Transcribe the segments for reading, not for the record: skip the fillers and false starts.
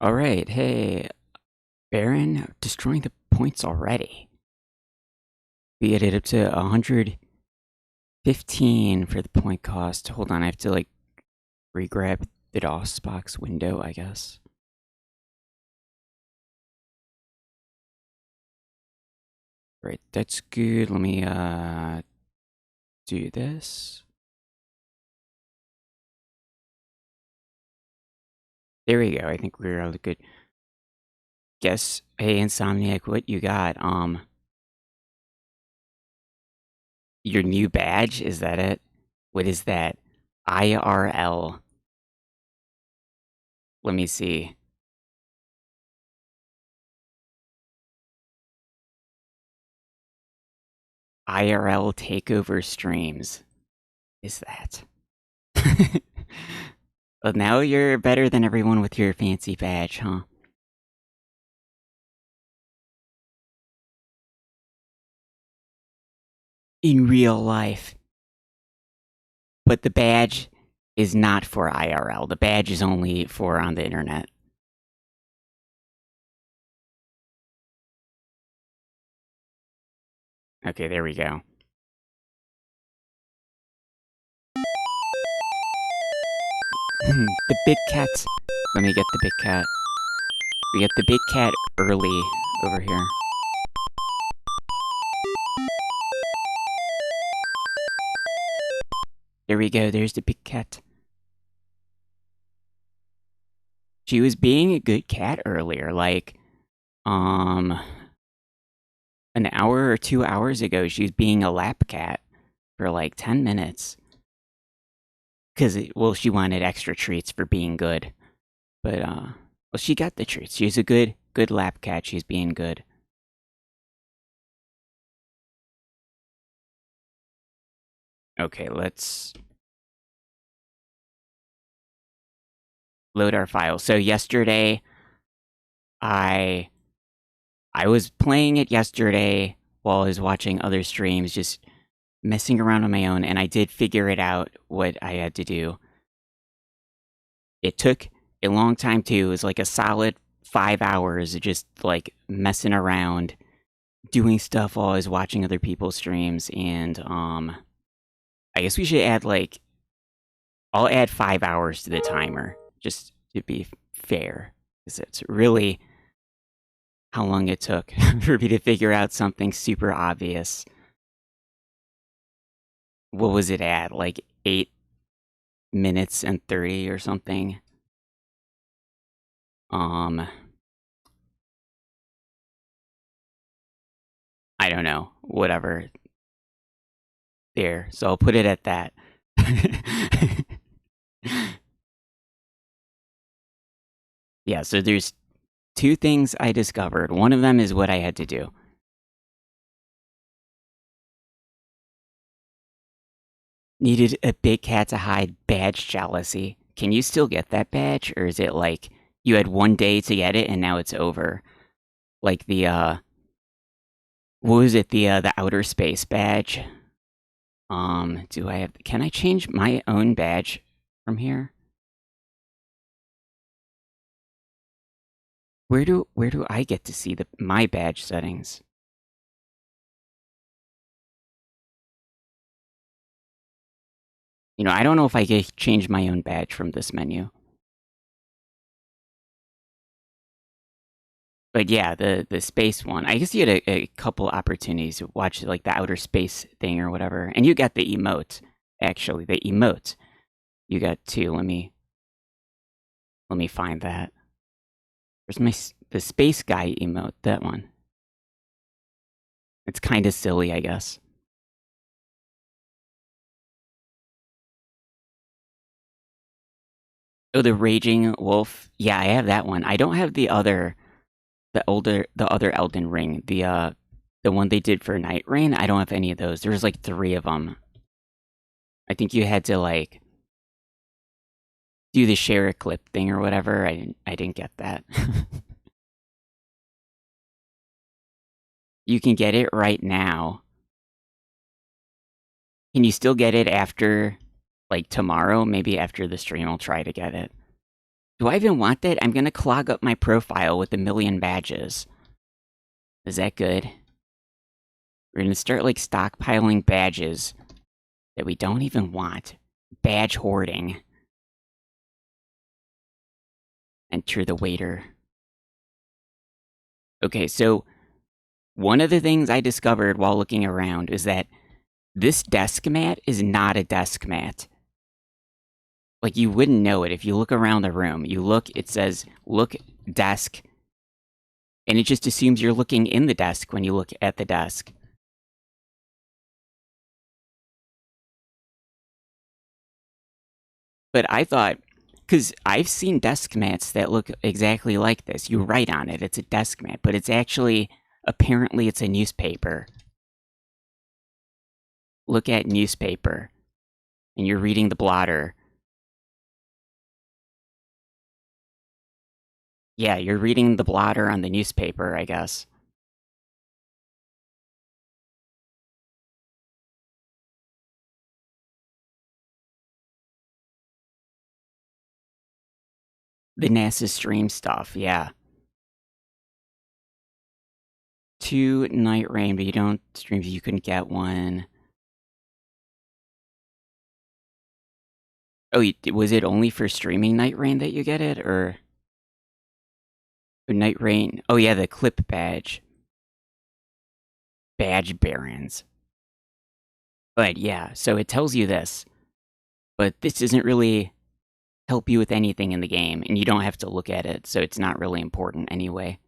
All right, hey, Baron, destroying the points already. We get it up to 115 for the point cost. Hold on, I have to like regrab the DOS box window, I guess. Right, that's good. Let me do this. There we go. I think we're all good. Guess, hey, Insomniac, what you got? Your new badge, is that it? What is that? IRL. Let me see. IRL takeover streams. Is that? Well, now you're better than everyone with your fancy badge, huh? In real life. But the badge is not for IRL. The badge is only for on the internet. Okay, there we go. The big cat. Let me get the big cat. We get the big cat early over here. There we go. There's the big cat. She was being a good cat earlier, like, an hour or 2 hours ago, she was being a lap cat for like 10 minutes. Because, well, she wanted extra treats for being good. But, well, she got the treats. She's a good lap cat. She's being good. Okay, let's load our file. So yesterday, I was playing it yesterday while I was watching other streams, just messing around on my own, and I did figure it out what I had to do. It took a long time too. It was like a solid 5 hours of just like messing around, doing stuff while I was watching other people's streams, and I guess we should add like I'll add 5 hours to the timer just to be fair, because it's really how long it took for me to figure out something super obvious. What was it at? Like 8 minutes and 30 or something. I don't know. Whatever. There. So I'll put it at that. Yeah, so there's two things I discovered. One of them is what I had to do. Needed a big cat to hide badge jealousy. Can you still get that badge? Or is it like you had 1 day to get it and now it's over? Like the what was it? The outer space badge? Do I have can I change my own badge from here? Where do I get to see my badge settings? You know, I don't know if I can change my own badge from this menu. But yeah, the space one. I guess you had a couple opportunities to watch like the outer space thing or whatever, and you got the emote. Actually, the emote you got two. Let me find that. Where's the space guy emote? That one. It's kind of silly, I guess. Oh, the raging wolf. Yeah, I have that one. I don't have the other Elden Ring, the one they did for Night Rain. I don't have any of those. There was like 3 of them. I think you had to like do the share a clip thing or whatever. I didn't get that. You can get it right now. Can you still get it after like tomorrow? Maybe after the stream I'll try to get it. Do I even want that? I'm gonna clog up my profile with 1,000,000 badges. Is that good? We're gonna start, like, stockpiling badges that we don't even want. Badge hoarding. Enter the waiter. Okay, so one of the things I discovered while looking around is that this desk mat is not a desk mat. Like, you wouldn't know it if you look around the room. You look, it says, look, desk, and it just assumes you're looking in the desk when you look at the desk. But I thought, because I've seen desk mats that look exactly like this. You write on it, it's a desk mat, but it's actually, apparently it's a newspaper. Look at newspaper, and you're reading the blotter. Yeah, you're reading the blotter on the newspaper, I guess. The NASA stream stuff, yeah. 2 Night Rain, but you don't stream, you couldn't get one. Oh, was it only for streaming Night Rain that you get it, or Night Rain? Oh yeah, the clip badge. Badge Barons. But yeah, so it tells you this. But this doesn't really help you with anything in the game, and you don't have to look at it, so it's not really important anyway.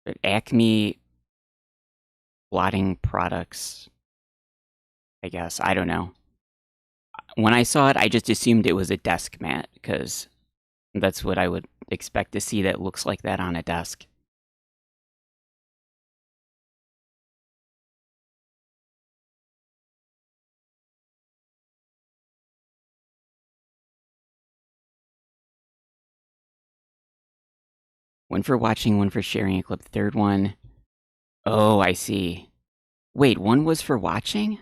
But Acme blotting products, I guess. I don't know. When I saw it, I just assumed it was a desk mat, because that's what I would expect to see that looks like that on a desk. One for watching, one for sharing a clip. Third one. Oh, I see. Wait, one was for watching?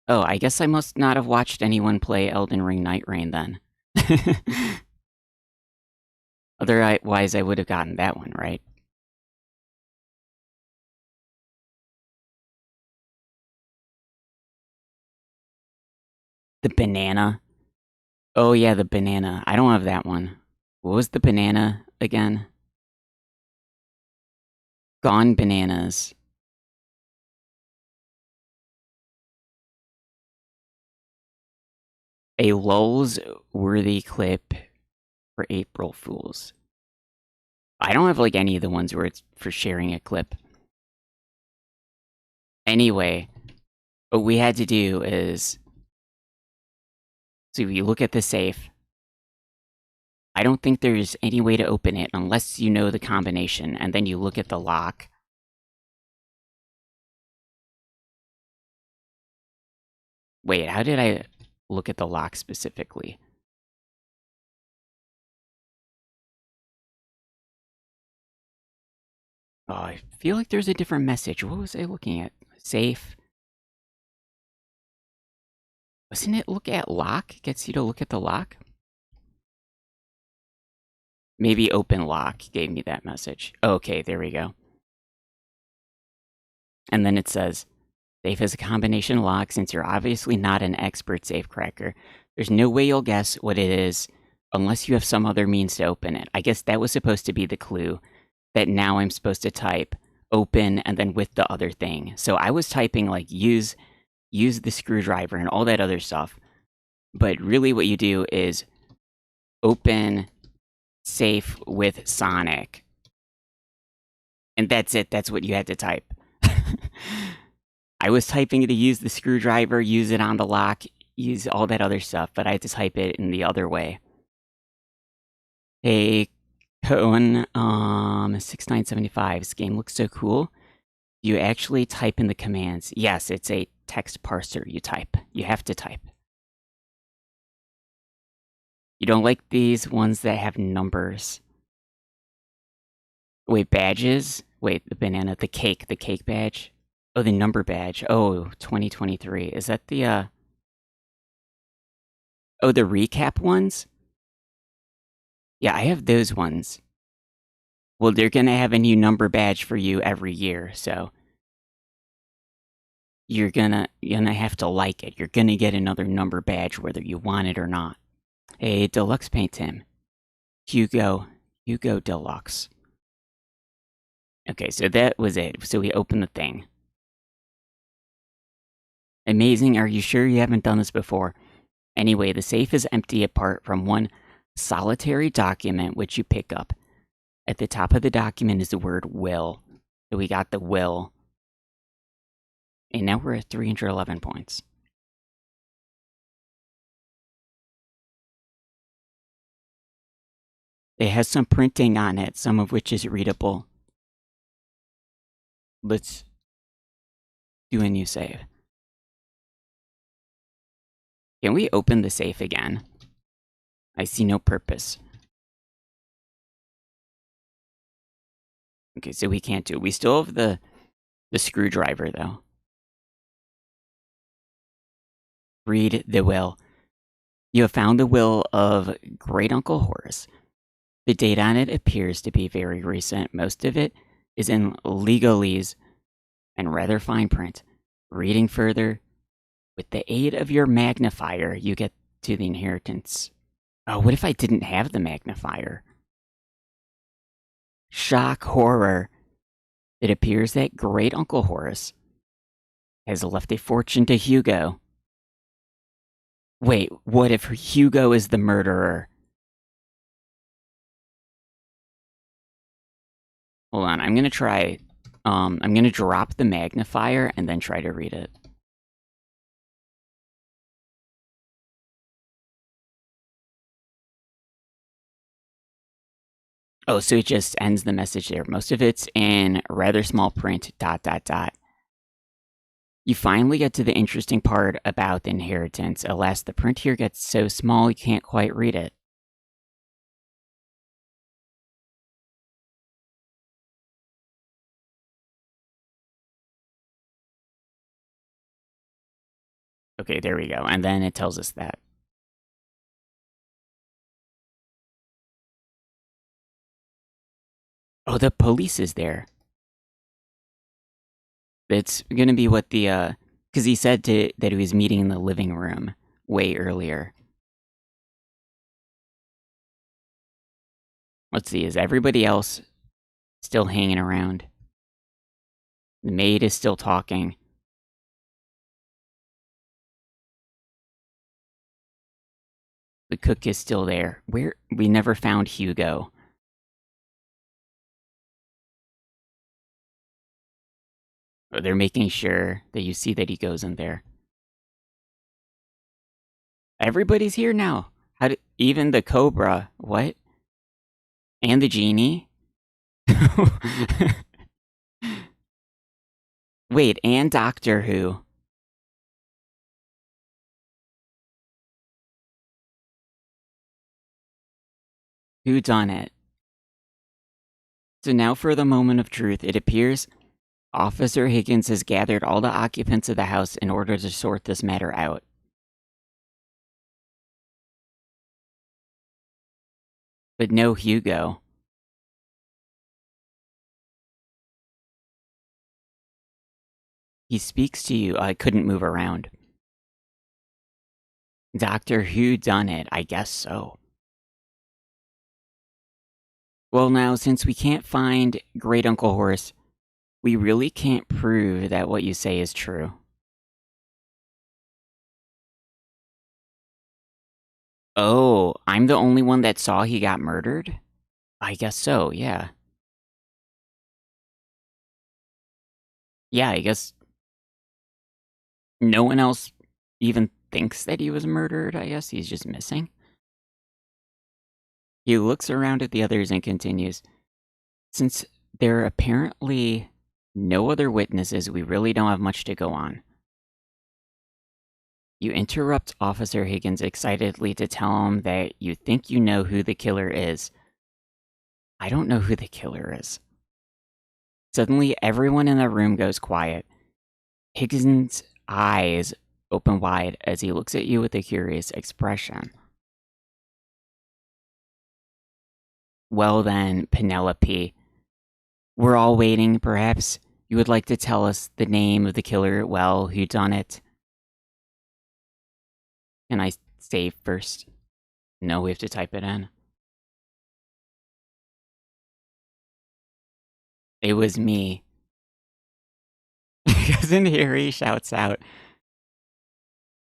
Oh, I guess I must not have watched anyone play Elden Ring Night Rain then. Otherwise, I would have gotten that one, right? The banana. Oh yeah, the banana. I don't have that one. What was the banana again? Gone Bananas. A lulz worthy clip for April Fools. I don't have like any of the ones where it's for sharing a clip. Anyway, what we had to do is, so you look at the safe. I don't think there's any way to open it unless you know the combination, and then you look at the lock. Wait, how did I look at the lock specifically? Oh, I feel like there's a different message. What was I looking at? Safe. Wasn't it look at lock? Gets you to look at the lock? Maybe open lock gave me that message. Okay, there we go. And then it says, safe is a combination lock. Since you're obviously not an expert safe cracker, there's no way you'll guess what it is unless you have some other means to open it. I guess that was supposed to be the clue that now I'm supposed to type open and then with the other thing. So I was typing like use the screwdriver and all that other stuff. But really what you do is open safe with Sonic. And that's it. That's what you had to type. I was typing to use the screwdriver, use it on the lock, use all that other stuff, but I had to type it in the other way. Hey, Cohen, 6975. This game looks so cool. You actually type in the commands. Yes, it's a text parser you type. You have to type. You don't like these ones that have numbers. Wait, badges? Wait, the banana, the cake badge? Oh, the number badge. Oh, 2023. Is that the, Oh, the recap ones? Yeah, I have those ones. Well, they're gonna have a new number badge for you every year, so you're gonna have to like it. You're gonna get another number badge whether you want it or not. Hey, Deluxe Paint Tim. Hugo. Hugo Deluxe. Okay, so that was it. So we opened the thing. Amazing, are you sure you haven't done this before? Anyway, the safe is empty apart from one solitary document which you pick up. At the top of the document is the word will. So we got the will. And now we're at 311 points. It has some printing on it, some of which is readable. Let's do a new save. Can we open the safe again? I see no purpose. Okay, so we can't do it. We still have the screwdriver, though. Read the will. You have found the will of Great Uncle Horace. The date on it appears to be very recent. Most of it is in legalese and rather fine print. Reading further, with the aid of your magnifier, you get to the inheritance. Oh, what if I didn't have the magnifier? Shock, horror. It appears that Great Uncle Horace has left a fortune to Hugo. Wait, what if Hugo is the murderer? Hold on, I'm gonna try. I'm gonna drop the magnifier and then try to read it. Oh, so it just ends the message there. Most of it's in rather small print, ... You finally get to the interesting part about the inheritance. Alas, the print here gets so small you can't quite read it. Okay, there we go. And then it tells us that. Oh, the police is there. It's gonna be what the, because he said that he was meeting in the living room way earlier. Let's see, is everybody else still hanging around? The maid is still talking. The cook is still there. We never found Hugo. Oh, they're making sure that you see that he goes in there. Everybody's here now. Even the cobra? What? And the genie? Wait, and Doctor Who? Who done it? So now for the moment of truth. It appears Officer Higgins has gathered all the occupants of the house in order to sort this matter out. But no Hugo. He speaks to you. I couldn't move around. Doctor Who done it? I guess so. Well, now, since we can't find Great Uncle Horace, we really can't prove that what you say is true. Oh, I'm the only one that saw he got murdered? I guess so, yeah. Yeah, I guess no one else even thinks that he was murdered. I guess he's just missing. He looks around at the others and continues. Since there are apparently no other witnesses, we really don't have much to go on. You interrupt Officer Higgins excitedly to tell him that you think you know who the killer is. I don't know who the killer is. Suddenly, everyone in the room goes quiet. Higgins' eyes open wide as he looks at you with a curious expression. Well then, Penelope, we're all waiting. Perhaps you would like to tell us the name of the killer, well, who done it? Can I save first? No, we have to type it in. It was me. Cousin Harry shouts out,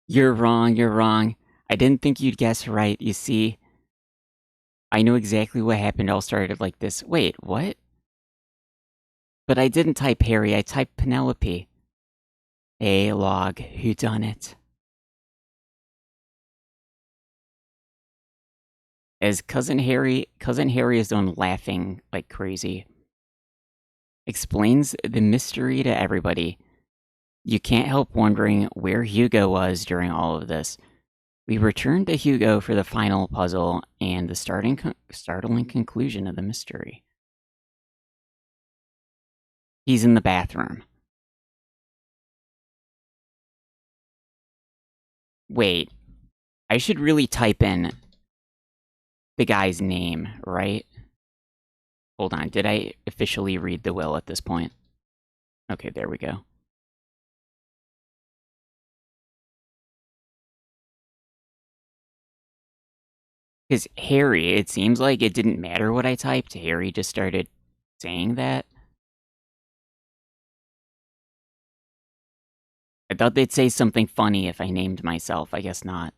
you're wrong, you're wrong. I didn't think you'd guess right, you see. I know exactly what happened. It all started like this. Wait, what? But I didn't type Harry, I typed Penelope. A log, who done it? As Cousin Harry is done laughing like crazy. Explains the mystery to everybody. You can't help wondering where Hugo was during all of this. We return to Hugo for the final puzzle and the startling conclusion of the mystery. He's in the bathroom. Wait, I should really type in the guy's name, right? Hold on, did I officially read the will at this point? Okay, there we go. Because Harry, it seems like it didn't matter what I typed. Harry just started saying that. I thought they'd say something funny if I named myself. I guess not.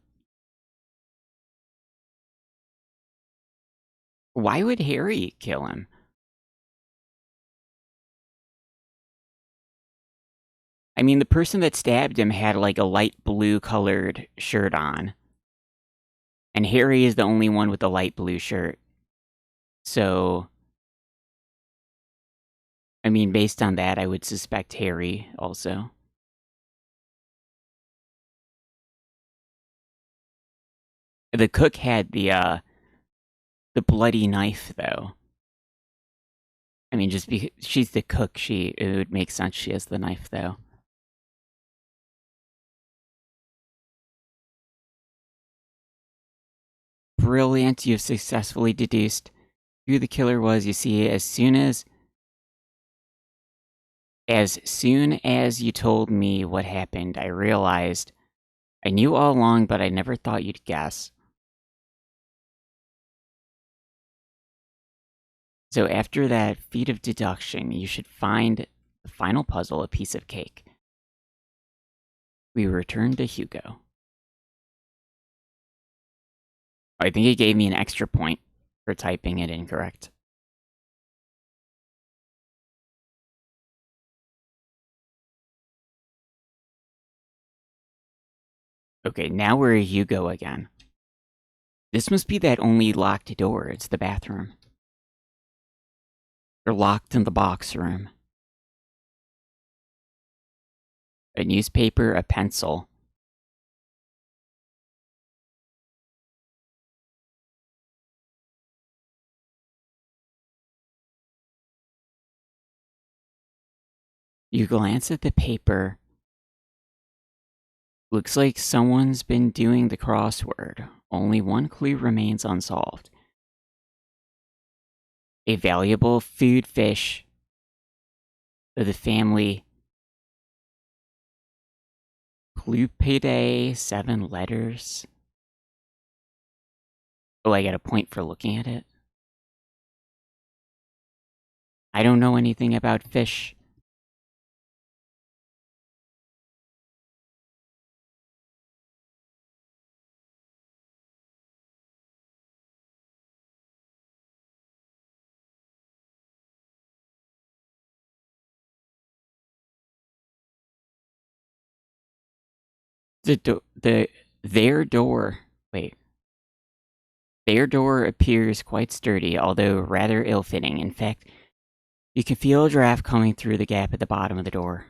Why would Harry kill him? I mean, the person that stabbed him had like a light blue colored shirt on. And Harry is the only one with the light blue shirt. So, I mean, based on that, I would suspect Harry also. The cook had the bloody knife, though. I mean, just because she's the cook, it would make sense she has the knife, though. Brilliant, you've successfully deduced who the killer was. You see, as soon as you told me what happened, I realized I knew all along, but I never thought you'd guess. So after that feat of deduction, you should find the final puzzle, a piece of cake. We return to Hugo. I think it gave me an extra point for typing it incorrect. Okay, now we're at Hugo again. This must be that only locked door. It's the bathroom. They're locked in the box room. A newspaper, a pencil. You glance at the paper. Looks like someone's been doing the crossword. Only one clue remains unsolved. A valuable food fish of the family Clupidae, 7 letters. Oh, I get a point for looking at it. I don't know anything about fish. Their door. Wait. Their door appears quite sturdy, although rather ill-fitting. In fact, you can feel a draft coming through the gap at the bottom of the door.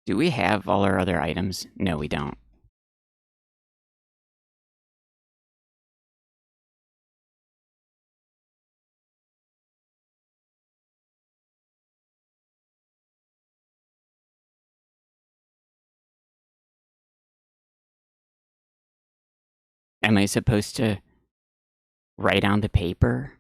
Do we have all our other items? No, we don't. Am I supposed to write on the paper?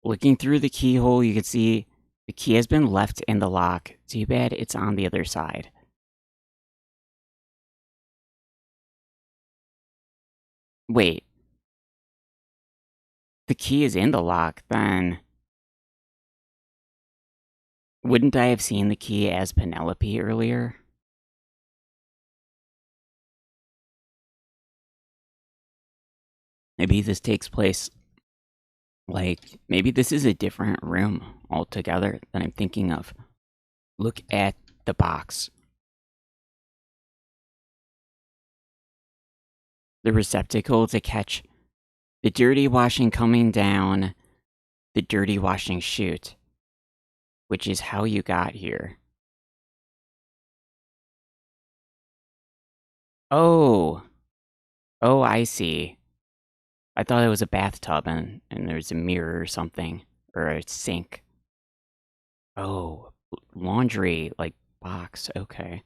Looking through the keyhole, you can see the key has been left in the lock. Too bad it's on the other side. Wait, the key is in the lock, then wouldn't I have seen the key as Penelope earlier? Maybe this takes place, like, maybe this is a different room altogether than I'm thinking of. Look at the box. The receptacle to catch the dirty washing coming down the dirty washing chute, which is how you got here. Oh, oh, I see. I thought it was a bathtub and there's a mirror or something, or a sink. Oh, laundry, like, box, okay.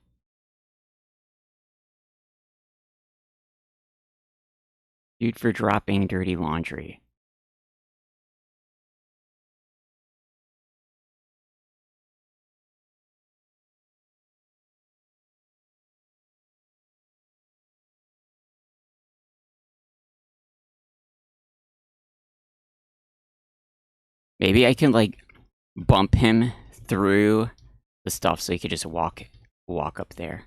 Dude for dropping dirty laundry. Maybe I can, like, bump him through the stuff so he could just walk up there.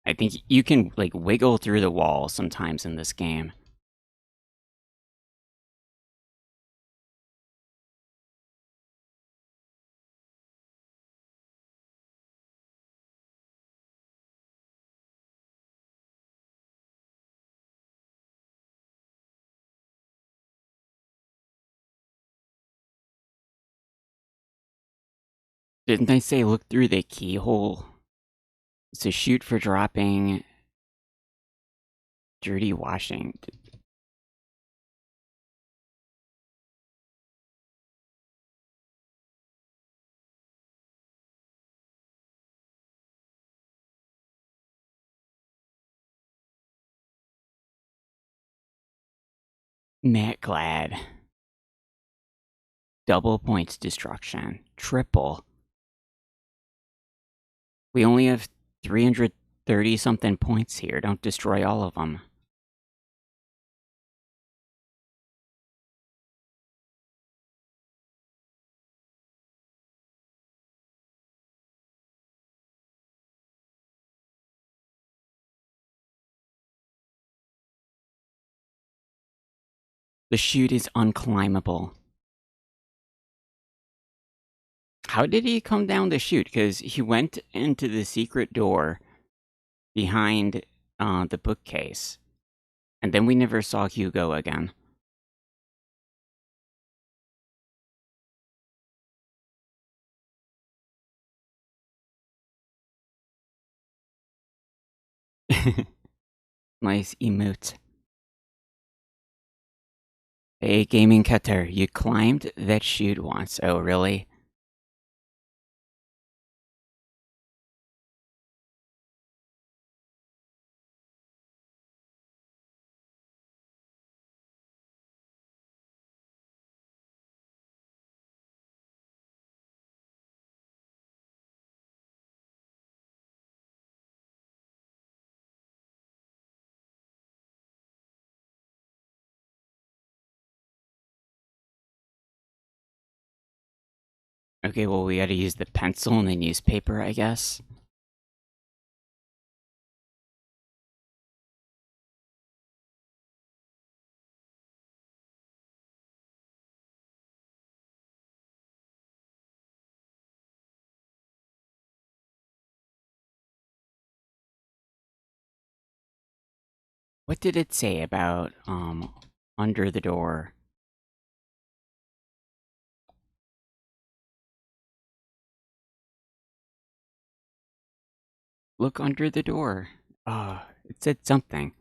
I think you can, like, wiggle through the wall sometimes in this game. Didn't I say look through the keyhole? So shoot for dropping dirty washing. Matt Glad. Double points destruction. Triple. We only have 330 something points here. Don't destroy all of them. The chute is unclimbable. How did he come down the chute? Because he went into the secret door behind the bookcase. And then we never saw Hugo again. Nice emote. Hey, Gaming Cutter, you climbed that chute once. Oh, really? Okay, well, we gotta use the pencil and the newspaper, I guess. What did it say about, under the door? Look under the door. It said something.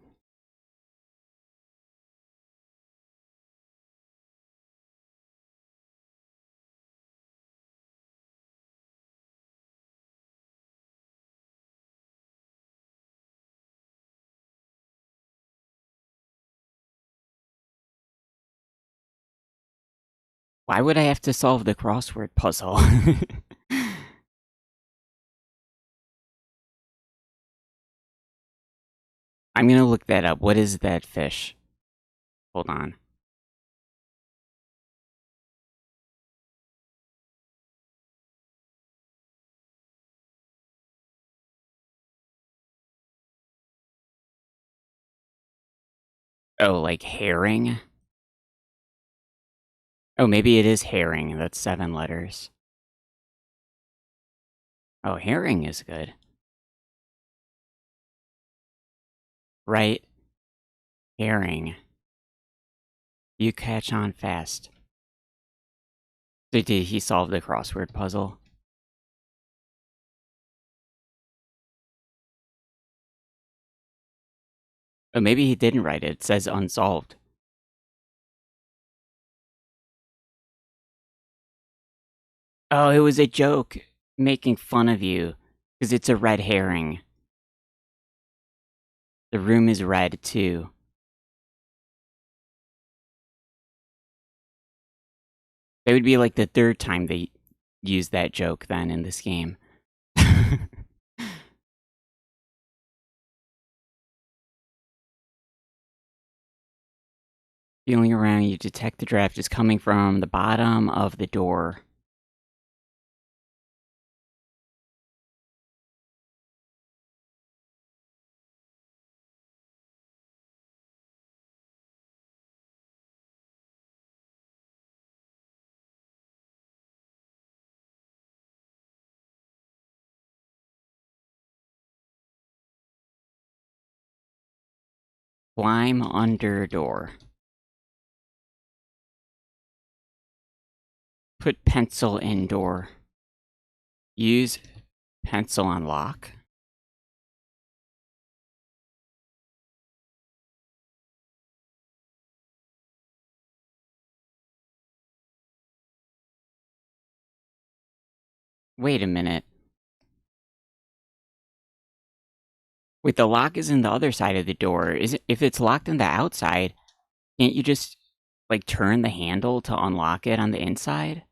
Why would I have to solve the crossword puzzle? I'm gonna look that up. What is that fish? Hold on. Oh, like herring? Oh, maybe it is herring. That's 7 letters. Oh, herring is good. Right? Herring. You catch on fast. So did he solve the crossword puzzle? Oh, maybe he didn't write it. It says unsolved. Oh, it was a joke making fun of you because it's a red herring. The room is red too. It would be like the 3rd time they used that joke then in this game. Feeling around, you detect the draft is coming from the bottom of the door. Climb under door. Put pencil in door. Use pencil on lock. Wait a minute. Wait, the lock is in the other side of the door. If it's locked on the outside, can't you just like turn the handle to unlock it on the inside?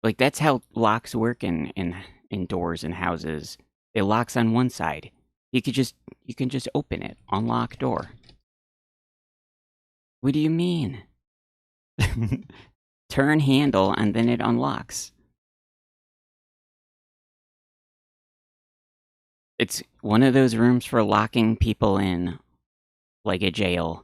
Like that's how locks work in doors and houses. It locks on one side. You can just open it. Unlock door. What do you mean? Turn handle and then it unlocks. It's one of those rooms for locking people in, like a jail.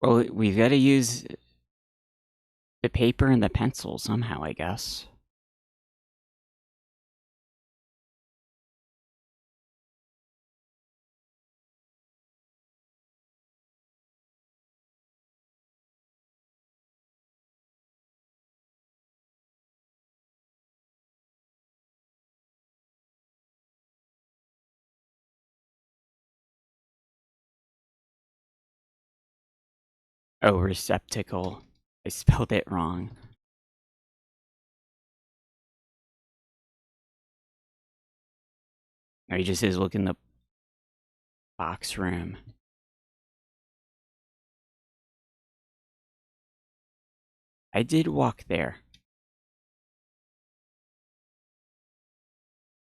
Well, we've got to use the paper and the pencil somehow, I guess. Oh, receptacle. I spelled it wrong. Or he just says, look in the box room. I did walk there.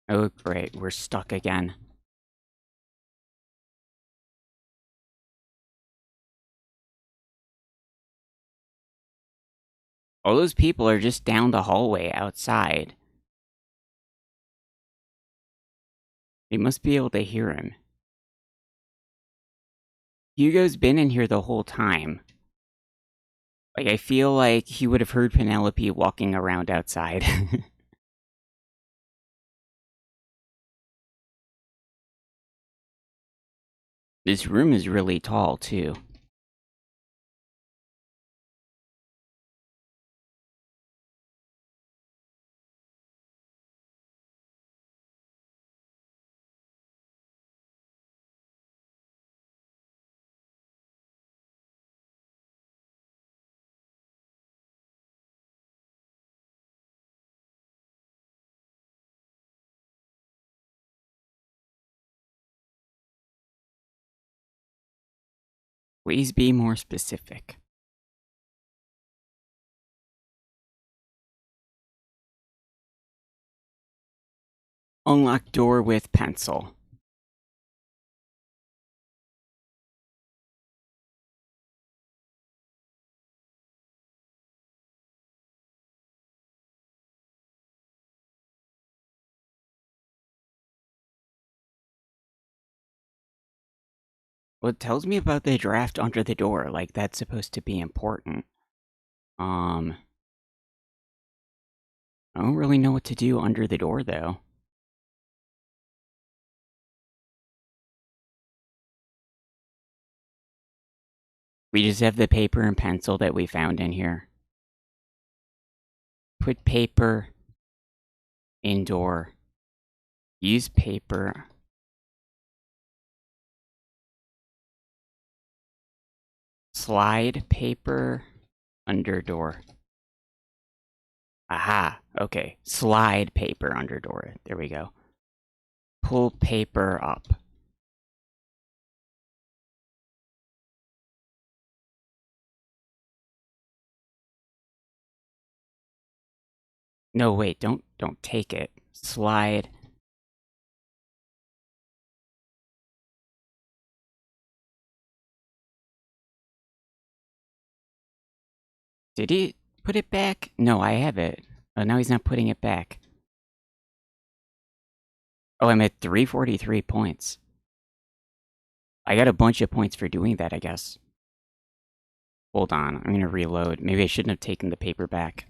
Oh, great. We're stuck again. All those people are just down the hallway outside. They must be able to hear him. Hugo's been in here the whole time. Like, I feel like he would have heard Penelope walking around outside. This room is really tall, too. Please be more specific. Unlock door with pencil. Well, it tells me about the draft under the door, like that's supposed to be important. I don't really know what to do under the door, though. We just have the paper and pencil that we found in here. Put paper in door. Use paper. Slide paper under door. Aha, okay. Slide paper under door. There we go. Pull paper up. No, wait, don't take it. Slide. Did he put it back? No, I have it. Oh, now he's not putting it back. Oh, I'm at 343 points. I got a bunch of points for doing that, I guess. Hold on, I'm gonna reload. Maybe I shouldn't have taken the paper back.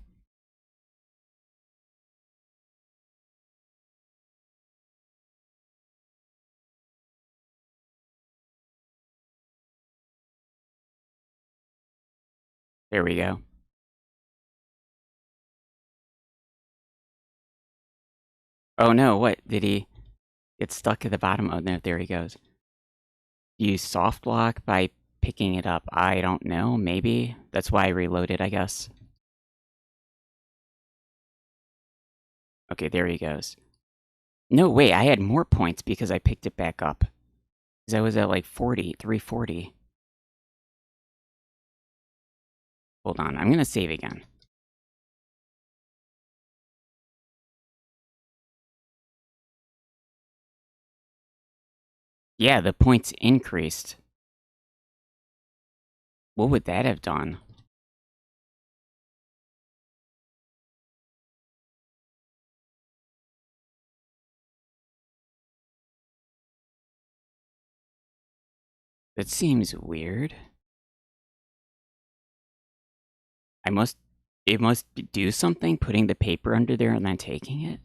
There we go. Oh no, what? Did he get stuck at the bottom? Oh no, there he goes. Use soft lock by picking it up. I don't know, maybe. That's why I reloaded, I guess. Okay, there he goes. No, wait, I had more points because I picked it back up. Because I was at like 340. Hold on, I'm gonna save again. Yeah, the points increased. What would that have done? That seems weird. It must do something, putting the paper under there and then taking it?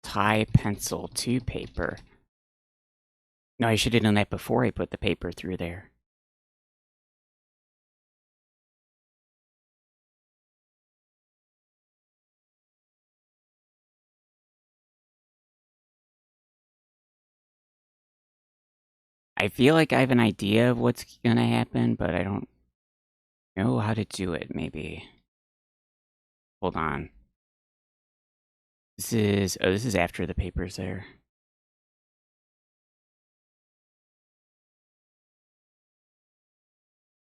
Tie pencil to paper. No, I should have done that before I put the paper through there. I feel like I have an idea of what's gonna happen, but I don't know how to do it, maybe. Hold on. This is after the paper's there.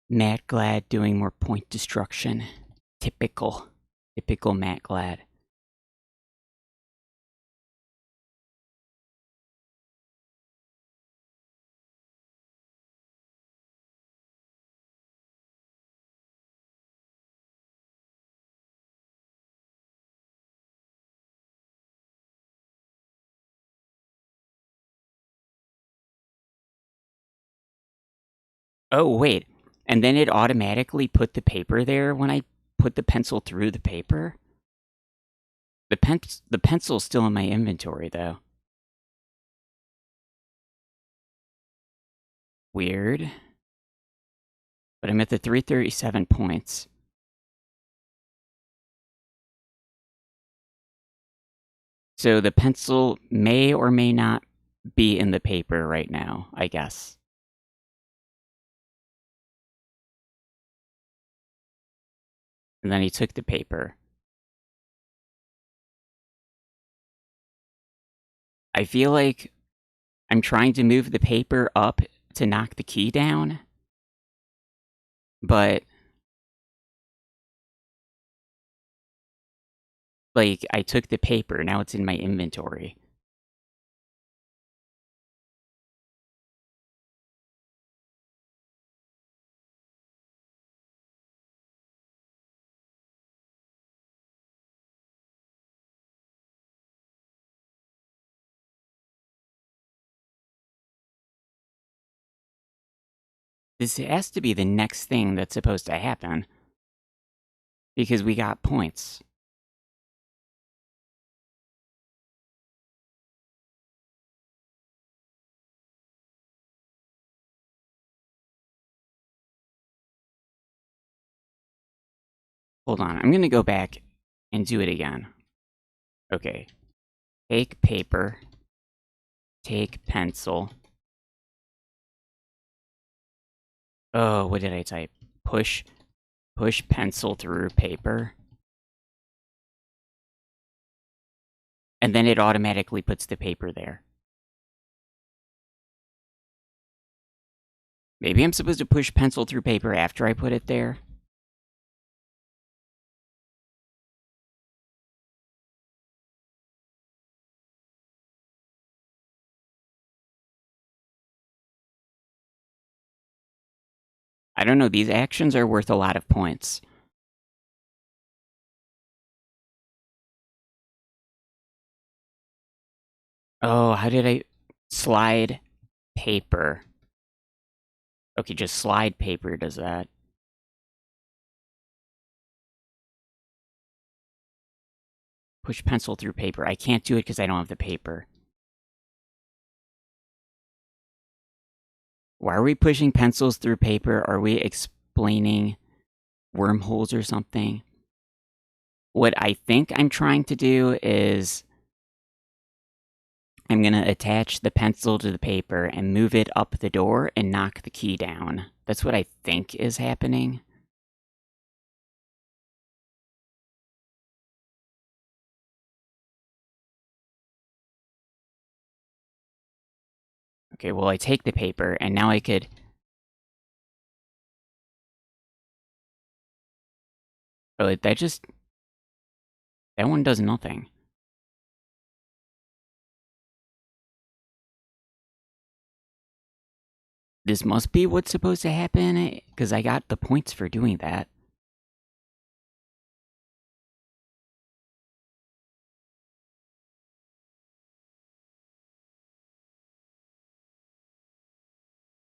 Matt Glad doing more point destruction. Typical. Typical Matt Glad. Oh, wait. And then it automatically put the paper there when I put the pencil through the paper? The pencil's still in my inventory, though. Weird. But I'm at the 337 points. So the pencil may or may not be in the paper right now, I guess. And then he took the paper. I feel like I'm trying to move the paper up to knock the key down, but like I took the paper, now it's in my inventory. This has to be the next thing that's supposed to happen because we got points. Hold on, I'm gonna go back and do it again. Okay. Take paper. Take pencil. Oh, what did I type? Push pencil through paper. And then it automatically puts the paper there. Maybe I'm supposed to push pencil through paper after I put it there? I don't know, these actions are worth a lot of points. Oh, how did I... Slide paper. Okay, just slide paper does that. Push pencil through paper. I can't do it because I don't have the paper. Why are we pushing pencils through paper? Are we explaining wormholes or something? What I think I'm trying to do is I'm going to attach the pencil to the paper and move it up the door and knock the key down. That's what I think is happening. Okay, well, I take the paper and now I could... Oh, that just... That one does nothing. This must be what's supposed to happen, because I got the points for doing that.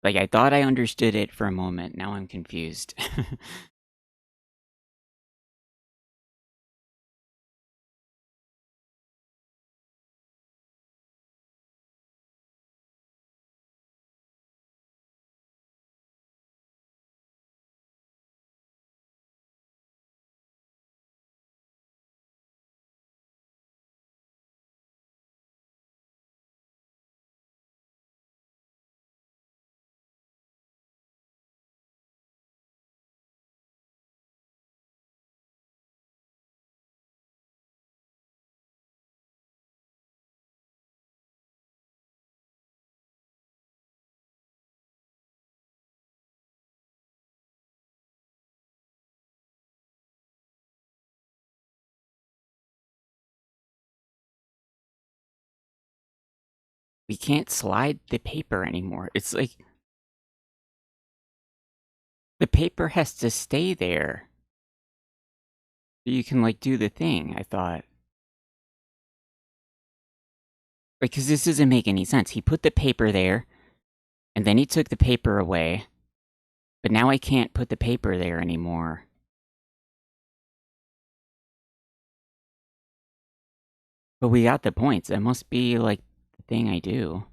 Like, I thought I understood it for a moment, now I'm confused. we can't slide the paper anymore. It's like the paper has to stay there. You can like do the thing, I thought. Because this doesn't make any sense. He put the paper there, and then he took the paper away. But now I can't put the paper there anymore. But we got the points. That must be like the thing I do.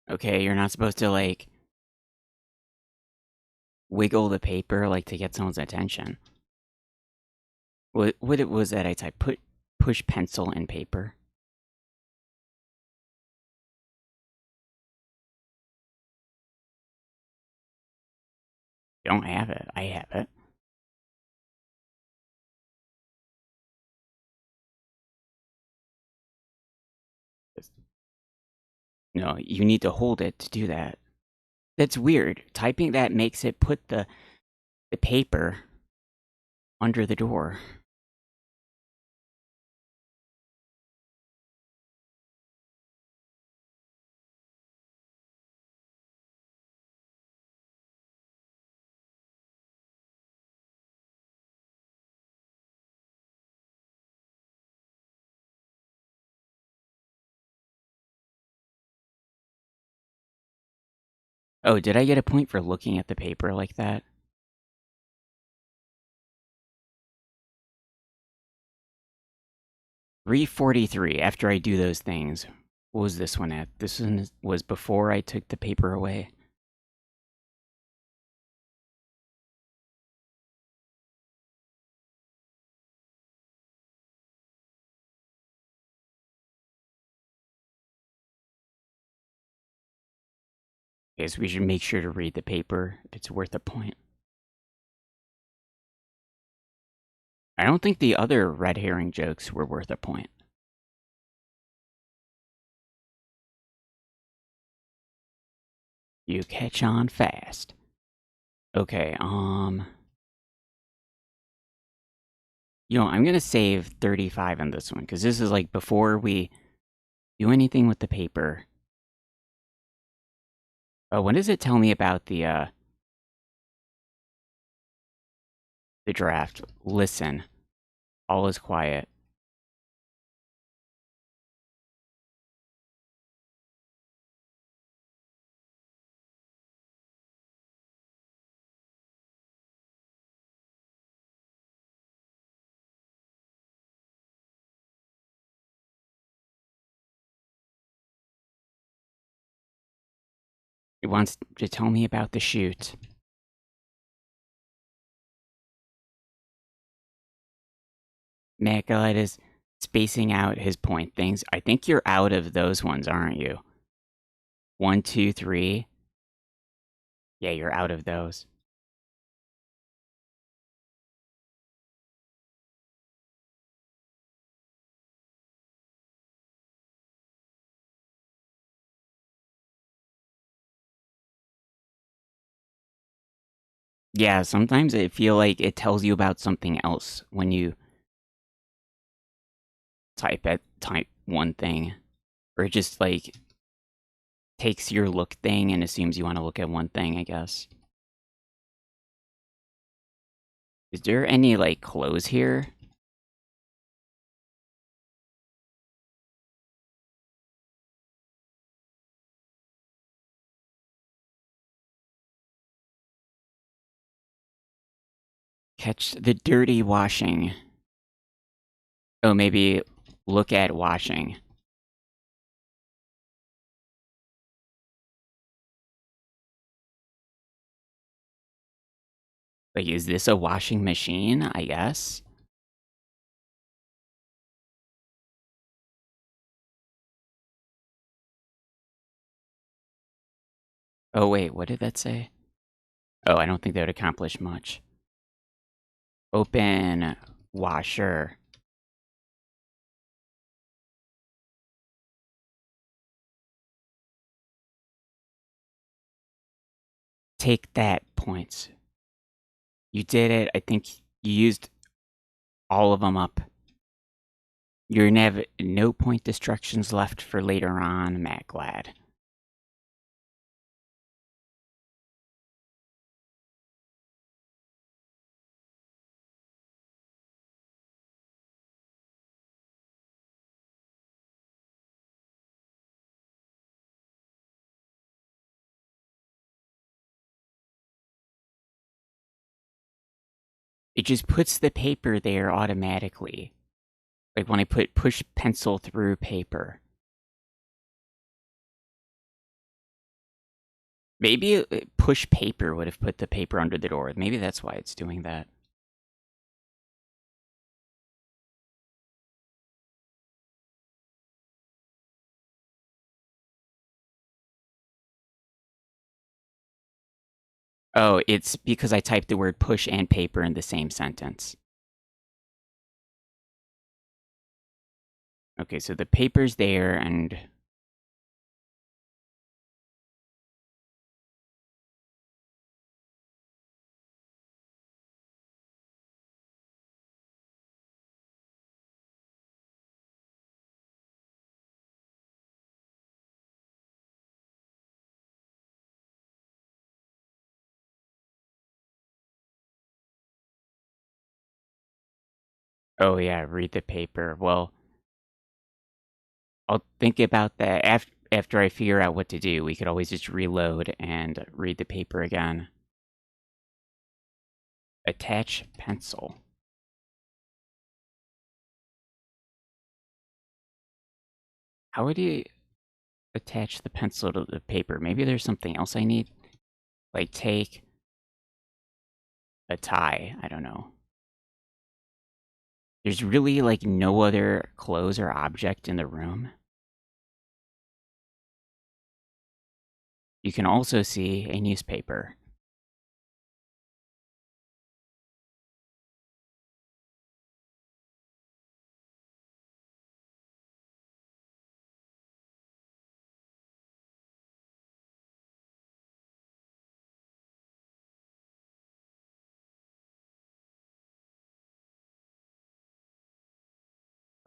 Okay, you're not supposed to like wiggle the paper like to get someone's attention. What it was that I typed? Push pencil and paper. You don't have it. I have it. No, you need to hold it to do that. That's weird. Typing that makes it put the paper under the door. Oh, did I get a point for looking at the paper like that? $3.43 after I do those things. What was this one at? This one was before I took the paper away. Okay, so we should make sure to read the paper if it's worth a point. I don't think the other red herring jokes were worth a point. You catch on fast. Okay, you know, I'm gonna save 35 on this one, because this is like before we do anything with the paper. Oh, when does it tell me about the draft? Listen. All is quiet. It wants to tell me about the shoot. Nicolette is spacing out his point things. I think you're out of those ones, aren't you? 1, 2, 3. Yeah, you're out of those. Yeah, sometimes I feel like it tells you about something else when you type one thing. Or it just like takes your look thing and assumes you want to look at one thing, I guess. Is there any like clothes here? Catch the dirty washing. Oh, maybe look at washing. Like, is this a washing machine? I guess. Oh, wait, what did that say? Oh, I don't think that would accomplish much. Open washer. Take that points. You did it. I think you used all of them up. You're gonna have no point destructions left for later on, Matt Glad. It just puts the paper there automatically. Like when I put push pencil through paper. Maybe push paper would have put the paper under the door. Maybe that's why it's doing that. Oh, it's because I typed the word push and paper in the same sentence. Okay, so the paper's there and... Oh yeah, read the paper. Well, I'll think about that after I figure out what to do. We could always just reload and read the paper again. Attach pencil. How would you attach the pencil to the paper? Maybe there's something else I need? Like take a tie. I don't know. There's really like no other clothes or object in the room. You can also see a newspaper.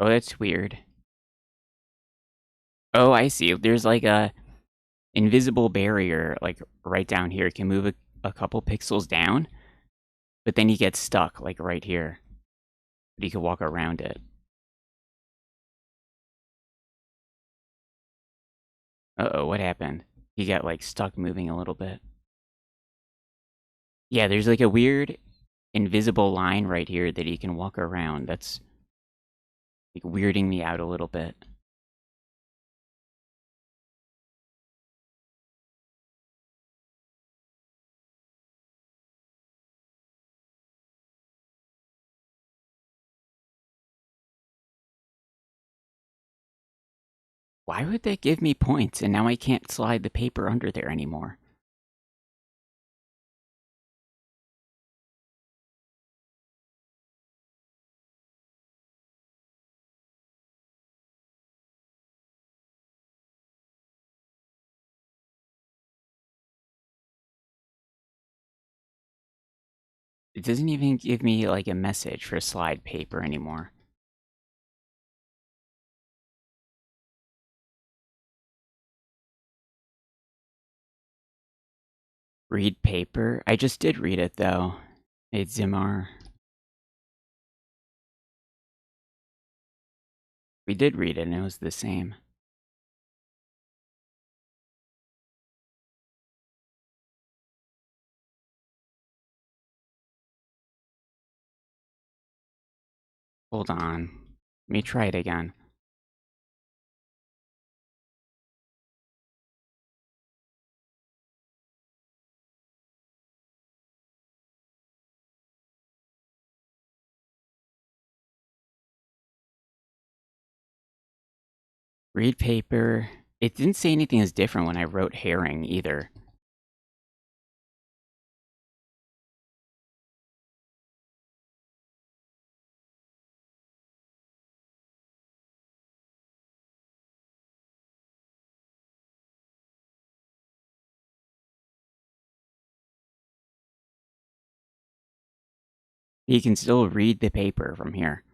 Oh, that's weird. Oh, I see. There's like a invisible barrier like right down here. It can move a couple pixels down, but then you get stuck like right here. But you can walk around it. Uh-oh, what happened? He got like stuck moving a little bit. Yeah, there's like a weird invisible line right here that he can walk around. That's like weirding me out a little bit. Why would that give me points and now I can't slide the paper under there anymore? It doesn't even give me like a message for slide paper anymore. Read paper? I just did read it though. It's Zimar. We did read it and it was the same. Hold on. Let me try it again. Read paper. It didn't say anything is different when I wrote herring either. You can still read the paper from here.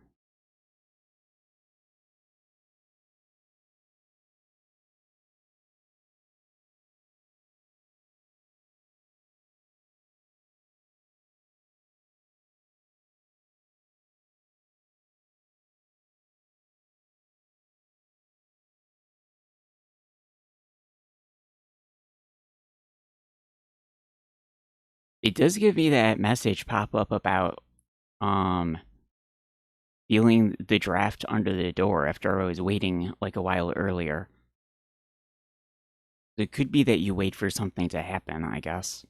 It does give me that message pop up about um feeling the draft under the door after I was waiting like a while earlier. It could be that you wait for something to happen, I guess.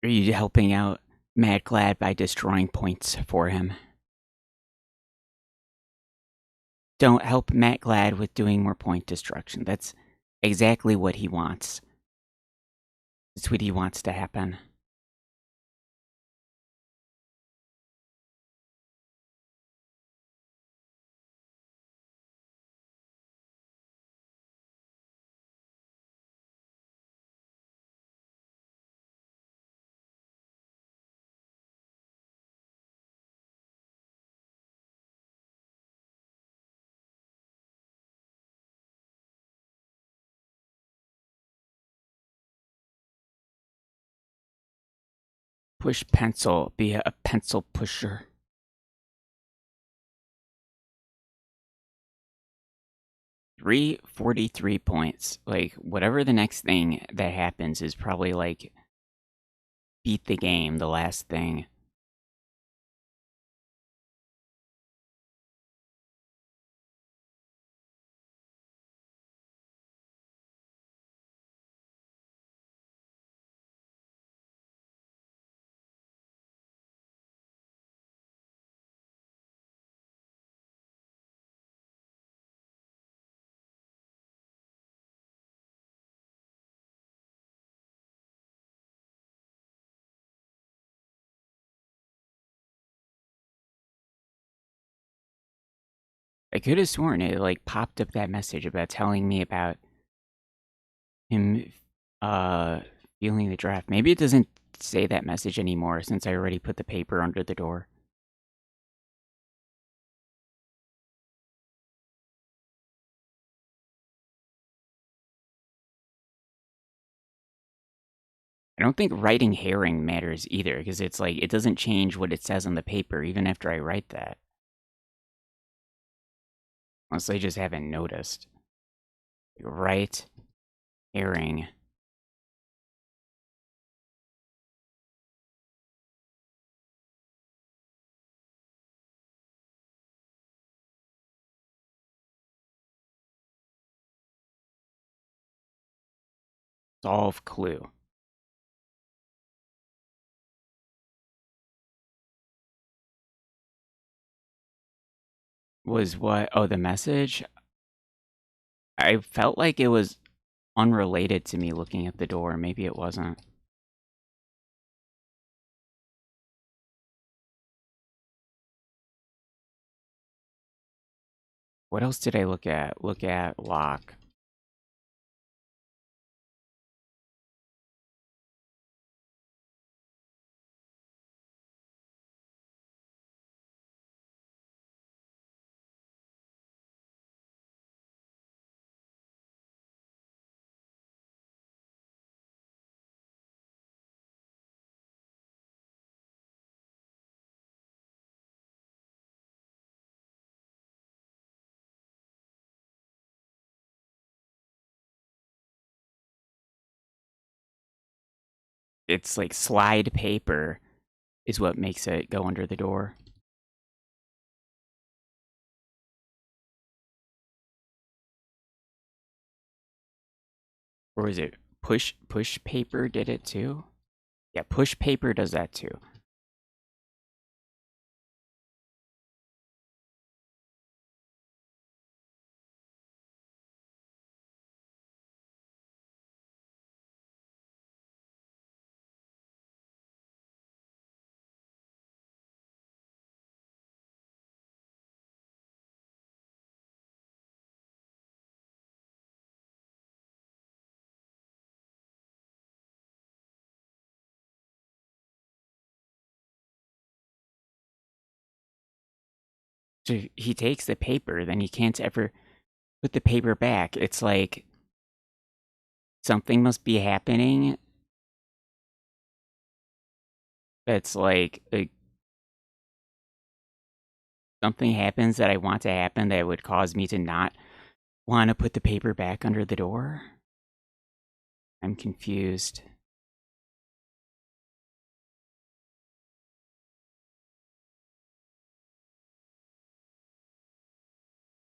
Are you helping out Mad Glad by destroying points for him? Don't help Matt Glad with doing more point destruction. That's exactly what he wants. It's what he wants to happen. Push pencil, be a pencil pusher. 343 points. Like, whatever the next thing that happens is probably like beat the game, the last thing. I could have sworn it like popped up that message about telling me about him uh feeling the draft. Maybe it doesn't say that message anymore since I already put the paper under the door. I don't think writing herring matters either, because it's like it doesn't change what it says on the paper even after I write that. Unless they just haven't noticed. Write herring. Solve clue. Was what? Oh, the message? I felt like it was unrelated to me looking at the door. Maybe it wasn't. What else did I look at? Look at lock. It's like slide paper is what makes it go under the door. Or is it push paper did it too? Yeah, push paper does that too. So he takes the paper, then he can't ever put the paper back. It's like something must be happening that's like something happens that I want to happen that would cause me to not want to put the paper back under the door. I'm confused.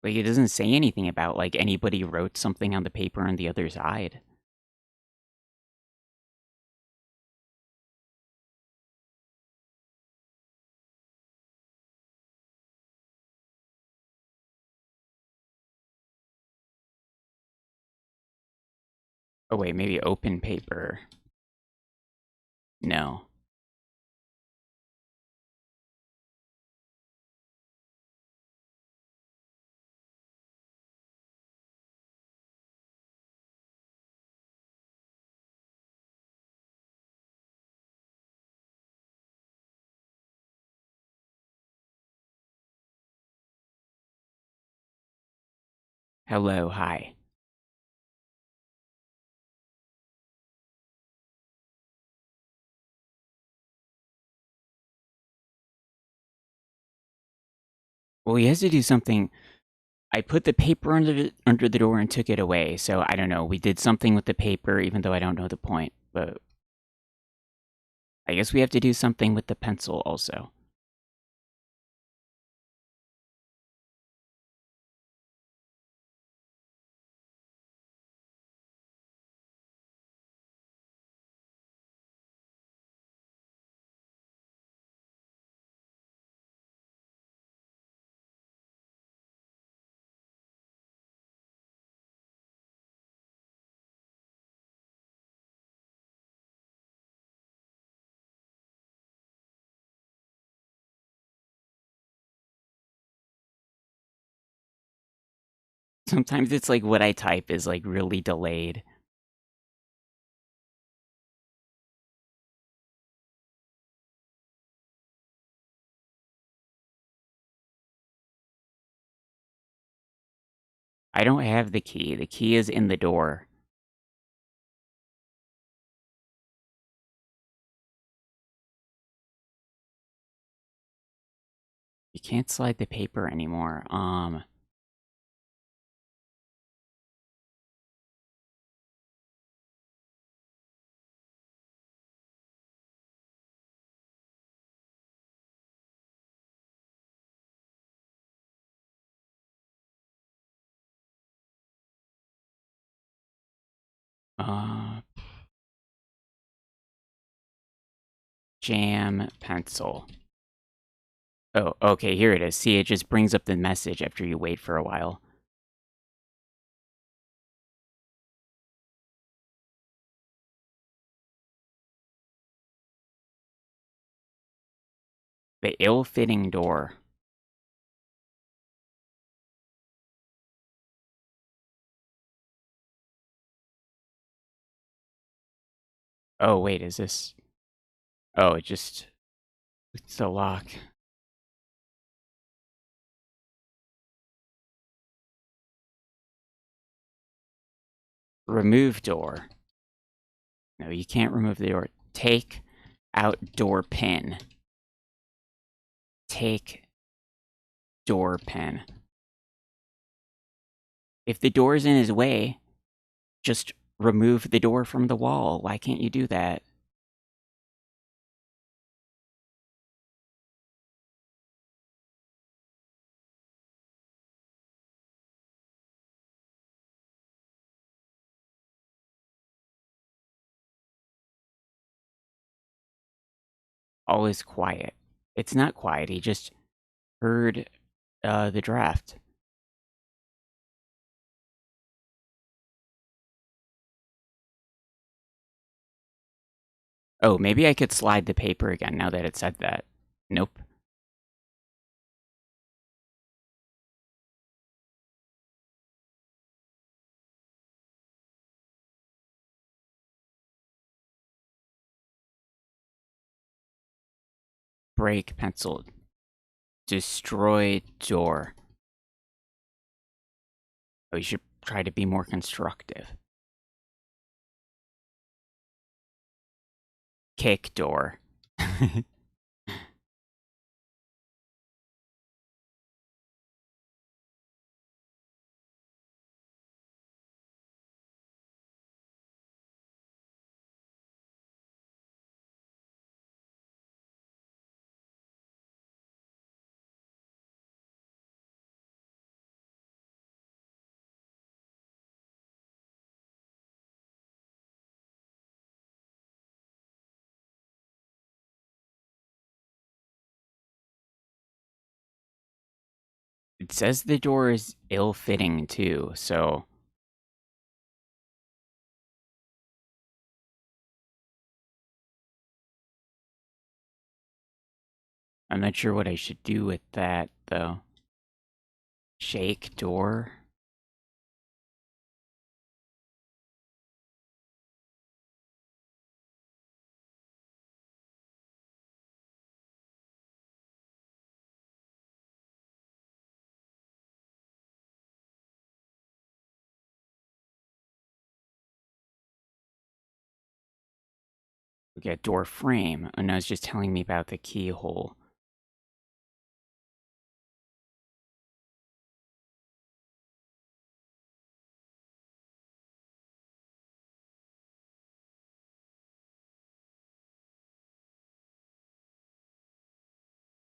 Like, it doesn't say anything about, like, anybody wrote something on the paper on the other side. Oh, wait, maybe open paper. No. Hello, hi. Well, he has to do something. I put the paper under the door and took it away, so I don't know. We did something with the paper, even though I don't know the point. But I guess we have to do something with the pencil also. Sometimes it's like what I type is like really delayed. I don't have the key. The key is in the door. You can't slide the paper anymore. Uh, Jam pencil. Oh, okay, here it is. See, it just brings up the message after you wait for a while. The ill-fitting door. Oh, wait, is this... Oh, it's the lock. Remove door. No, you can't remove the door. Take out door pin. Take door pin. If the door's in his way, just remove the door from the wall. Why can't you do that? all is quiet. It's not quiet. He just heard the draft. Oh, maybe I could slide the paper again now that it said that. Nope. Break pencil. Destroy door. Oh, you should try to be more constructive. Kick door. It says the door is ill-fitting too, so I'm not sure what I should do with that though. Shake door. We got door frame. Oh no, it's just telling me about the keyhole.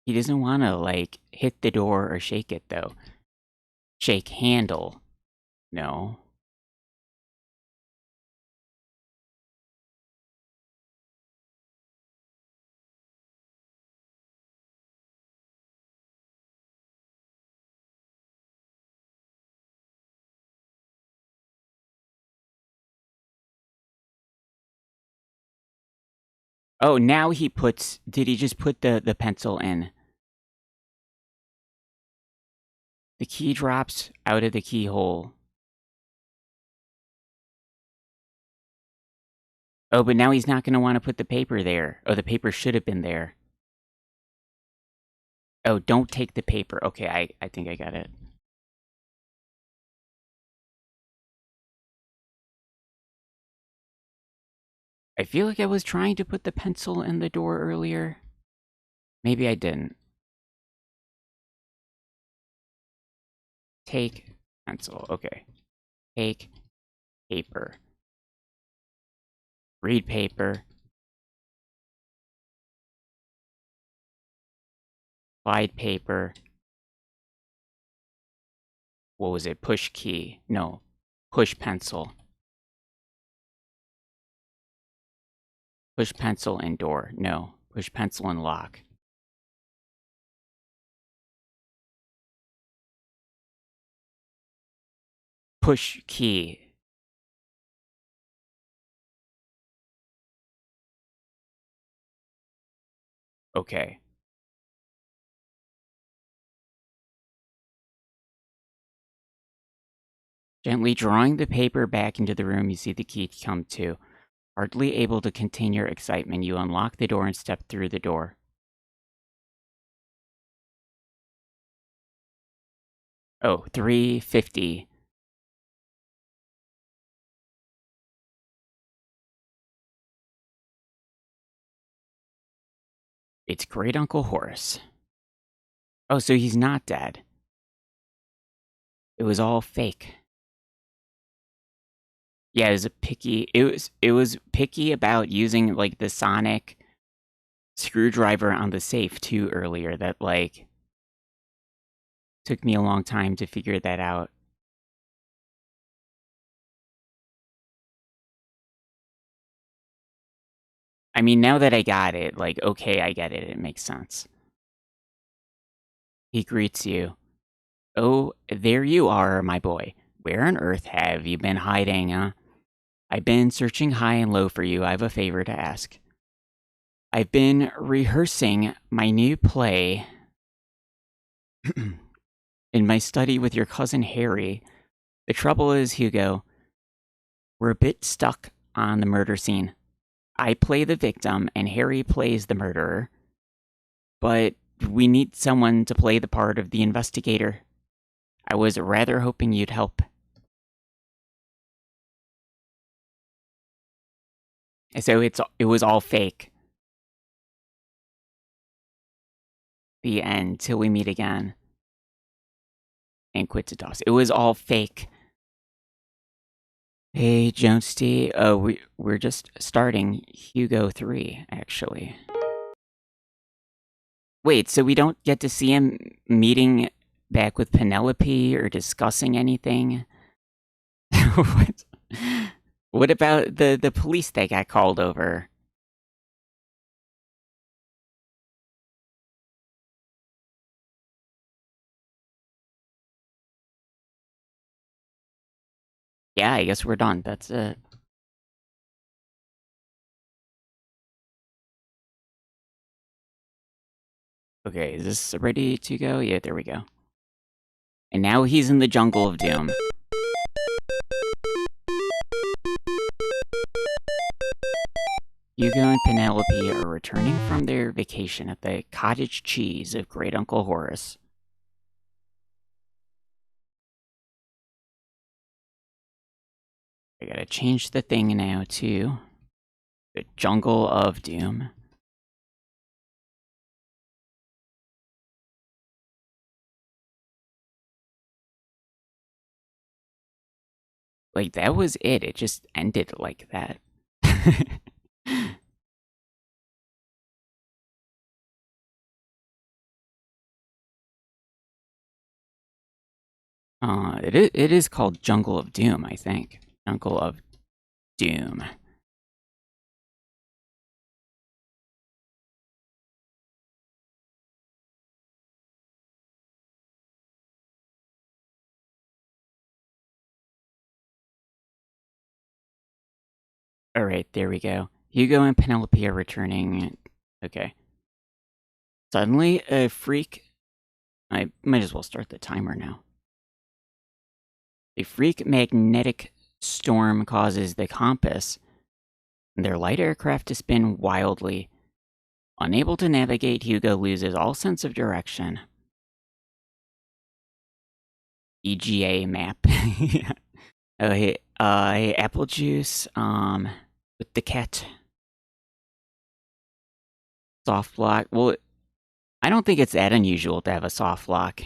He doesn't want to, like, hit the door or shake it, though. Shake handle. No. Oh, now he puts... Did he just put the pencil in? The key drops out of the keyhole. Oh, but now he's not going to want to put the paper there. Oh, the paper should have been there. Oh, don't take the paper. Okay, I think I got it. I feel like I was trying to put the pencil in the door earlier. Maybe I didn't. Take pencil. Okay. Take paper. Read paper. Slide paper. What was it? Push key. No. Push pencil. Push pencil and door. No. Push pencil and lock. Push key. Okay. Gently drawing the paper back into the room, you see the key come to. Hardly able to contain your excitement, you unlock the door and step through the door. Oh, 350. It's Great Uncle Horace. Oh, so he's not dead. It was all fake. Yeah, it was a picky. It was picky about using like the sonic screwdriver on the safe too earlier. That like took me a long time to figure that out. I mean, now that I got it, like, okay, I get it. It makes sense. He greets you. Oh, there you are, my boy. Where on earth have you been hiding, huh? I've been searching high and low for you. I have a favor to ask. I've been rehearsing my new play in my study with your cousin Harry. The trouble is, Hugo, we're a bit stuck on the murder scene. I play the victim and Harry plays the murderer, but we need someone to play the part of the investigator. I was rather hoping you'd help. So it was all fake. The end, till we meet again. And quit to toss. It was all fake. Hey, Jonesty. We're just starting Hugo 3, actually. Wait, so we don't get to see him meeting back with Penelope or discussing anything? What? What about the police that got called over? Yeah, I guess we're done. That's it. Okay, is this ready to go? Yeah, there we go. And now he's in the jungle of doom. Hugo and Penelope are returning from their vacation at the cottage cheese of Great Uncle Horace. I gotta change the thing now to the jungle of doom. Like, that was it. It just ended like that. It is called Jungle of Doom, I think. Jungle of Doom. Alright, there we go. Hugo and Penelope are returning. Okay. Suddenly, a freak... I might as well start the timer now. A freak magnetic storm causes the compass and their light aircraft to spin wildly. Unable to navigate, Hugo loses all sense of direction. EGA map. Oh, hey, hey, apple juice, with the cat. Soft lock. Well, I don't think it's that unusual to have a soft lock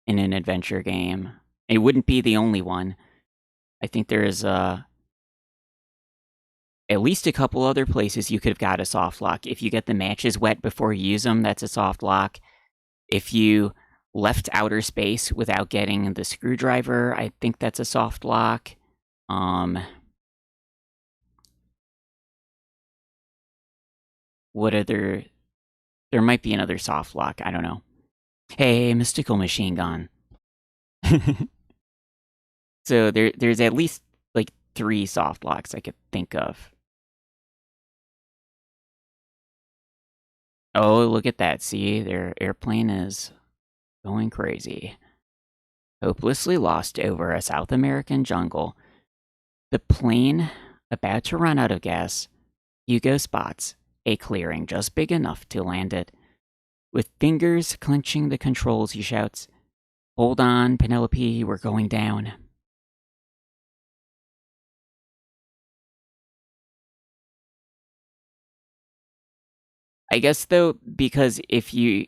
in an adventure game. It wouldn't be the only one. I think there's, at least a couple other places you could have got a soft lock. If you get the matches wet before you use them, that's a soft lock. If you left outer space without getting the screwdriver, I think that's a soft lock. What other... There might be another soft lock, I don't know. Hey, mystical machine gun. So there's at least, like, 3 soft locks I could think of. Oh, look at that, see? Their airplane is going crazy. Hopelessly lost over a South American jungle. The plane about to run out of gas. Hugo spots a clearing just big enough to land it. With fingers clenching the controls, he shouts, "Hold on, Penelope, we're going down." I guess, though, because if you...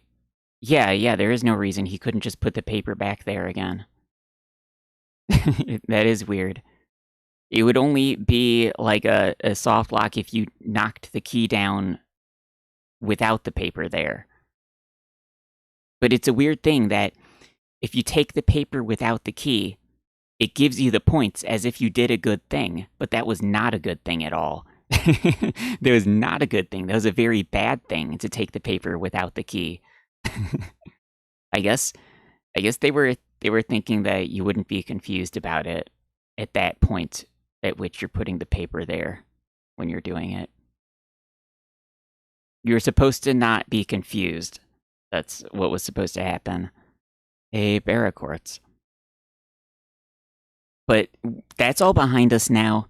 Yeah, there is no reason he couldn't just put the paper back there again. That is weird. It would only be like a soft lock if you knocked the key down without the paper there. But it's a weird thing that if you take the paper without the key, it gives you the points as if you did a good thing, but that was not a good thing at all. That was not a good thing. That was a very bad thing to take the paper without the key. I guess they were thinking that you wouldn't be confused about it at that point at which you're putting the paper there when you're doing it. You're supposed to not be confused. That's what was supposed to happen. A Barracourts. But that's all behind us now.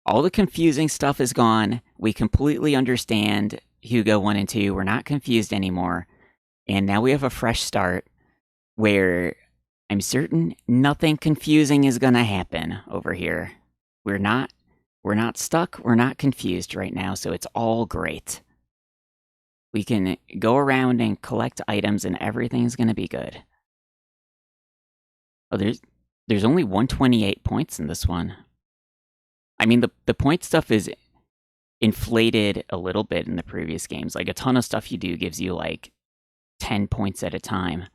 All the confusing stuff is gone. We completely understand Hugo 1 and 2. We're not confused anymore. And now we have a fresh start where I'm certain nothing confusing is going to happen over here. We're not stuck, we're not confused right now, so it's all great. We can go around and collect items and everything's going to be good. Oh, there's only 128 points in this one. I mean, the point stuff is inflated a little bit in the previous games. Like, a ton of stuff you do gives you, like, 10 points at a time.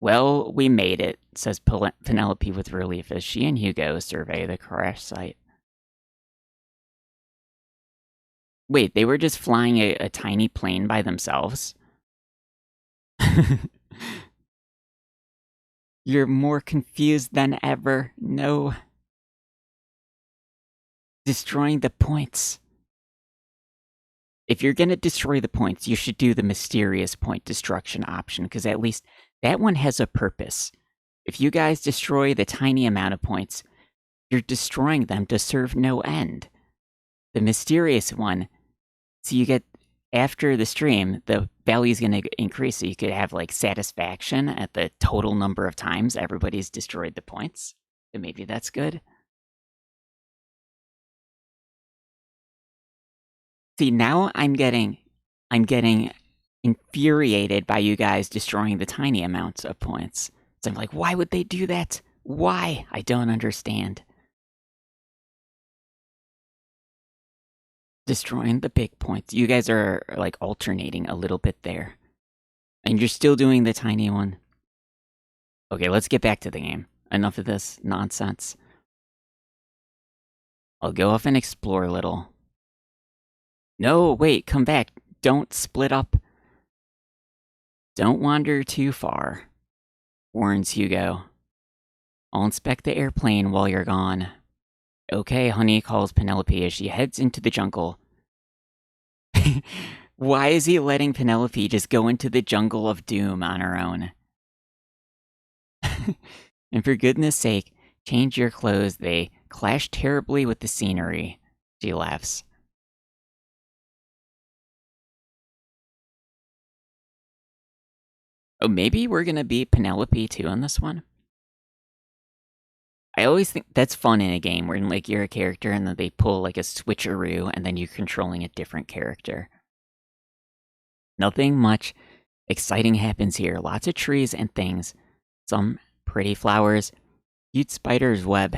Well, we made it, says Penelope with relief as she and Hugo survey the crash site. Wait, they were just flying a tiny plane by themselves? You're more confused than ever. No. Destroying the points. If you're gonna destroy the points, you should do the mysterious point destruction option, because at least that one has a purpose. If you guys destroy the tiny amount of points, you're destroying them to serve no end. The mysterious one, so you get, after the stream, the value is going to increase, so you could have, like, satisfaction at the total number of times everybody's destroyed the points. And maybe that's good. See, now I'm getting infuriated by you guys destroying the tiny amounts of points. So I'm like, why would they do that? Why? I don't understand. Destroying the big points. You guys are, like, alternating a little bit there. And you're still doing the tiny one. Okay, let's get back to the game. Enough of this nonsense. I'll go off and explore a little. No, wait, come back. Don't split up. Don't wander too far, warns Hugo. I'll inspect the airplane while you're gone. Okay, honey, calls Penelope as she heads into the jungle. Why is he letting Penelope just go into the jungle of doom on her own? And for goodness sake, change your clothes. They clash terribly with the scenery. She laughs. Oh, maybe we're gonna be Penelope too on this one? I always think that's fun in a game where, like, you're a character and then they pull, like, a switcheroo and then you're controlling a different character. Nothing much exciting happens here. Lots of trees and things. Some pretty flowers. Cute spider's web.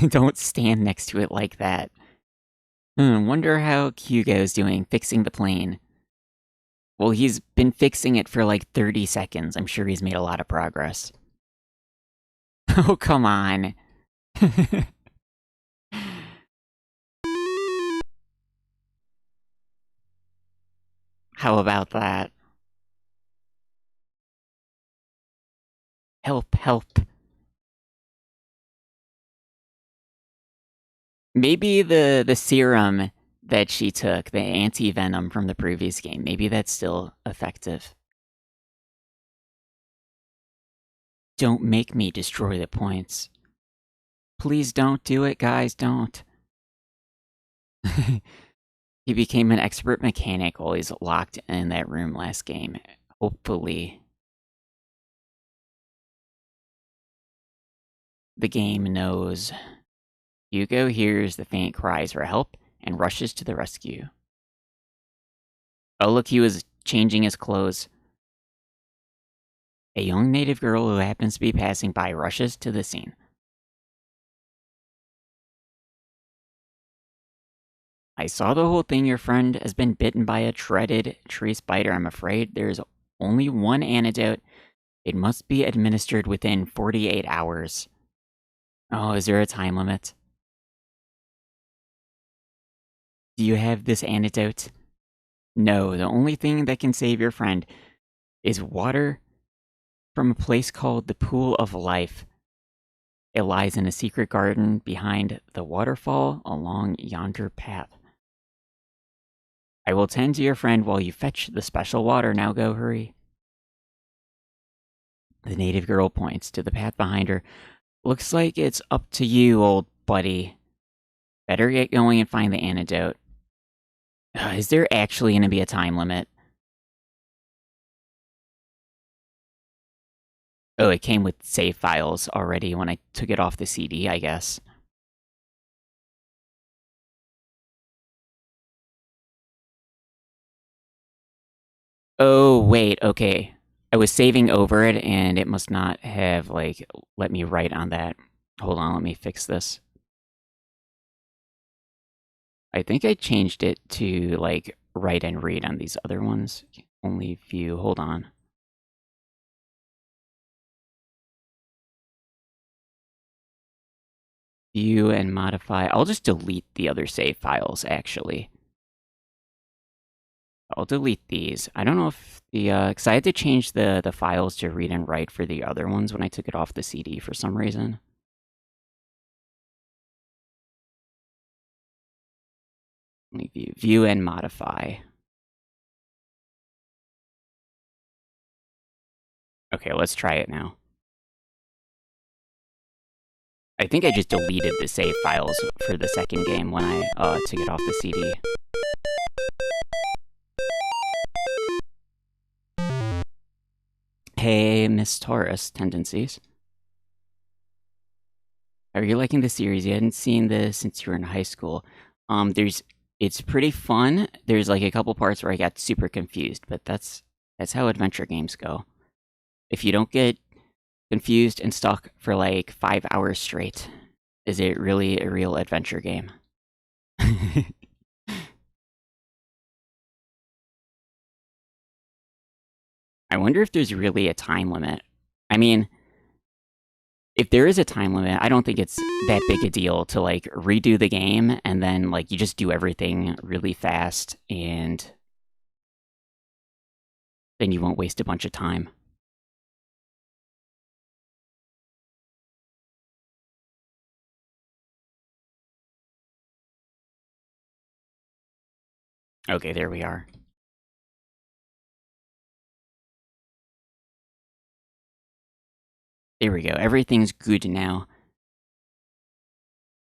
Don't stand next to it like that. Wonder how Hugo's doing fixing the plane. Well, he's been fixing it for like 30 seconds. I'm sure he's made a lot of progress. Oh, come on. How about that? Help, help. Maybe the serum that she took, the anti-venom from the previous game, maybe that's still effective. Don't make me destroy the points. Please don't do it, guys, don't. He became an expert mechanic while he's locked in that room last game. Hopefully. The game knows. Hugo hears the faint cries for help and rushes to the rescue. Oh, look, he was changing his clothes. A young native girl who happens to be passing by rushes to the scene. I saw the whole thing. Your friend has been bitten by a dreaded tree spider. I'm afraid there's only one antidote. It must be administered within 48 hours. Oh, is there a time limit? Do you have this antidote? No, the only thing that can save your friend is water from a place called the Pool of Life. It lies in a secret garden behind the waterfall along yonder path. I will tend to your friend while you fetch the special water. Now go, hurry. The native girl points to the path behind her. Looks like it's up to you, old buddy. Better get going and find the antidote. Is there actually going to be a time limit? Oh, it came with save files already when I took it off the CD, I guess. Oh, wait, okay. I was saving over it and it must not have, like, let me write on that. Hold on, let me fix this. I think I changed it to, like, write and read on these other ones. Only view, hold on. View and modify. I'll just delete the other save files, actually. I'll delete these. I don't know if the, because I had to change the files to read and write for the other ones when I took it off the CD for some reason. Let me view and modify. Okay, let's try it now. I think I just deleted the save files for the second game when I took it off the CD. Hey, Miss Taurus tendencies. Are you liking the series? You hadn't seen this since you were in high school. It's pretty fun. There's like a couple parts where I got super confused, but that's how adventure games go. If you don't get confused and stuck for like 5 hours straight, is it really a real adventure game? I wonder if there's really a time limit. I mean, if there is a time limit, I don't think it's that big a deal to like redo the game and then like you just do everything really fast and then you won't waste a bunch of time. Okay, there we are. There we go. Everything's good now.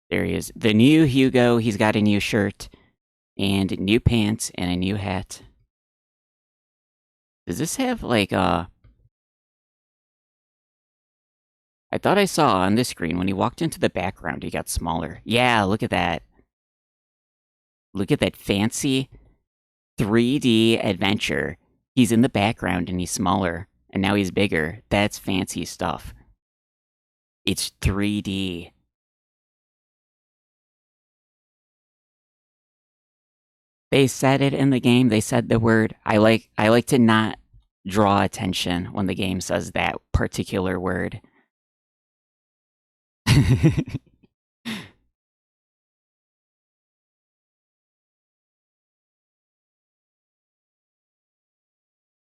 There he is. The new Hugo, he's got a new shirt and new pants and a new hat. Does this have like I thought I saw on this screen when he walked into the background, he got smaller. Yeah, look at that. Look at that fancy 3D adventure. He's in the background and he's smaller, and now he's bigger. That's fancy stuff. It's 3D. They said it in the game. They said the word. I like to not draw attention when the game says that particular word.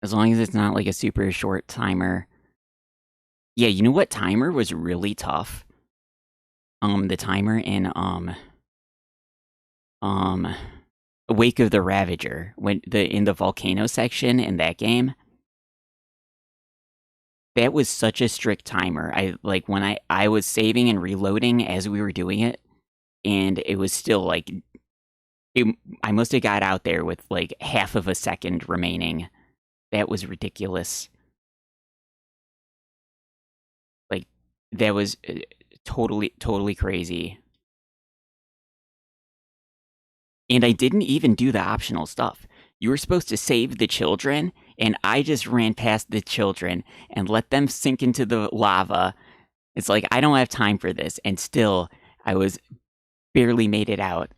As long as it's not like a super short timer. Yeah, you know what timer was really tough? The timer in um Wake of the Ravager, when in the volcano section in that game. That was such a strict timer. I like when I was saving and reloading as we were doing it, and it was still like I must have got out there with like half of a second remaining. That was ridiculous. Like that was totally crazy. And I didn't even do the optional stuff. You were supposed to save the children, and I just ran past the children and let them sink into the lava. It's like I don't have time for this, and still I was barely made it out.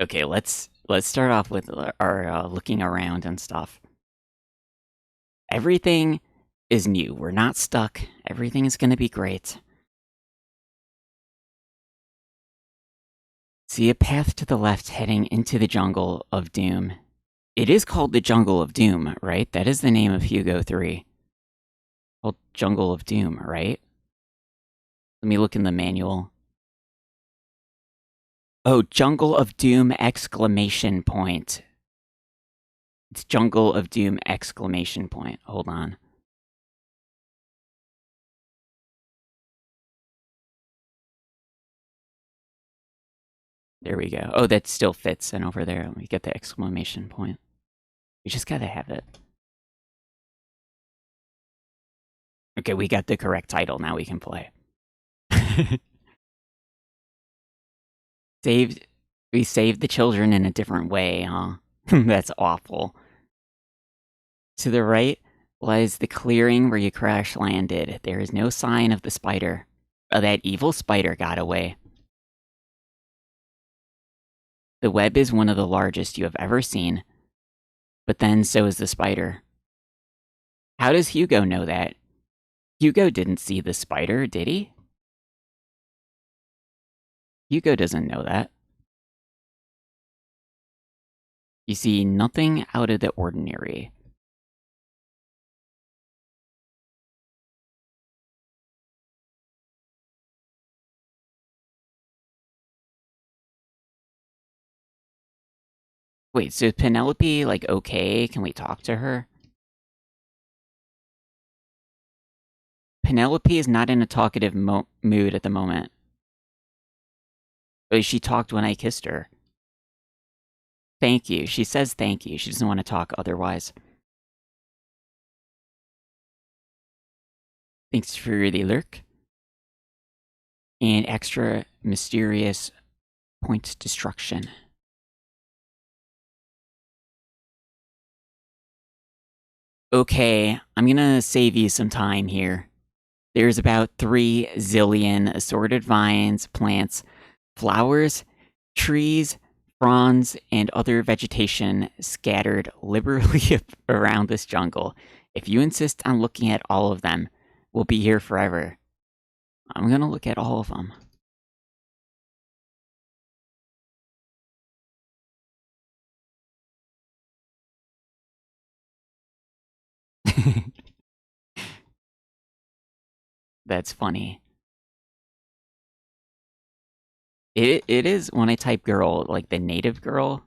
Okay, let's start off with our looking around and stuff. Everything is new. We're not stuck. Everything is going to be great. See a path to the left heading into the jungle of doom. It is called the Jungle of Doom, right? That is the name of Hugo 3. Called Jungle of Doom, right? Let me look in the manual. Oh, Jungle of Doom exclamation point. It's Jungle of Doom exclamation point. Hold on. There we go. Oh, that still fits. And over there, we get the exclamation point. We just gotta have it. Okay, we got the correct title. Now we can play. We saved the children in a different way, huh? That's awful. To the right lies the clearing where you crash landed. There is no sign of the spider. Oh, that evil spider got away. The web is one of the largest you have ever seen, but then so is the spider. How does Hugo know that? Hugo didn't see the spider, did he? Hugo doesn't know that. You see nothing out of the ordinary. Wait, so Penelope, like, okay? Can we talk to her? Penelope is not in a talkative mood at the moment. Oh, she talked when I kissed her. Thank you. She says thank you. She doesn't want to talk otherwise. Thanks for the lurk. And extra mysterious point destruction. Okay, I'm gonna save you some time here. There's about 3 zillion assorted vines, plants, flowers, trees, fronds, and other vegetation scattered liberally around this jungle. If you insist on looking at all of them, we'll be here forever. I'm gonna look at all of them. That's funny. It is when I type girl, like the native girl.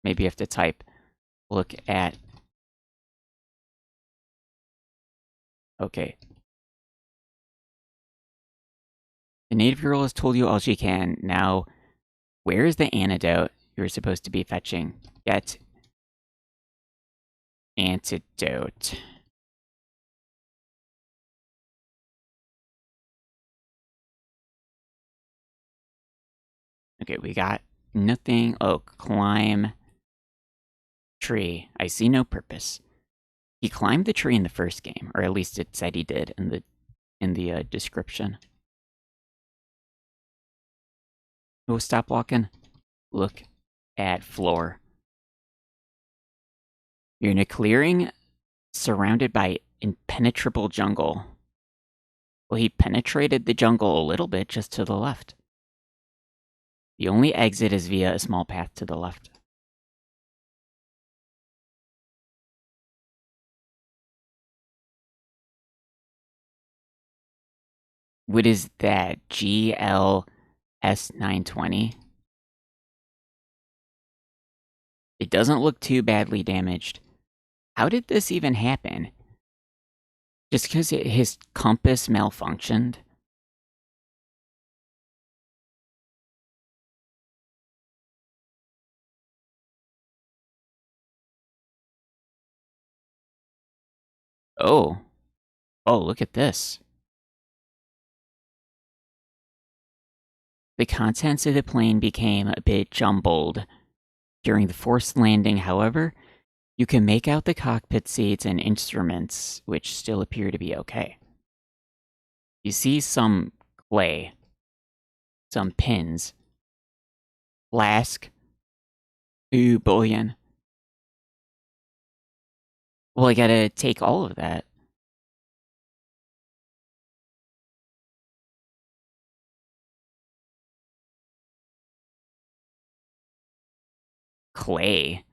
Maybe you have to type look at. Okay. The native girl has told you all she can. Now, where is the antidote you're supposed to be fetching? Get antidote. Okay, we got nothing. Oh, climb tree. I see no purpose. He climbed the tree in the first game, or at least it said he did in the description. Oh, stop walking. Look at floor. You're in a clearing surrounded by impenetrable jungle. Well, he penetrated the jungle a little bit just to the left. The only exit is via a small path to the left. What is that? GLS920? It doesn't look too badly damaged. How did this even happen? Just because his compass malfunctioned? Oh. Oh, look at this. The contents of the plane became a bit jumbled during the forced landing. However, you can make out the cockpit seats and instruments, which still appear to be okay. You see some clay, some pins, flask, ooh, bullion. Well, I gotta take all of that. Clay.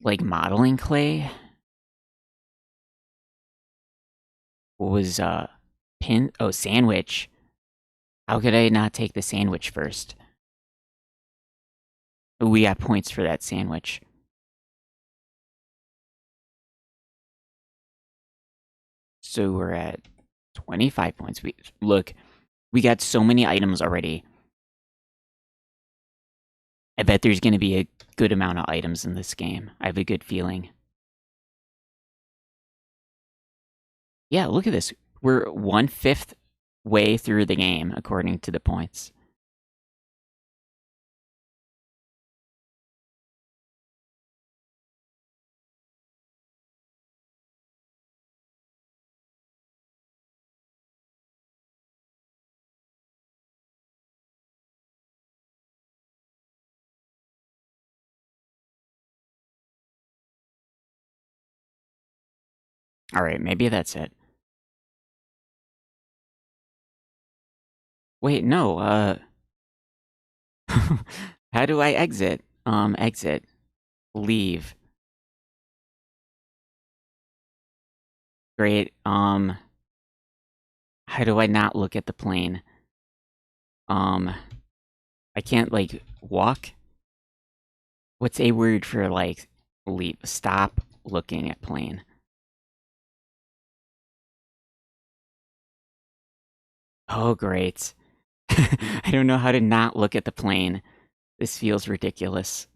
Like modeling clay? What was, pin? Oh, sandwich. How could I not take the sandwich first? We got points for that sandwich. So we're at 25 points. Look, we got so many items already. I bet there's going to be a good amount of items in this game. I have a good feeling. Yeah, look at this. We're 1/5 way through the game, according to the points. Alright, maybe that's it. Wait, no, how do I exit? Exit. Leave. Great, how do I not look at the plane? I can't, like, walk? What's a word for, like, leave? Stop looking at plane. Oh, great. I don't know how to not look at the plane. This feels ridiculous.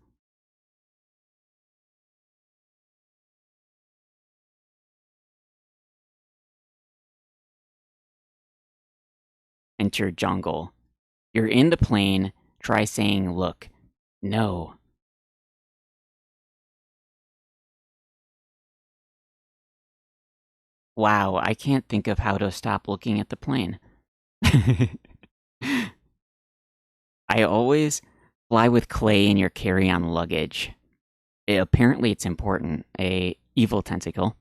Enter jungle. You're in the plane. Try saying, look. No. Wow, I can't think of how to stop looking at the plane. I always fly with clay in your carry-on luggage. Apparently it's important. A evil tentacle.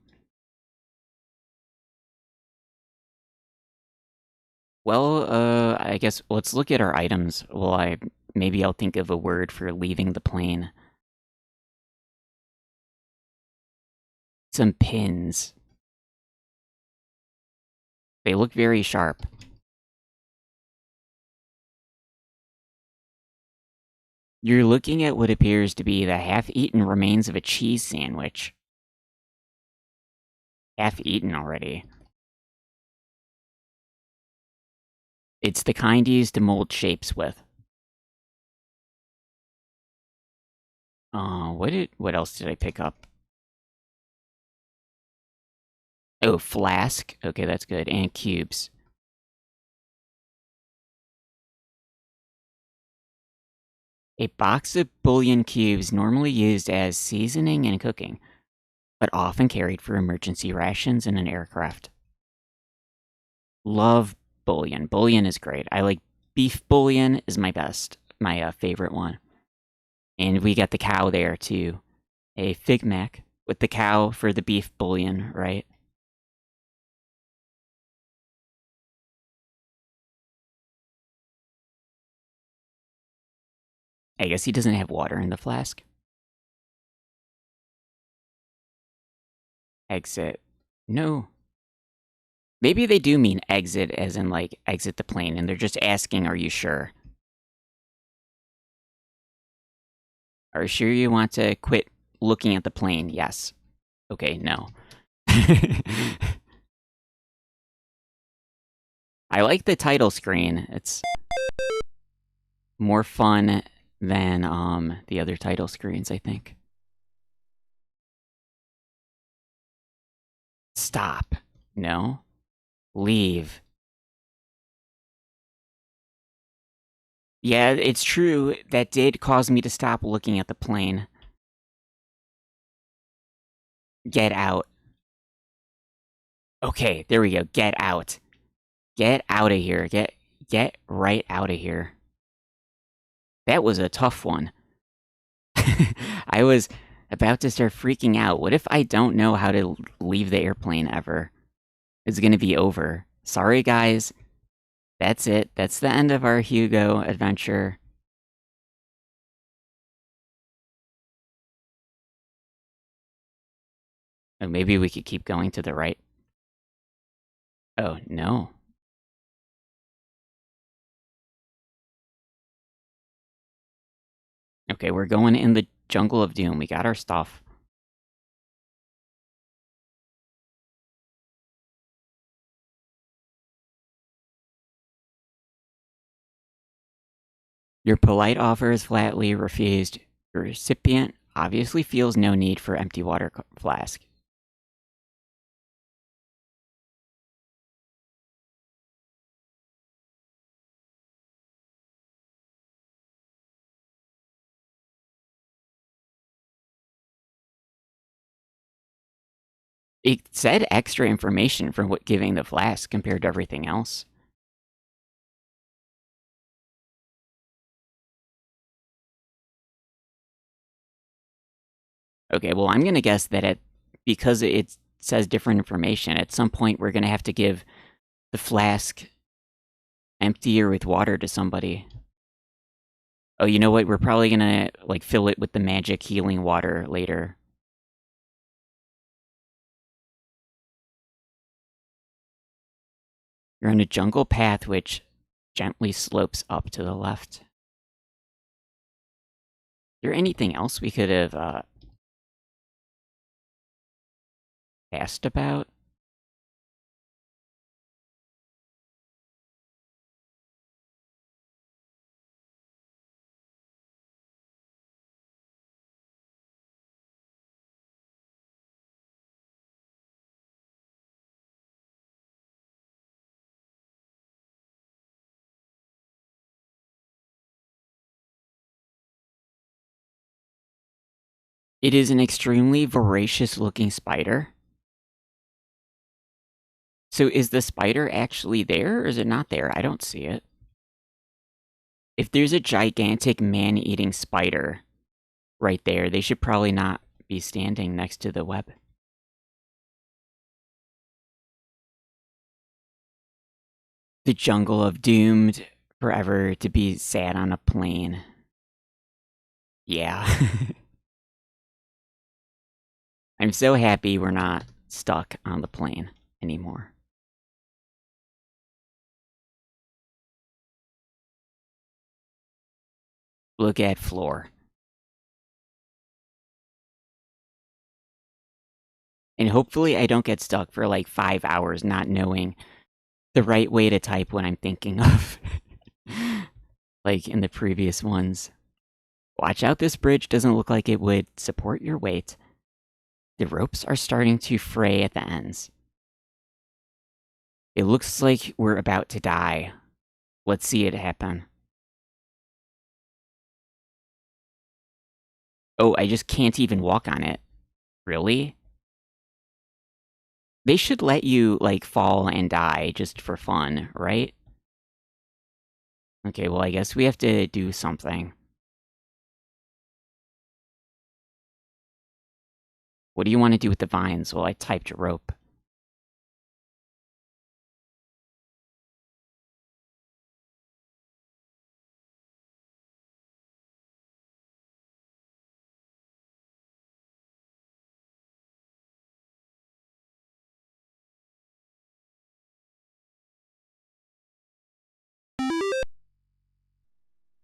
Well, I guess let's look at our items. Well, maybe I'll think of a word for leaving the plane. Some pins. They look very sharp. You're looking at what appears to be the half-eaten remains of a cheese sandwich. Half-eaten already. It's the kind used to mold shapes with. What else did I pick up? Oh, flask. Okay, that's good. And cubes. A box of bouillon cubes normally used as seasoning and cooking, but often carried for emergency rations in an aircraft. Love bouillon. Bouillon is great. I like beef bouillon is my best, my favorite one. And we got the cow there too. A Fig Mac with the cow for the beef bouillon, right? I guess he doesn't have water in the flask. Exit. No. Maybe they do mean exit as in like exit the plane and they're just asking, are you sure? Are you sure you want to quit looking at the plane? Yes. Okay, no. I like the title screen. It's more fun than the other title screens, I think. Stop. No. Leave. Yeah, it's true. That did cause me to stop looking at the plane. Get out. Okay, there we go. Get out. Get out of here. Get right out of here. That was a tough one. I was about to start freaking out. What if I don't know how to leave the airplane ever? It's gonna be over. Sorry, guys. That's it. That's the end of our Hugo adventure. Oh, maybe we could keep going to the right. Oh, no. Okay, we're going in the jungle of doom. We got our stuff. Your polite offer is flatly refused. Your recipient obviously feels no need for empty water flask. It said extra information for what giving the flask compared to everything else. Okay, well, I'm gonna guess that because it says different information, at some point we're gonna have to give the flask empty or with water to somebody. Oh, you know what? We're probably gonna like fill it with the magic healing water later. You're on a jungle path which gently slopes up to the left. Is there anything else we could have asked about? It is an extremely voracious looking spider. So is the spider actually there or is it not there? I don't see it. If there's a gigantic man-eating spider right there, they should probably not be standing next to the web. The jungle of doomed forever to be sat on a plane. Yeah. I'm so happy we're not stuck on the plane anymore. Look at floor. And hopefully I don't get stuck for like 5 hours not knowing the right way to type when I'm thinking of. Like in the previous ones. Watch out, this bridge doesn't look like it would support your weight. The ropes are starting to fray at the ends. It looks like we're about to die. Let's see it happen. Oh, I just can't even walk on it. Really? They should let you, like, fall and die just for fun, right? Okay, well, I guess we have to do something. What do you want to do with the vines? Well, I typed rope.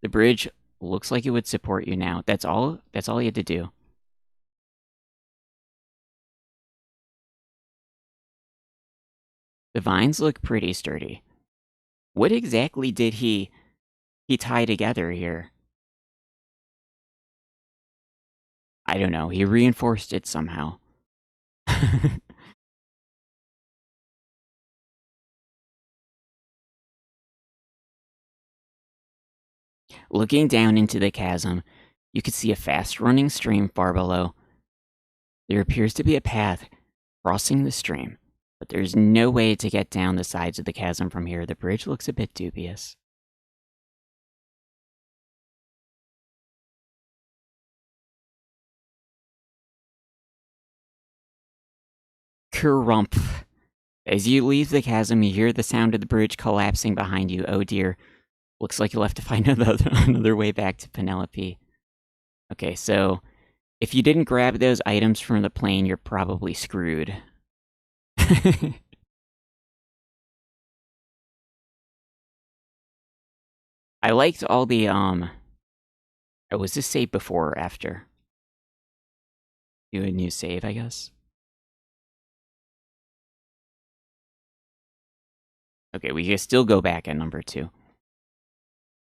The bridge looks like it would support you now. That's all you had to do. The vines look pretty sturdy. What exactly did he tie together here? I don't know. He reinforced it somehow. Looking down into the chasm, you could see a fast-running stream far below. There appears to be a path crossing the stream, but there's no way to get down the sides of the chasm from here. The bridge looks a bit dubious. Kerumph. As you leave the chasm, you hear the sound of the bridge collapsing behind you. Oh dear. Looks like you'll have to find another way back to Penelope. Okay, so If you didn't grab those items from the plane, you're probably screwed. I liked all the, oh, was this save before or after? Do a new save, I guess? Okay, we can still go back at number 2.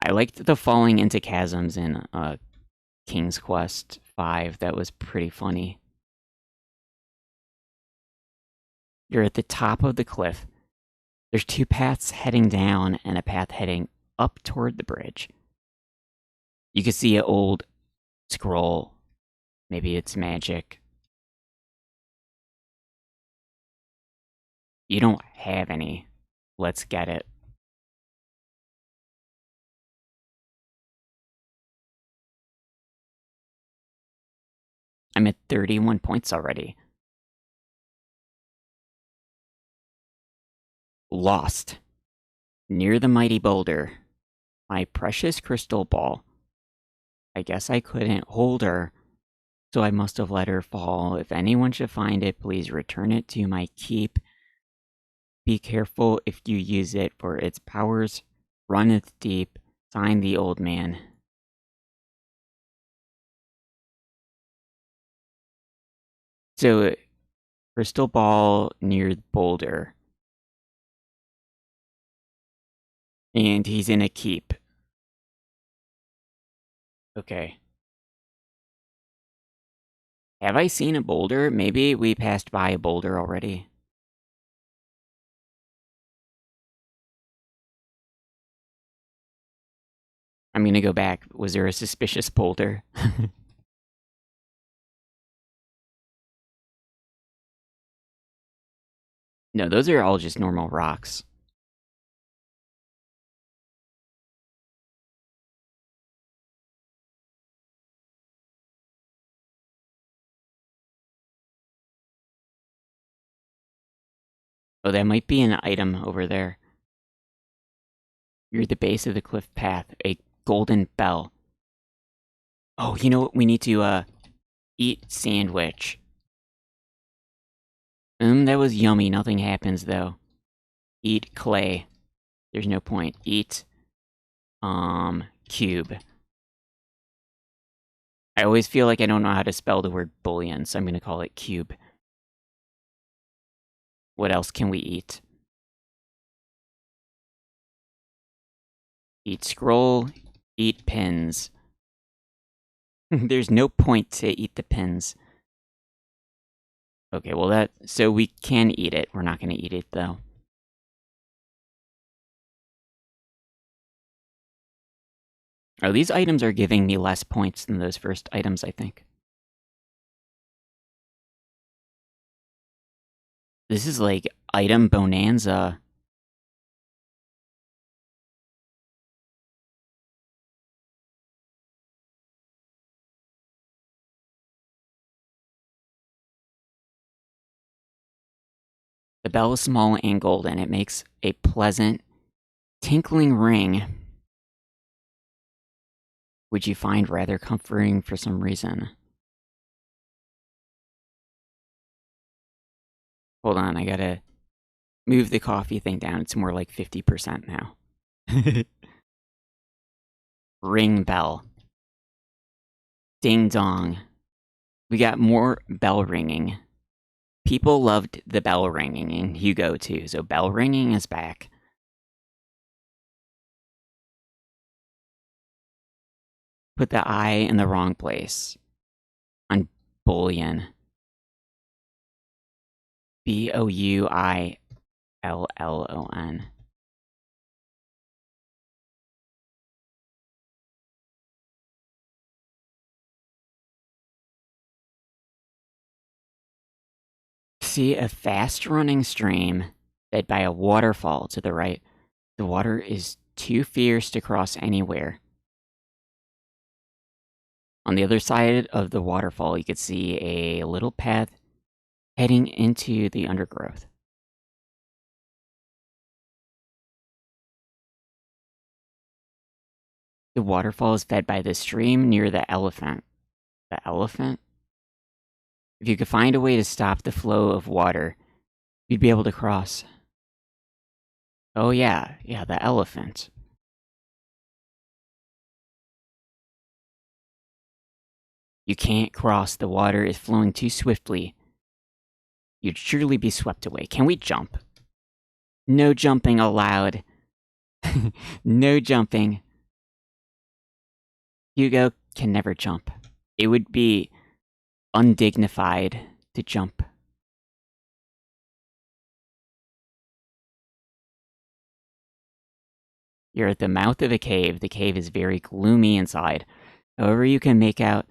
I liked the falling into chasms in King's Quest 5. That was pretty funny. You're at the top of the cliff. There's 2 paths heading down and a path heading up toward the bridge. You can see an old scroll. Maybe it's magic. You don't have any. Let's get it. I'm at 31 points already. Lost. Near the mighty boulder. My precious crystal ball. I guess I couldn't hold her, so I must have let her fall. If anyone should find it, please return it to my keep. Be careful if you use it, for its powers runneth deep. Signed, the old man. So, crystal ball near the boulder. And he's in a keep. Okay. Have I seen a boulder? Maybe we passed by a boulder already. I'm gonna go back. Was there a suspicious boulder? No, those are all just normal rocks. Oh, that might be an item over there. You're at the base of the cliff path. A golden bell. Oh, you know what? We need to, eat sandwich. That was yummy. Nothing happens, though. Eat clay. There's no point. Eat, cube. I always feel like I don't know how to spell the word bullion, so I'm gonna call it cube. What else can we eat? Eat scroll. Eat pins. There's no point to eat the pins. Okay, well so we can eat it. We're not gonna eat it, though. Oh, these items are giving me less points than those first items, I think. This is like item bonanza. The bell is small and golden. It makes a pleasant, tinkling ring, which you find rather comforting for some reason. Hold on, I gotta move the coffee thing down. It's more like 50% now. Ring bell. Ding dong. We got more bell ringing. People loved the bell ringing in Hugo too, so bell ringing is back. Put the I in the wrong place. On bullion. Bouillon. See a fast-running stream fed by a waterfall to the right. The water is too fierce to cross anywhere. On the other side of the waterfall, you could see a little path heading into the undergrowth. The waterfall is fed by the stream near the elephant. The elephant? If you could find a way to stop the flow of water, you'd be able to cross. Oh, yeah. Yeah, the elephant. You can't cross. The water is flowing too swiftly. You'd surely be swept away. Can we jump? No jumping allowed. No jumping. Hugo can never jump. It would be undignified to jump. You're at the mouth of a cave. The cave is very gloomy inside. However, you can make out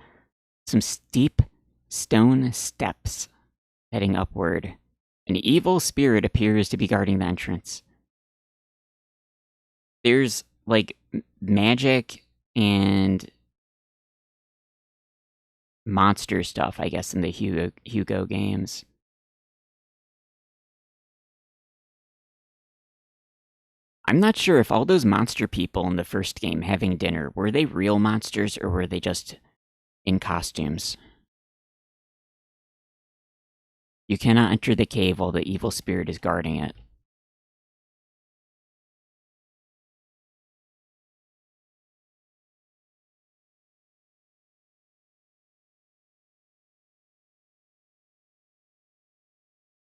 some steep stone steps heading upward. An evil spirit appears to be guarding the entrance. There's like magic and monster stuff, I guess, in the Hugo games. I'm not sure if all those monster people in the first game having dinner, were they real monsters or were they just in costumes? You cannot enter the cave while the evil spirit is guarding it.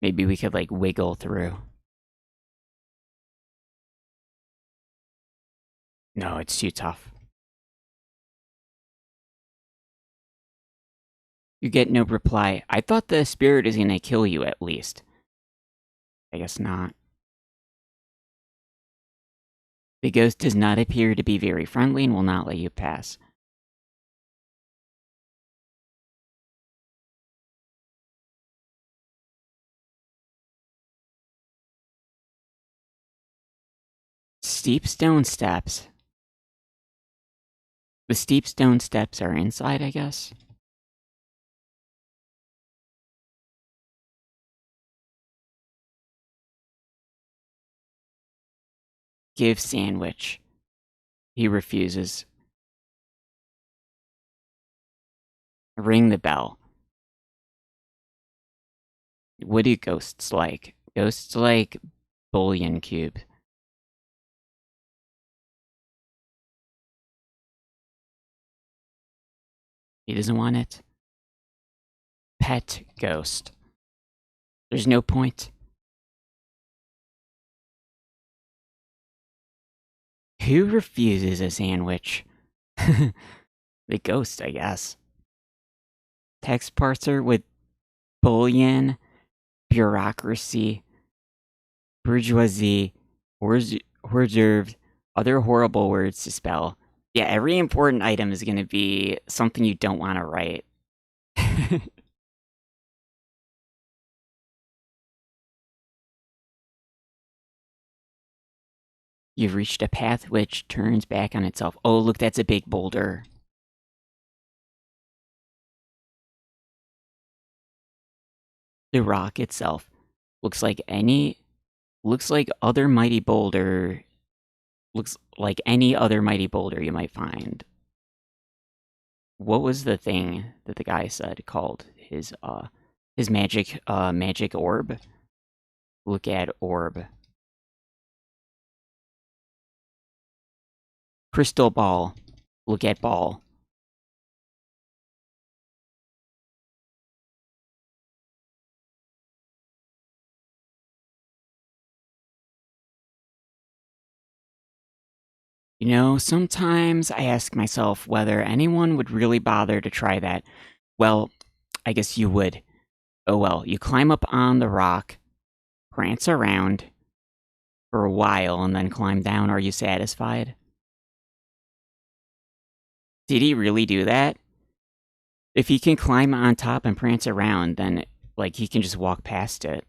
Maybe we could, like, wiggle through. No, it's too tough. You get no reply. I thought the spirit is gonna kill you at least. I guess not. The ghost does not appear to be very friendly and will not let you pass. Steep stone steps. The steep stone steps are inside, I guess. Give sandwich. He refuses. Ring the bell. What do ghosts like? Ghosts like bullion cube. He doesn't want it. Pet ghost. There's no point. Who refuses a sandwich? The ghost, I guess. Text parser with bullion, bureaucracy, bourgeoisie, hors d'oeuvre, other horrible words to spell. Yeah, every important item is going to be something you don't want to write. You've reached a path which turns back on itself. Oh, look, that's a big boulder. The rock itself looks like any other mighty boulder. Looks like any other mighty boulder you might find. What was the thing that the guy said called his magic orb? Look at orb. Crystal ball. Look at ball. You know, sometimes I ask myself whether anyone would really bother to try that. Well, I guess you would. Oh well, you climb up on the rock, prance around for a while, and then climb down. Are you satisfied? Did he really do that? If he can climb on top and prance around, then, like, he can just walk past it.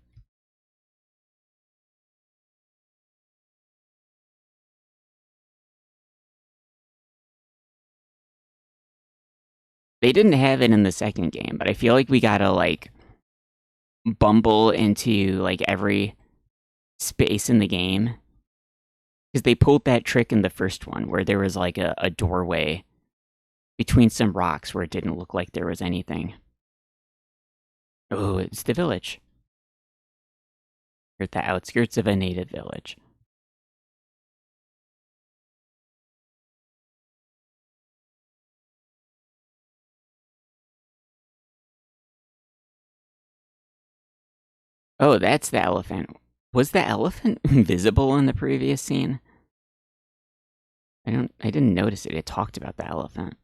They didn't have it in the second game, but I feel like we gotta, like, bumble into, like, every space in the game. Because they pulled that trick in the first one, where there was, like, a doorway between some rocks where it didn't look like there was anything. Oh, it's the village. You're at the outskirts of a native village. Oh, that's the elephant. Was the elephant invisible in the previous scene? I didn't notice it. It talked about the elephant.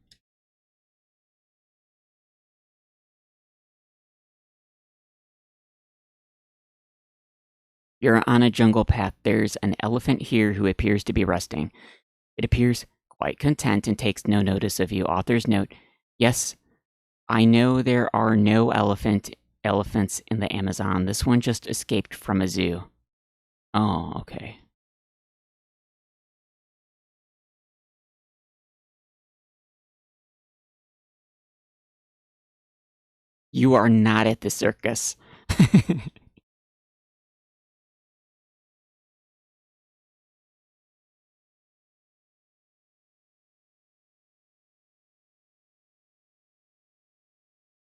You're on a jungle path. There's an elephant here who appears to be resting. It appears quite content and takes no notice of you. Author's note: yes, I know there are no elephants in the Amazon. This one just escaped from a zoo. Oh, okay. You are not at the circus.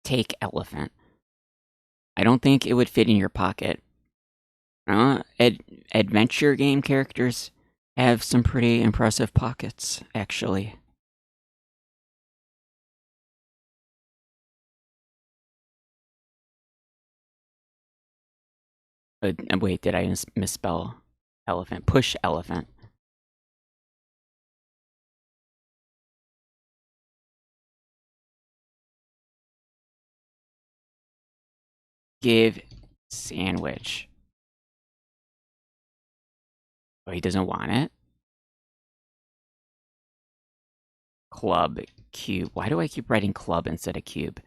Take elephant. I don't think it would fit in your pocket. Adventure game characters have some pretty impressive pockets, actually. Wait, did I misspell elephant? Push elephant. Give sandwich. Oh, he doesn't want it? Club, cube. Why do I keep writing club instead of cube?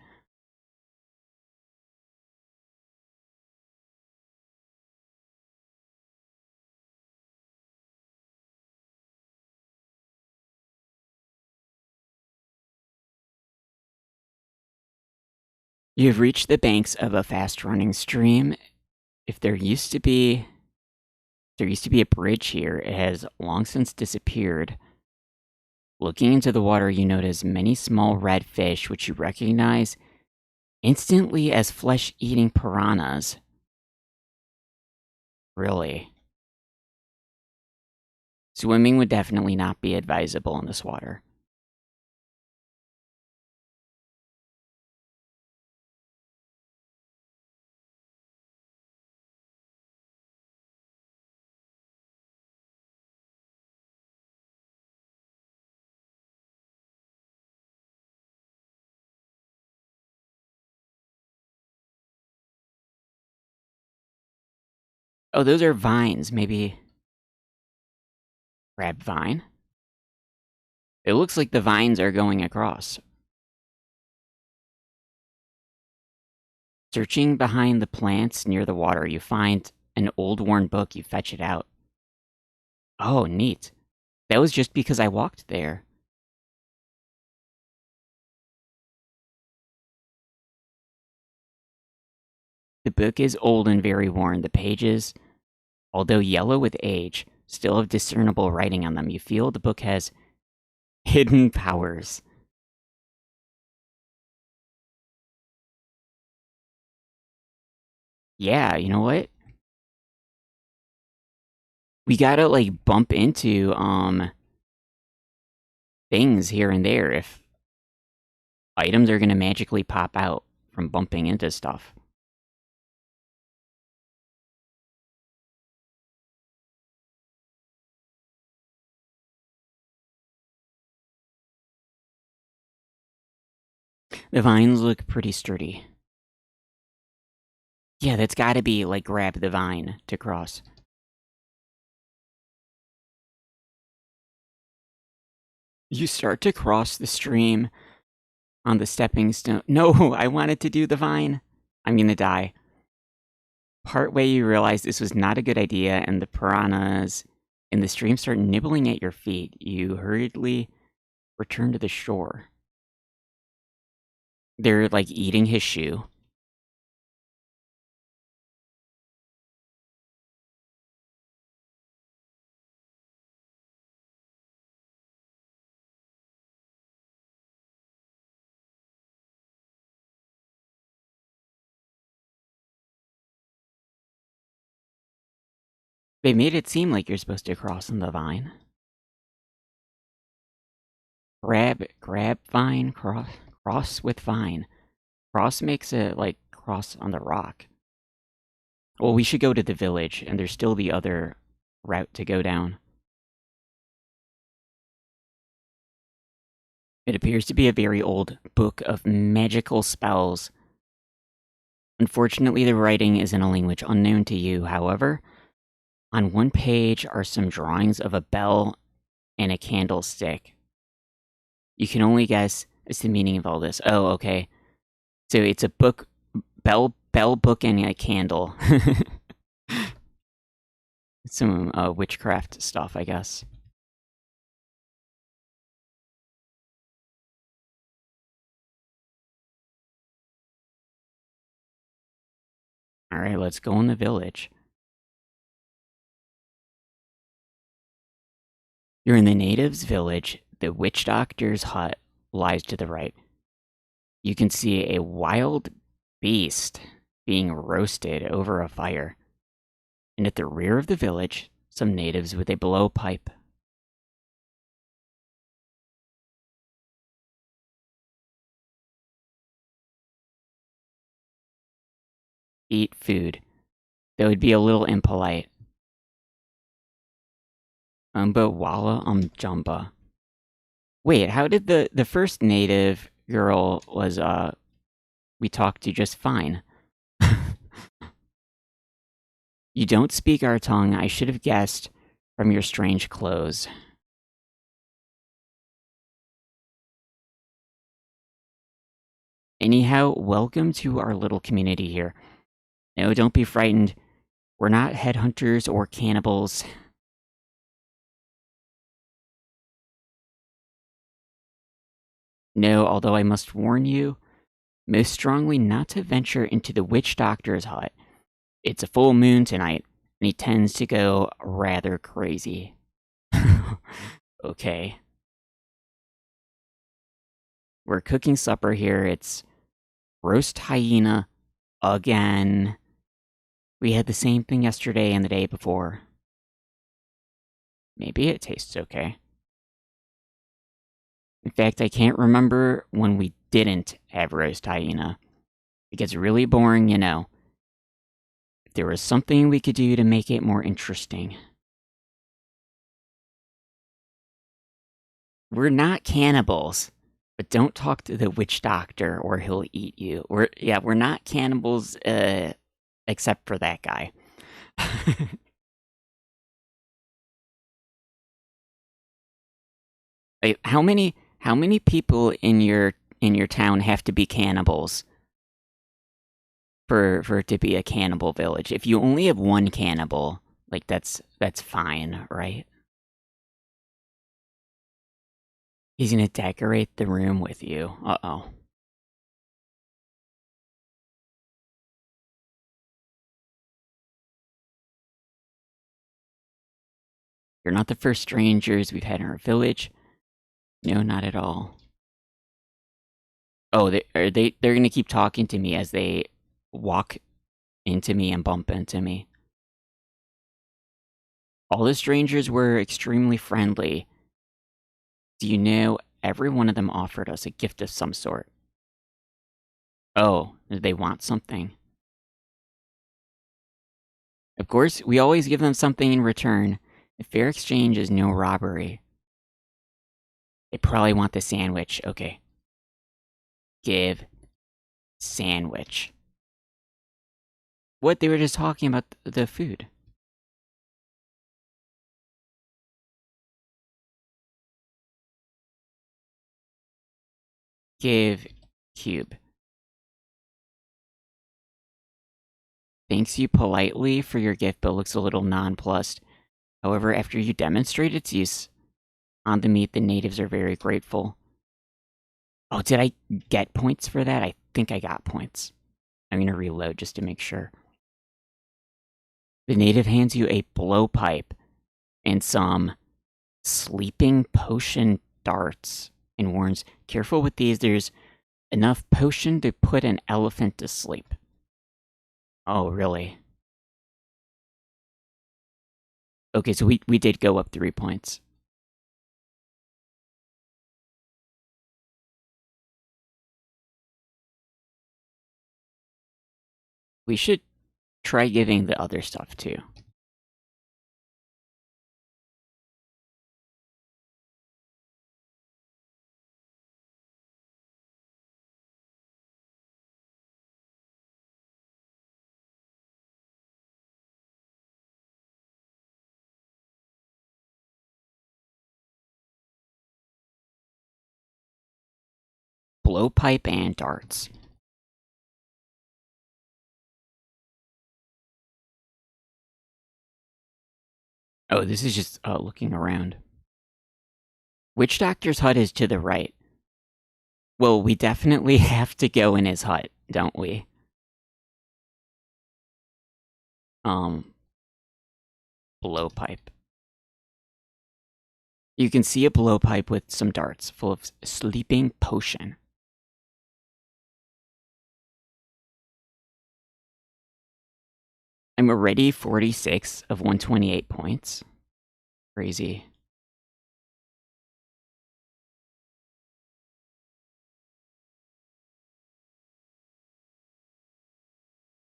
You have reached the banks of a fast-running stream. If there used to be a bridge here, it has long since disappeared. Looking into the water, you notice many small red fish, which you recognize instantly as flesh-eating piranhas. Really? Swimming would definitely not be advisable in this water. Oh, those are vines. Maybe grab vine? It looks like the vines are going across. Searching behind the plants near the water, you find an old worn book. You fetch it out. Oh, neat. That was just because I walked there. The book is old and very worn. The pages, although yellow with age, still have discernible writing on them. You feel the book has hidden powers. Yeah, you know what? We gotta like bump into things here and there if items are gonna magically pop out from bumping into stuff. The vines look pretty sturdy. Yeah, that's gotta be like grab the vine to cross. You start to cross the stream on the stepping stone. No, I wanted to do the vine. I'm gonna die. Partway, you realize this was not a good idea, and the piranhas in the stream start nibbling at your feet. You hurriedly return to the shore. They're like eating his shoe. They made it seem like you're supposed to cross on the vine. Grab vine, cross with vine. Cross makes it like cross on the rock. Well, we should go to the village, and there's still the other route to go down. It appears to be a very old book of magical spells. Unfortunately, the writing is in a language unknown to you. However, on one page are some drawings of a bell and a candlestick. You can only guess as the meaning of all this. Oh, okay. So it's a book, bell book, and a candle. Some witchcraft stuff, I guess. All right, let's go in the village. You're in the natives' village. The witch doctor's hut lies to the right. You can see a wild beast being roasted over a fire. And at the rear of the village, some natives with a blowpipe. Eat food. That would be a little impolite. Umba walla jumba. Wait, how did the first native girl was we talked to just fine? You don't speak our tongue. I should have guessed from your strange clothes. Anyhow, welcome to our little community here. No, don't be frightened. We're not headhunters or cannibals. No, although I must warn you most strongly not to venture into the witch doctor's hut. It's a full moon tonight, and he tends to go rather crazy. Okay. We're cooking supper here. It's roast hyena again. We had the same thing yesterday and the day before. Maybe it tastes okay. In fact, I can't remember when we didn't have roast hyena. It gets really boring, you know. If there was something we could do to make it more interesting. We're not cannibals, but don't talk to the witch doctor or he'll eat you. We're not cannibals, except for that guy. Like, how many people in your town have to be cannibals for it to be a cannibal village? If you only have one cannibal, like that's fine, right? He's gonna decorate the room with you. Uh-oh. You're not the first strangers we've had in our village. No, not at all. Oh, they're gonna keep talking to me as they walk into me and bump into me. All the strangers were extremely friendly. Do you know every one of them offered us a gift of some sort? Oh, they want something. Of course, we always give them something in return. A fair exchange is no robbery. They probably want the sandwich. Okay. Give sandwich. What? They were just talking about the food. Give cube. Thanks you politely for your gift, but looks a little nonplussed. However, after you demonstrate its use on the meat, the natives are very grateful. Oh, did I get points for that? I think I got points. I'm gonna reload just to make sure. The native hands you a blowpipe and some sleeping potion darts and warns, careful with these, there's enough potion to put an elephant to sleep. Oh, really? Okay, so we did go up 3 points. We should try giving the other stuff too. Blowpipe and darts. Oh, this is just looking around. Witch Doctor's hut is to the right. Well, we definitely have to go in his hut, don't we? Blowpipe. You can see a blowpipe with some darts full of sleeping potion. I'm already 46 of 128 points. Crazy.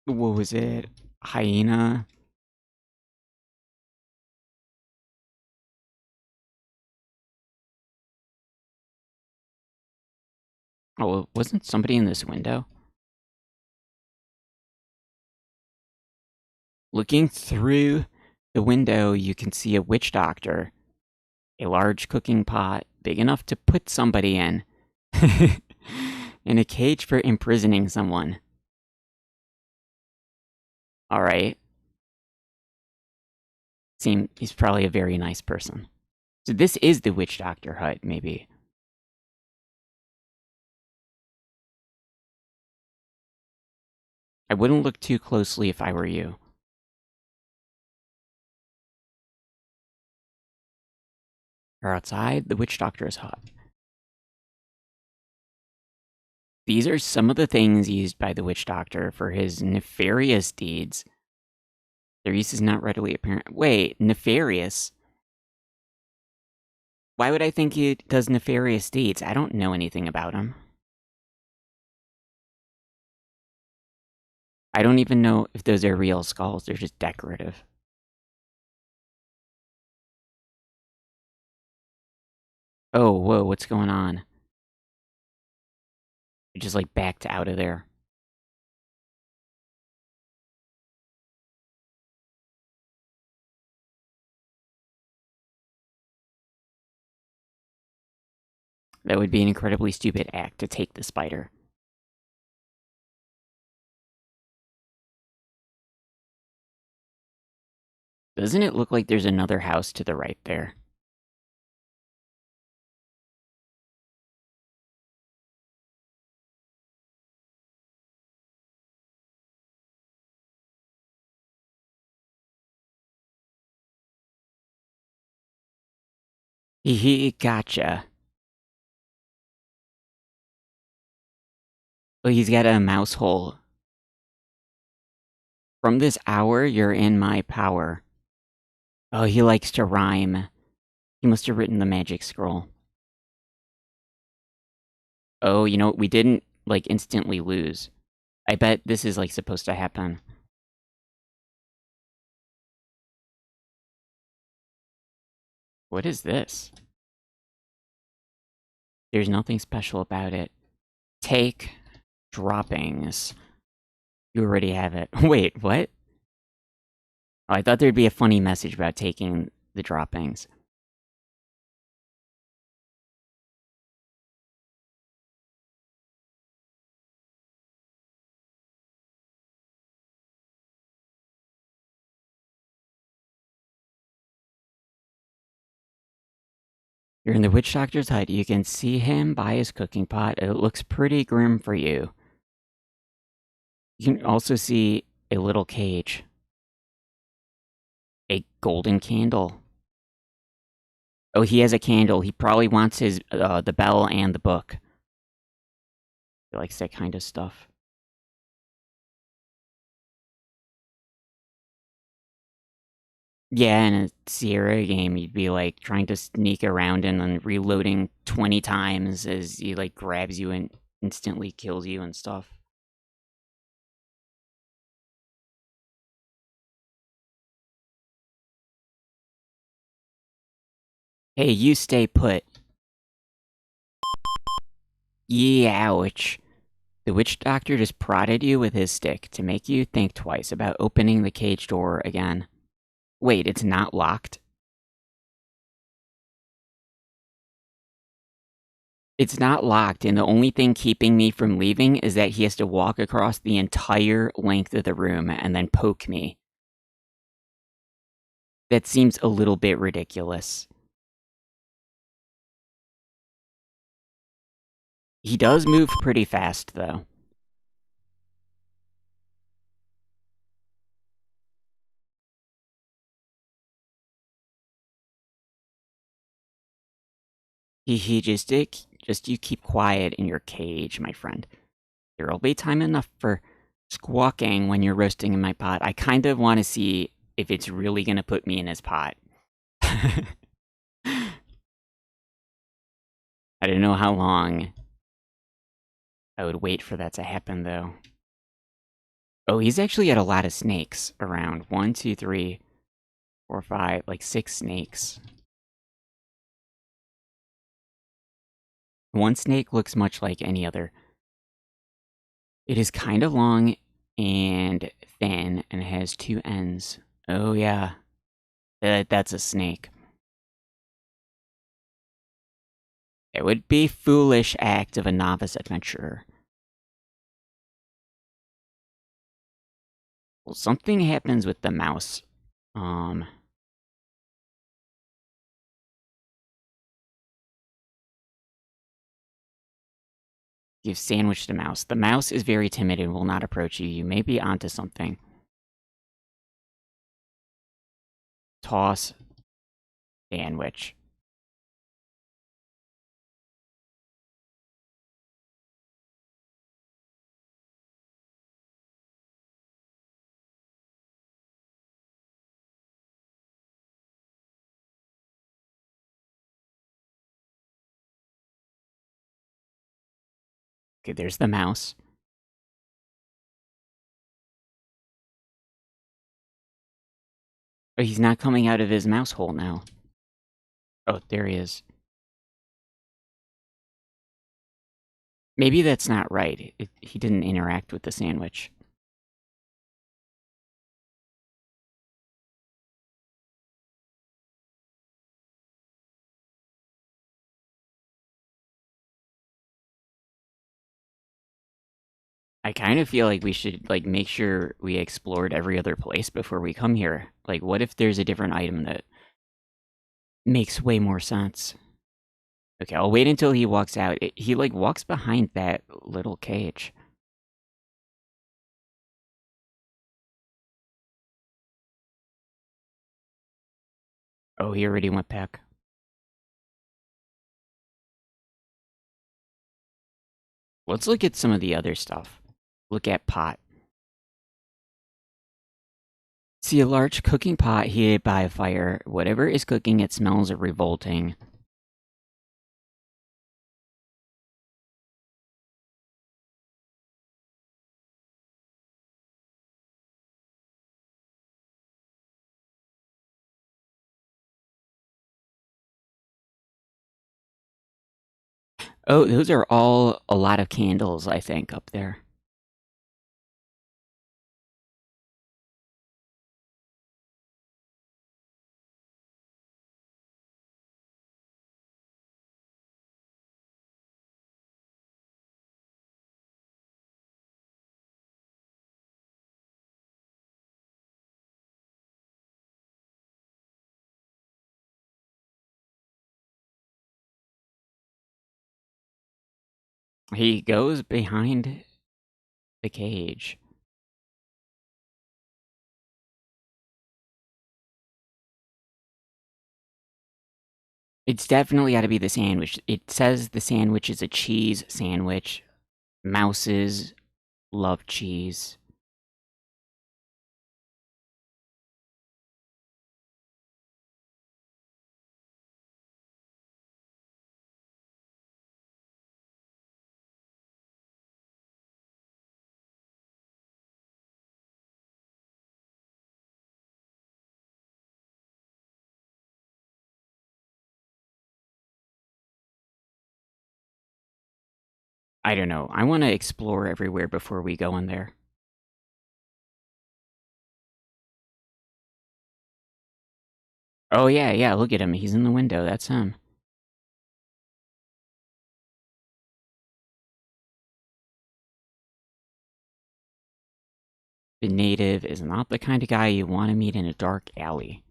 What was it? Hyena? Oh, wasn't somebody in this window? Looking through the window, you can see a witch doctor, a large cooking pot big enough to put somebody in, and a cage for imprisoning someone. All right. He's probably a very nice person. So this is the witch doctor hut, maybe. I wouldn't look too closely if I were you. Or outside the witch doctor's hut. These are some of the things used by the witch doctor for his nefarious deeds. Their use is not readily apparent. Wait, nefarious? Why would I think he does nefarious deeds? I don't know anything about him. I don't even know if those are real skulls. They're just decorative. Oh, whoa, what's going on? It just like backed out of there. That would be an incredibly stupid act to take the spider. Doesn't it look like there's another house to the right there? He gotcha. Oh, he's got a mouse hole. From this hour, you're in my power. Oh, he likes to rhyme. He must have written the magic scroll. Oh, you know, we didn't, like, instantly lose. I bet this is, like, supposed to happen. What is this? There's nothing special about it. Take droppings. You already have it. Wait, what? Oh, I thought there'd be a funny message about taking the droppings. You're in the witch doctor's hut. You can see him by his cooking pot. It looks pretty grim for you. You can also see a little cage. A golden candle. Oh, he has a candle. He probably wants his the bell and the book. He likes that kind of stuff. Yeah, in a Sierra game, you'd be like trying to sneak around and then reloading 20 times as he like grabs you and instantly kills you and stuff. Hey, you stay put. Yeah, ouch. The witch doctor just prodded you with his stick to make you think twice about opening the cage door again. Wait, it's not locked? It's not locked, and the only thing keeping me from leaving is that he has to walk across the entire length of the room and then poke me. That seems a little bit ridiculous. He does move pretty fast, though. He just you keep quiet in your cage, my friend. There'll be time enough for squawking when you're roasting in my pot. I kind of want to see if it's really gonna put me in his pot. I don't know how long I would wait for that to happen, though. Oh, he's actually got a lot of snakes around. One, two, three, four, five, like 6 snakes. One snake looks much like any other. It is kind of long and thin and has 2 ends. Oh, yeah. That's a snake. It would be foolish act of a novice adventurer. Well, something happens with the mouse. Um, you've sandwiched the mouse. The mouse is very timid and will not approach you. You may be onto something. Toss sandwich. Okay, there's the mouse. Oh, he's not coming out of his mouse hole now. Oh, there he is. Maybe that's not right. He didn't interact with the sandwich. I kind of feel like we should like make sure we explored every other place before we come here. Like, what if there's a different item that makes way more sense? Okay, I'll wait until he walks out. He like walks behind that little cage. Oh, he already went back. Let's look at some of the other stuff. Look at pot. See a large cooking pot heated by a fire. Whatever is cooking, it smells revolting. Oh, those are all a lot of candles, I think, up there. He goes behind the cage. It's definitely got to be the sandwich. It says the sandwich is a cheese sandwich. Mouses love cheese. I don't know. I want to explore everywhere before we go in there. Oh, yeah, yeah, look at him. He's in the window. That's him. The native is not the kind of guy you want to meet in a dark alley.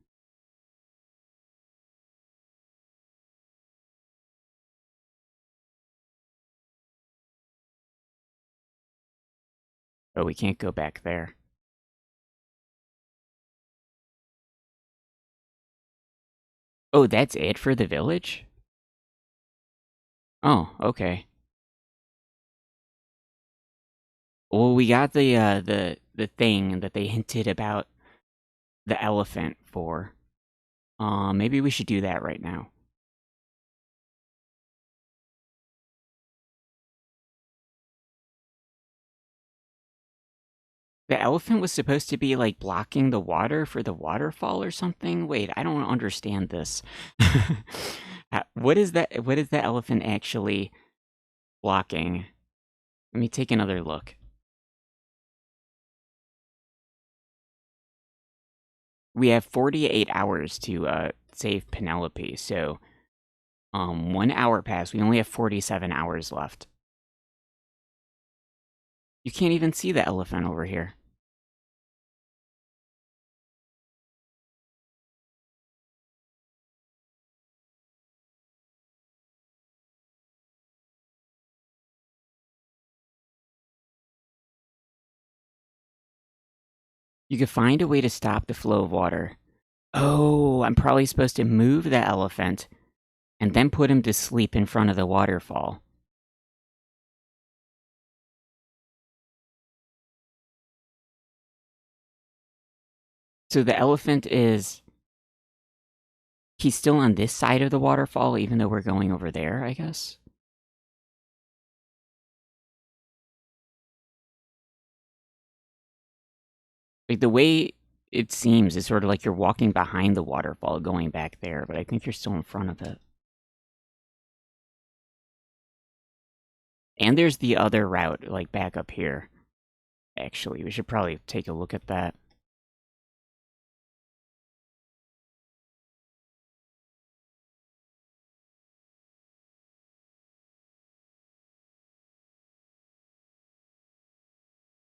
Oh, we can't go back there. Oh, that's it for the village? Oh, okay. Well, we got the thing that they hinted about the elephant for. Maybe we should do that right now. The elephant was supposed to be like blocking the water for the waterfall or something. Wait, I don't understand this. What is that? What is the elephant actually blocking? Let me take another look. We have 48 hours to save Penelope, so 1 hour passed. We only have 47 hours left. You can't even see the elephant over here. You could find a way to stop the flow of water. Oh, I'm probably supposed to move the elephant and then put him to sleep in front of the waterfall. So the elephant is... He's still on this side of the waterfall, even though we're going over there, I guess? Like, the way it seems is sort of like you're walking behind the waterfall going back there, but I think you're still in front of it. And there's the other route, like, back up here. Actually, we should probably take a look at that.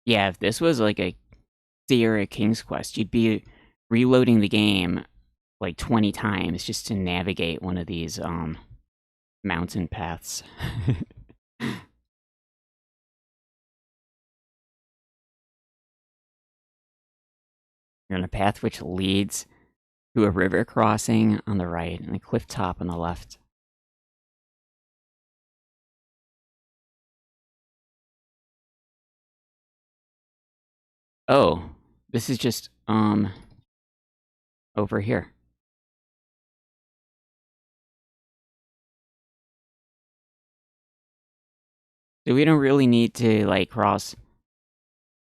Yeah, if this was like a Sierra King's Quest, you'd be reloading the game like 20 times just to navigate one of these mountain paths. You're on a path which leads to a river crossing on the right and a cliff top on the left. Oh, this is just over here. So we don't really need to like cross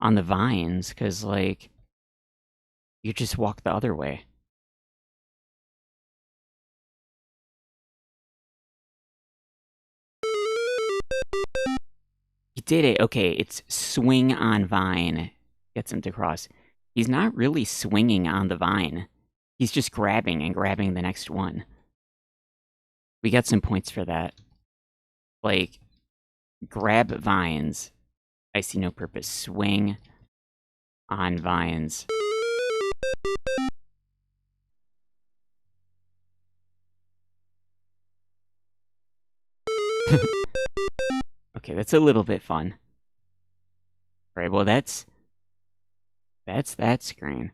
on the vines because like you just walk the other way. He did it. Okay, it's swing on vine. Gets him to cross. He's not really swinging on the vine. He's just grabbing and grabbing the next one. We got some points for that. Like, grab vines. I see no purpose. Swing on vines. Okay, that's a little bit fun. Right, well that's that screen.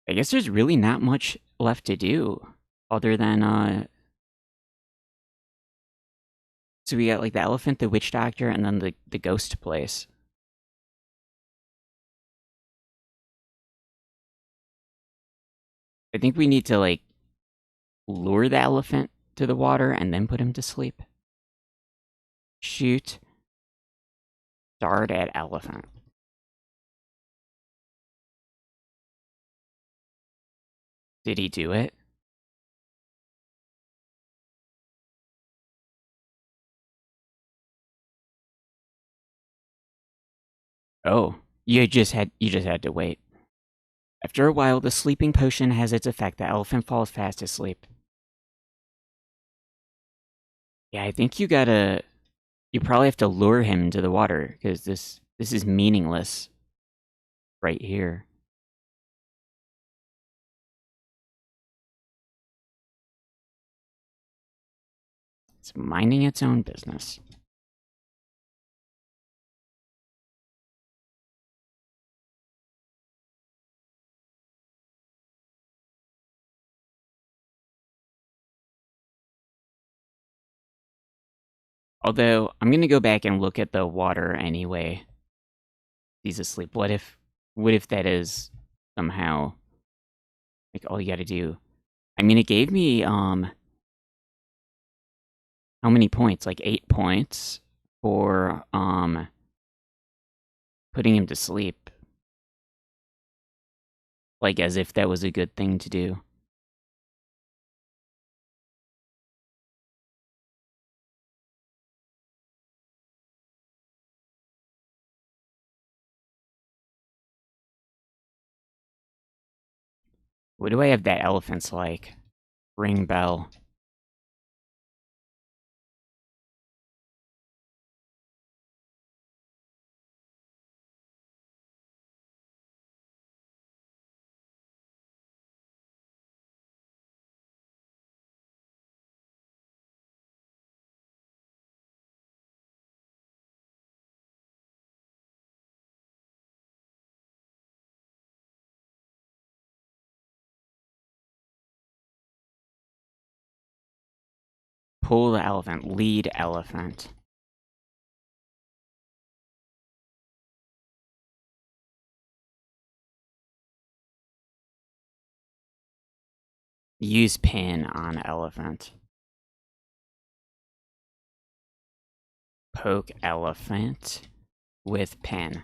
I guess there's really not much left to do other than so we got like the elephant, the witch doctor, and then the ghost place. I think we need to like lure the elephant to the water and then put him to sleep. Shoot. Dart at elephant. Did he do it? Oh, you just had to wait. After a while, the sleeping potion has its effect. The elephant falls fast asleep. Yeah, I think you probably have to lure him into the water because this is meaningless right here. It's minding its own business. Although I'm gonna go back and look at the water anyway. He's asleep. What if that is somehow like all you gotta do? I mean, it gave me how many points? Like 8 points for putting him to sleep. Like as if that was a good thing to do. What do I have that elephant's like? Ring bell. Pull the elephant. Lead elephant. Use pin on elephant. Poke elephant with pin.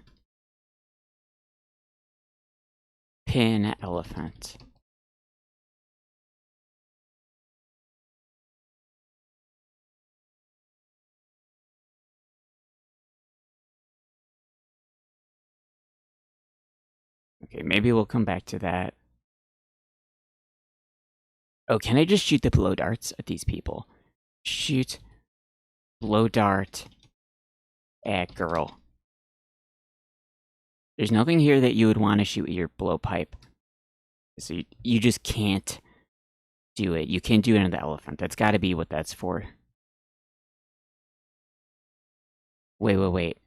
Pin elephant. Okay, maybe we'll come back to that. Oh, can I just shoot the blow darts at these people? Shoot blow dart at girl. There's nothing here that you would want to shoot with your blowpipe. So you just can't do it. You can't do it on the elephant. That's got to be what that's for. Wait.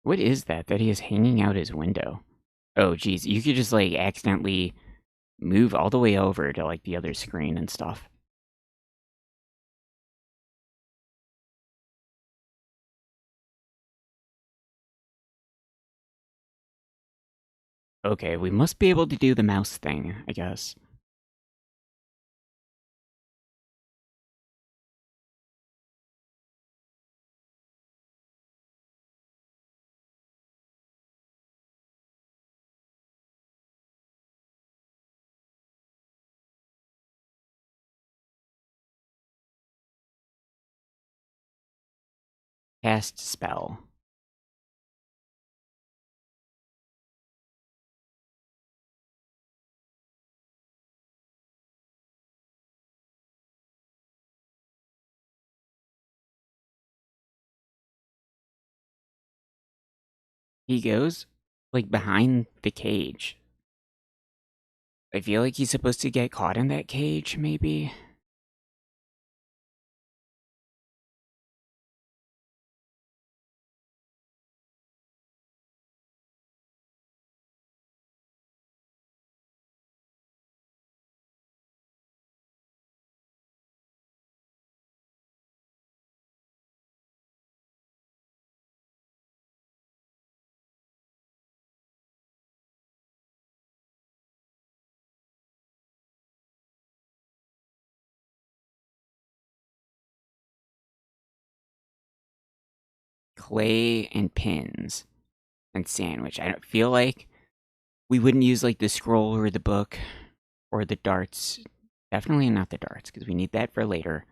What is that he is hanging out his window? Oh, geez. You could just, like, accidentally move all the way over to, like, the other screen and stuff. Okay, we must be able to do the mouse thing, I guess. Cast spell. He goes, like, behind the cage. I feel like he's supposed to get caught in that cage, maybe? clay and pins and sandwich. I don't feel like we wouldn't use like the scroll or the book or the darts. Definitely not the darts because we need that for later.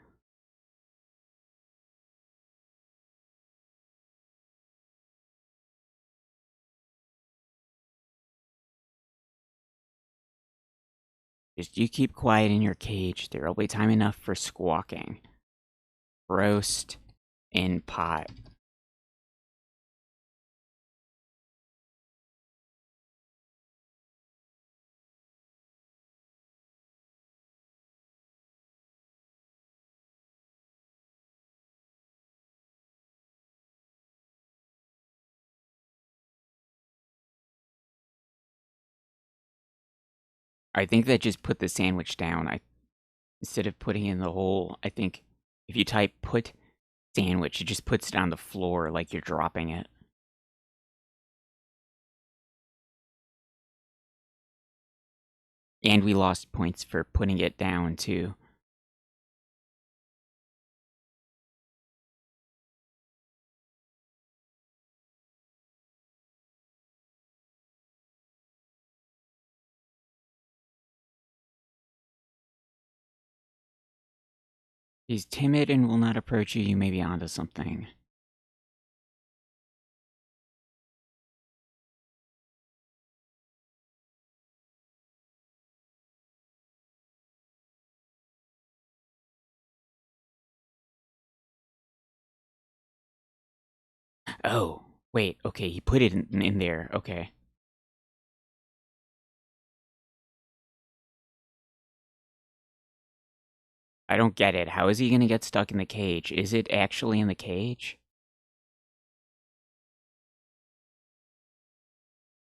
Just you keep quiet in your cage. There'll be time enough for squawking. Roast in pot. I think that just put the sandwich down. Instead of putting it in the hole, I think if you type put sandwich, it just puts it on the floor like you're dropping it. And we lost points for putting it down too. He's timid and will not approach you. You may be onto something. Oh, wait. Okay, he put it in there. Okay. I don't get it. How is he going to get stuck in the cage? Is it actually in the cage?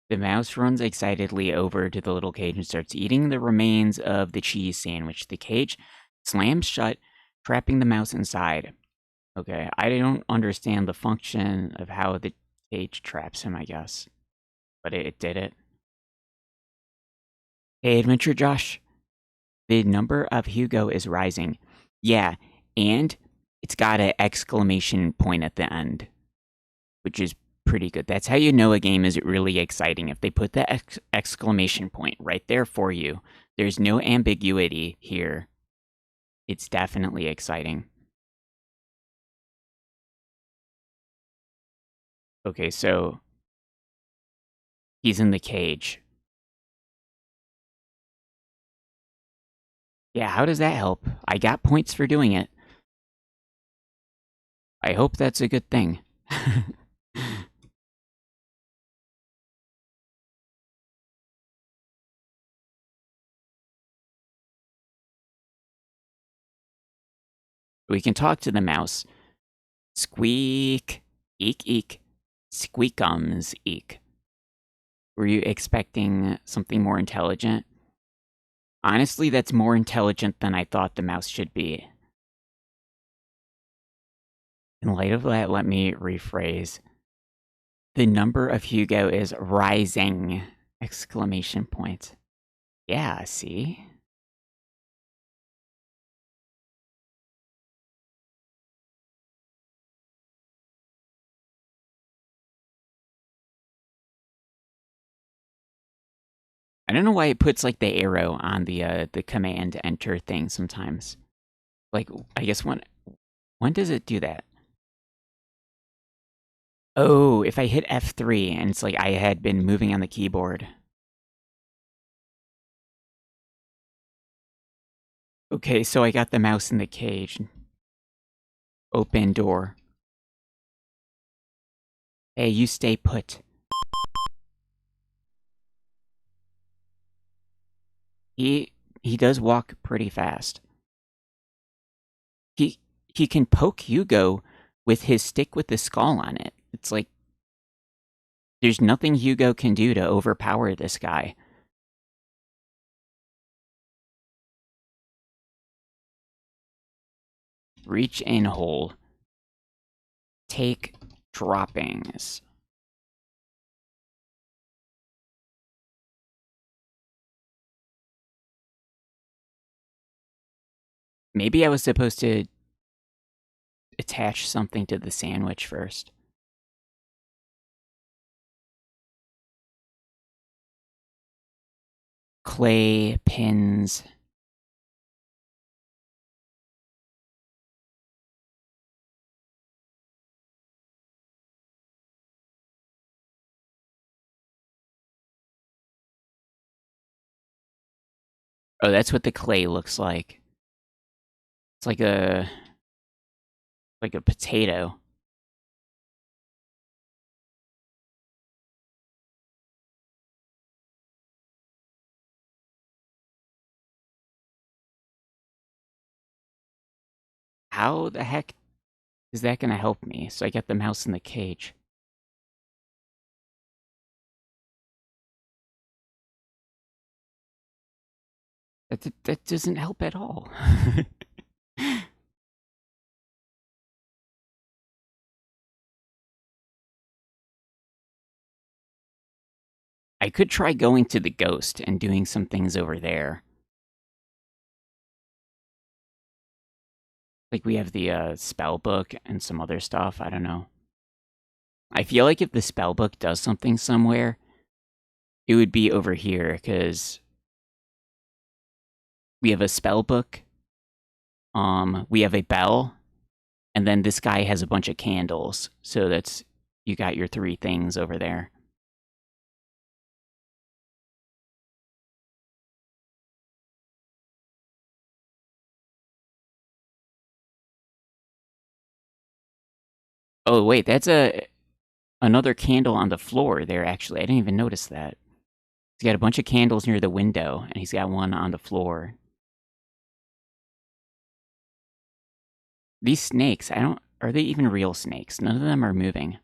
The mouse runs excitedly over to the little cage and starts eating the remains of the cheese sandwich. The cage slams shut, trapping the mouse inside. Okay, I don't understand the function of how the cage traps him, I guess. But it did it. Hey, Adventure Josh. The number of Hugo is rising. Yeah, and it's got an exclamation point at the end, which is pretty good. That's how you know a game is really exciting. If they put the exclamation point right there for you, there's no ambiguity here. It's definitely exciting. Okay, so he's in the cage. Yeah, how does that help? I got points for doing it. I hope that's a good thing. We can talk to the mouse. Squeak. Eek, eek. Squeakums, eek. Were you expecting something more intelligent? Honestly, that's more intelligent than I thought the mouse should be. In light of that, let me rephrase. The number of Hugo is rising! Exclamation point. Yeah, see? I don't know why it puts like the arrow on the command enter thing sometimes. Like, I guess when does it do that? Oh, if I hit F3 and it's like I had been moving on the keyboard. Okay, so I got the mouse in the cage. Open door. Hey, you stay put. He does walk pretty fast. He he can poke Hugo with his stick with the skull on it. It's like there's nothing Hugo can do to overpower this guy. Reach in hole. Take droppings. Maybe I was supposed to attach something to the sandwich first. clay pins. Oh, that's what the clay looks like. It's like a potato. How the heck is that gonna help me? So I get the mouse in the cage. That doesn't help at all. I could try going to the ghost and doing some things over there. Like we have the spell book and some other stuff. I don't know. I feel like if the spell book does something somewhere, it would be over here because we have a spell book. We have a bell, and then this guy has a bunch of candles. So that's you got your three things over there. Oh wait, that's another candle on the floor there. Actually, I didn't even notice that. He's got a bunch of candles near the window, and he's got one on the floor. These snakes, I don't. Are they even real snakes? None of them are moving.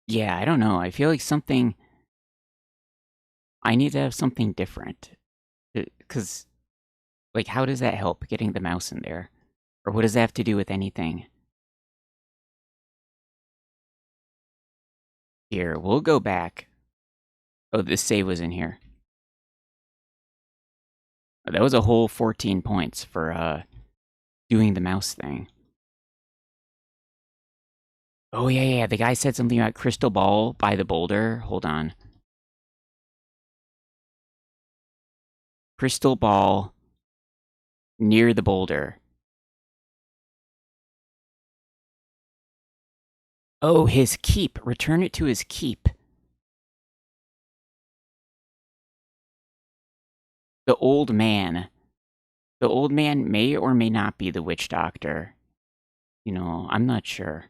Yeah, I don't know. I feel like something. I need to have something different. Because, like, how does that help getting the mouse in there? Or what does that have to do with anything? Here, we'll go back. Oh, this save was in here. That was a whole 14 points for doing the mouse thing. Oh, yeah, yeah. The guy said something about crystal ball by the boulder. Hold on. Crystal ball near the boulder. Oh, his keep. Return it to his keep. The old man. The old man may or may not be the witch doctor. You know, I'm not sure.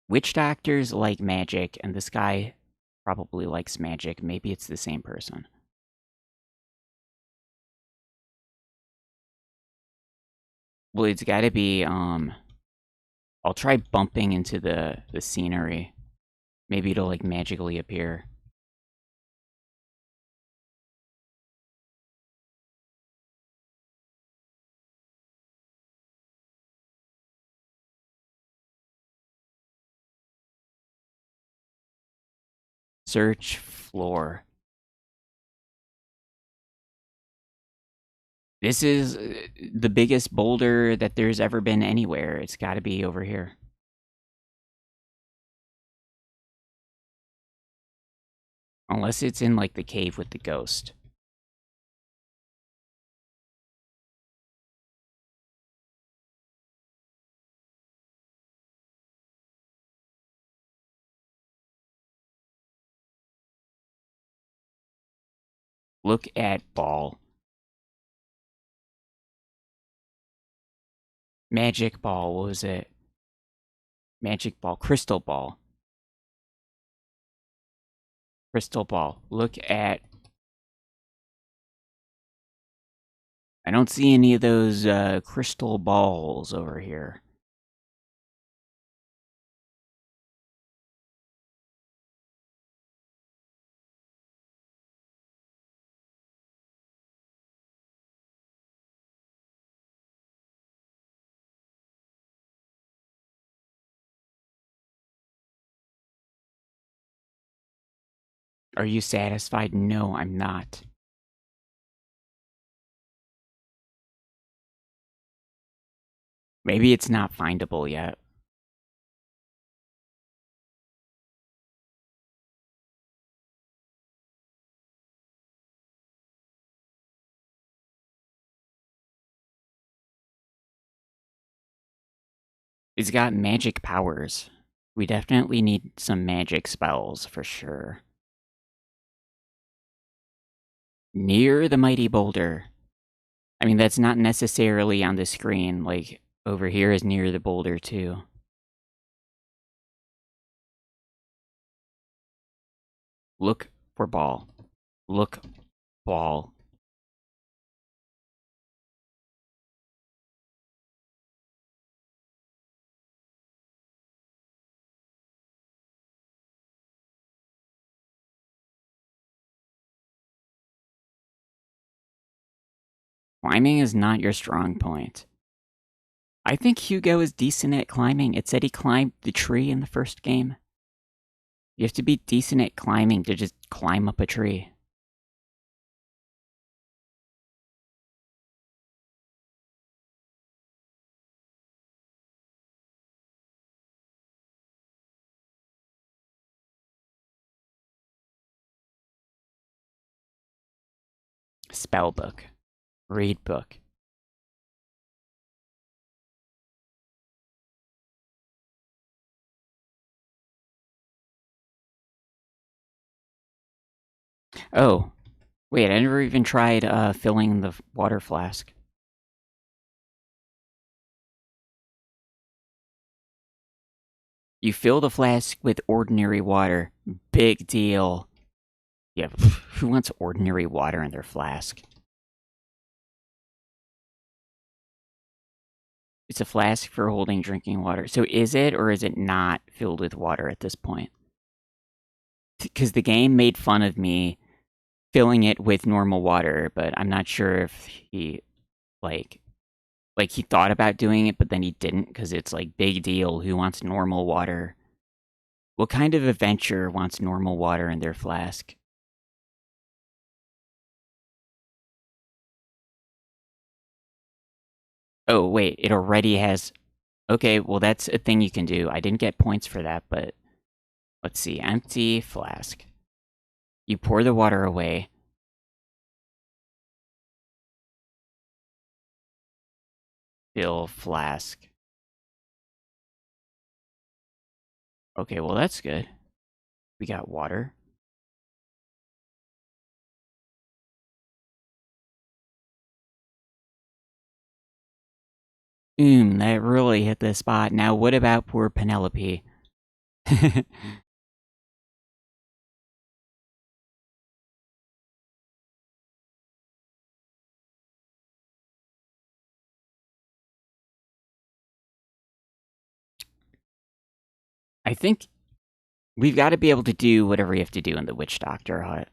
Witch doctors like magic, and this guy probably likes magic. Maybe it's the same person. Well, it's gotta be, I'll try bumping into the scenery. Maybe it'll, like, magically appear. Search floor. This is the biggest boulder that there's ever been anywhere. It's gotta be over here. Unless it's in, like, the cave with the ghost. Look at ball. Magic ball, what was it? Magic ball. Crystal ball. Crystal ball. Look at... I don't see any of those crystal balls over here. Are you satisfied? No, I'm not. Maybe it's not findable yet. It's got magic powers. We definitely need some magic spells for sure. Near the mighty boulder. I mean, that's not necessarily on the screen. Like, over here is near the boulder, too. Look for ball. Look, ball. Climbing is not your strong point. I think Hugo is decent at climbing. It said he climbed the tree in the first game. You have to be decent at climbing to just climb up a tree. Spell book. Read book. Oh, wait, I never even tried filling the water flask. You fill the flask with ordinary water. Big deal. Yeah, who wants ordinary water in their flask? It's a flask for holding drinking water. So is it or is it not filled with water at this point? Because the game made fun of me filling it with normal water, but I'm not sure if he like he thought about doing it, but then he didn't because it's like big deal. Who wants normal water? What kind of adventure wants normal water in their flask? Oh wait, it already has. Okay, well that's a thing you can do. I didn't get points for that, but let's see. Empty flask. You pour the water away. Fill flask. Okay, well that's good. We got water. That really hit the spot. Now, what about poor Penelope? I think we've got to be able to do whatever we have to do in the Witch Doctor hut.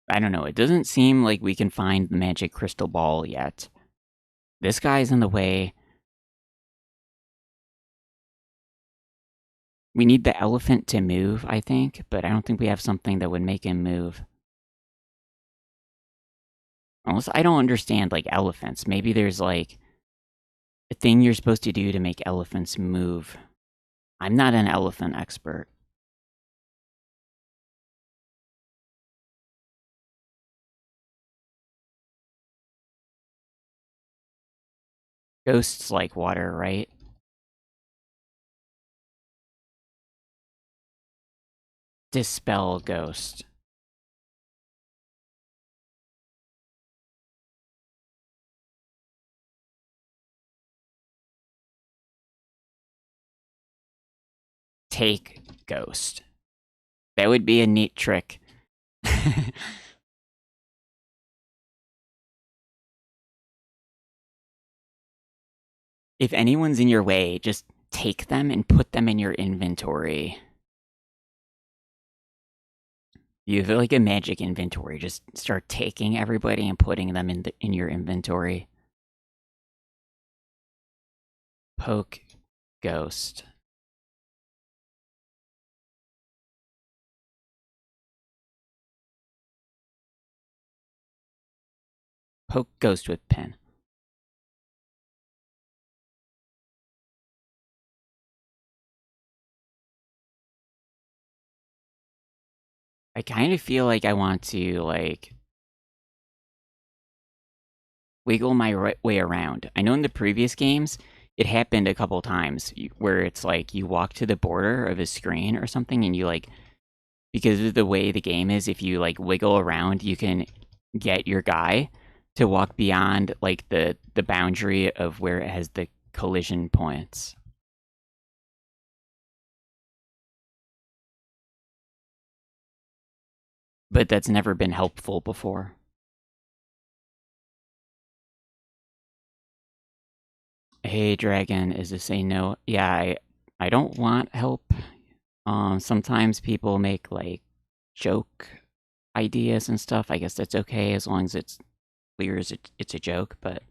I don't know. It doesn't seem like we can find the magic crystal ball yet. This guy's in the way. We need the elephant to move, I think, but I don't think we have something that would make him move. Unless I don't understand, like, elephants. Maybe there's, like, a thing you're supposed to do to make elephants move. I'm not an elephant expert. Ghosts like water, right? Dispel ghost. Take ghost. That would be a neat trick. If anyone's in your way, just take them and put them in your inventory. You have like a magic inventory. Just start taking everybody and putting them in your inventory. Poke ghost. Poke ghost with pin. I kind of feel like I want to, like, wiggle my way around. I know in the previous games, it happened a couple times where it's like you walk to the border of a screen or something and you, like, because of the way the game is, if you, like, wiggle around, you can get your guy to walk beyond, like, the boundary of where it has the collision points. But that's never been helpful before. Hey, Dragon, is this a no? Yeah, I don't want help. Sometimes people make, like, joke ideas and stuff. I guess that's okay as long as it's clear as it's a joke, but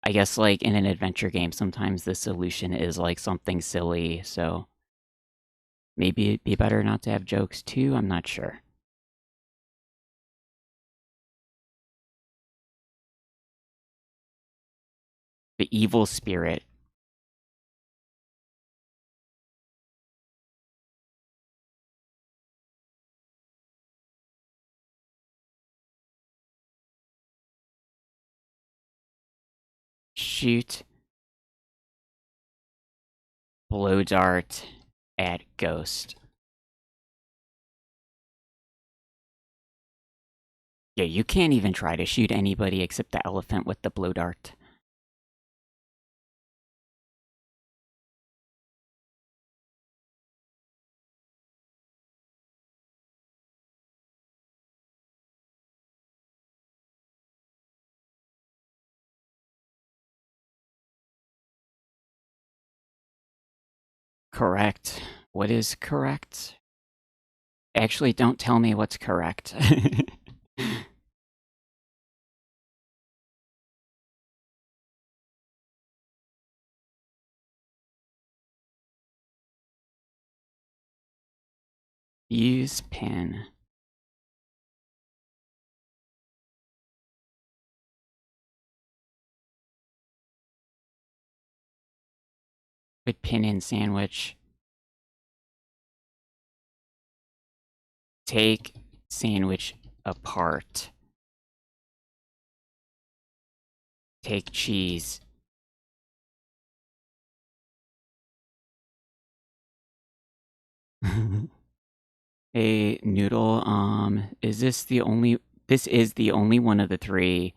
I guess, like, in an adventure game, sometimes the solution is, like, something silly, so maybe it'd be better not to have jokes too, I'm not sure. The evil spirit. Shoot blow dart at ghost. Yeah, you can't even try to shoot anybody except the elephant with the blow dart. Correct. What is correct? Actually, don't tell me what's correct. Use pin. Put pin in sandwich. Take sandwich apart. Take cheese. A noodle, is this the only this is the only one of the 3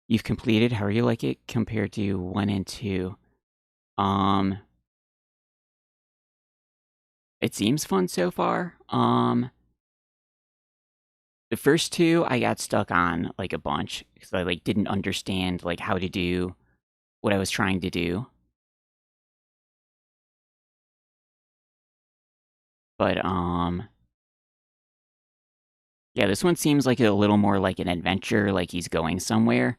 you've completed. How do you like it compared to 1 and 2? Um, it seems fun so far. The first 2 I got stuck on, like, a bunch because I, like, didn't understand, like, how to do what I was trying to do. But, yeah, this one seems like a little more like an adventure, like he's going somewhere.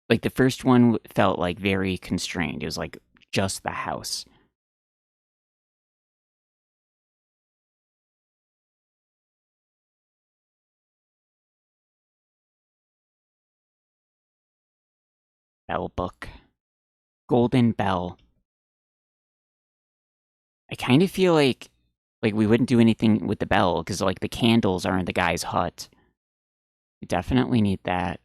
Like, the first one felt, like, very constrained. It was, like, just the house. Bell book. Golden bell. I kind of feel like we wouldn't do anything with the bell because, like, the candles are in the guy's hut. We definitely need that.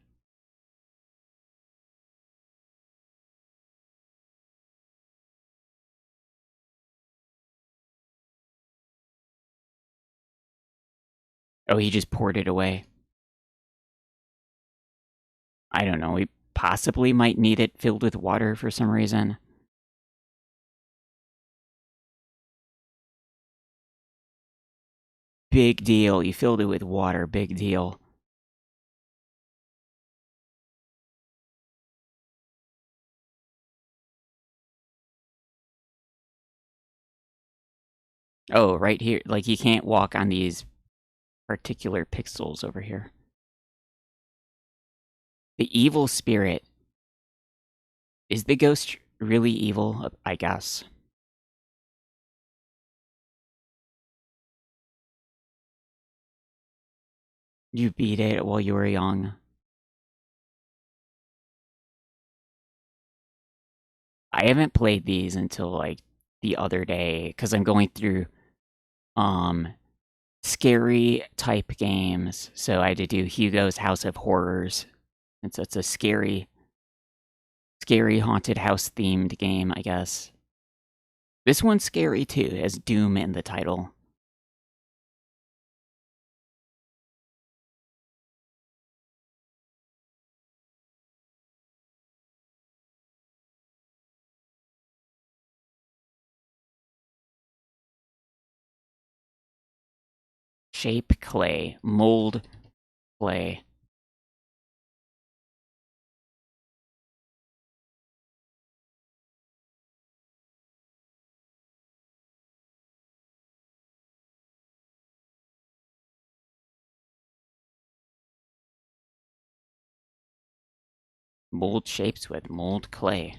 Oh, he just poured it away. I don't know. We possibly might need it filled with water for some reason. Big deal. You filled it with water. Big deal. Oh, right here. Like, you can't walk on these particular pixels over here. The evil spirit. Is the ghost really evil, I guess. You beat it while you were young. I haven't played these until like the other day because I'm going through um scary type games. So I had to do Hugo's House of Horrors. It's a scary haunted house themed game, I guess. This one's scary too, it has Doom in the title. Shape clay, mold clay. Mold shapes with mold clay.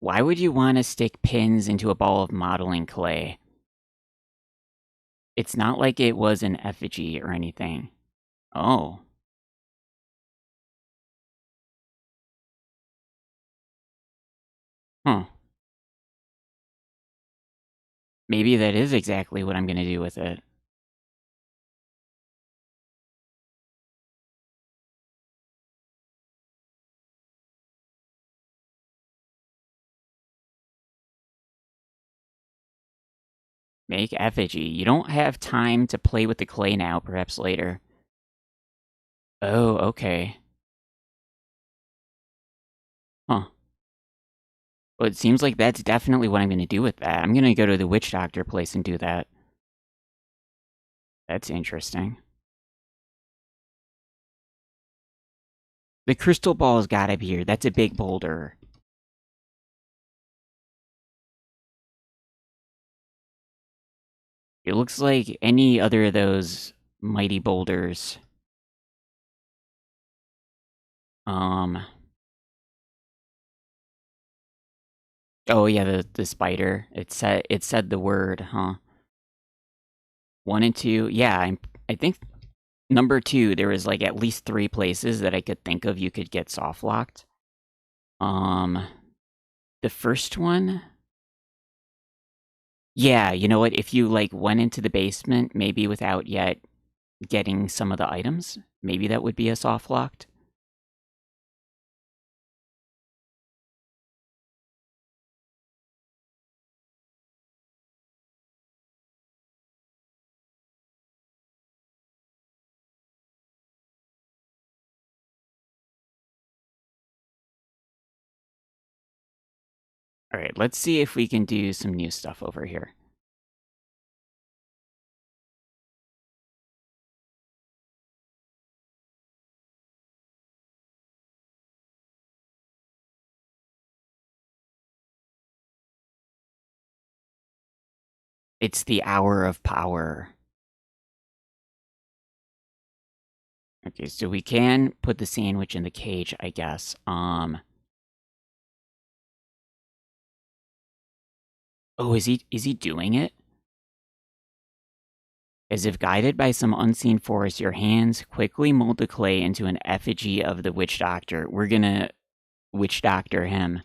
Why would you want to stick pins into a ball of modeling clay? It's not like it was an effigy or anything. Oh. Huh. Maybe that is exactly what I'm gonna do with it. Make effigy. You don't have time to play with the clay now, perhaps later. Oh, okay. Huh. Well, it seems like that's definitely what I'm gonna do with that. I'm gonna go to the witch doctor place and do that. That's interesting. The crystal ball's gotta be here. That's a big boulder. It looks like any other of those mighty boulders. Um. Oh yeah, the spider. It said the word, huh? 1 and 2. Yeah, I think number 2. There was like at least 3 places that I could think of you could get soft locked. Um, the first one. Yeah, you know what? If you like went into the basement, maybe without yet getting some of the items, maybe that would be a soft locked. All right, let's see if we can do some new stuff over here. It's the hour of power. Okay, so we can put the sandwich in the cage, I guess. Oh, is he doing it? As if guided by some unseen force, your hands quickly mold the clay into an effigy of the witch doctor. We're gonna witch doctor him.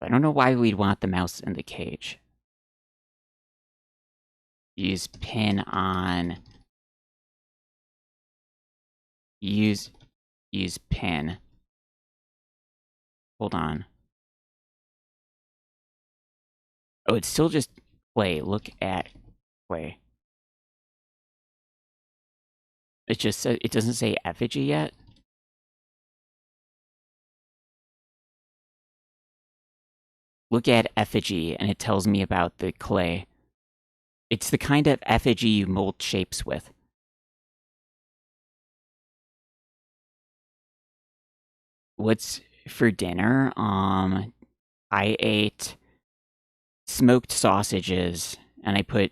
I don't know why we'd want the mouse in the cage. Use pin on. Use pin. Hold on. Oh, it's still just play. Look at play. It just said it doesn't say effigy yet. Look at effigy, and it tells me about the clay. It's the kind of effigy you mold shapes with. What's for dinner? I ate smoked sausages, and I put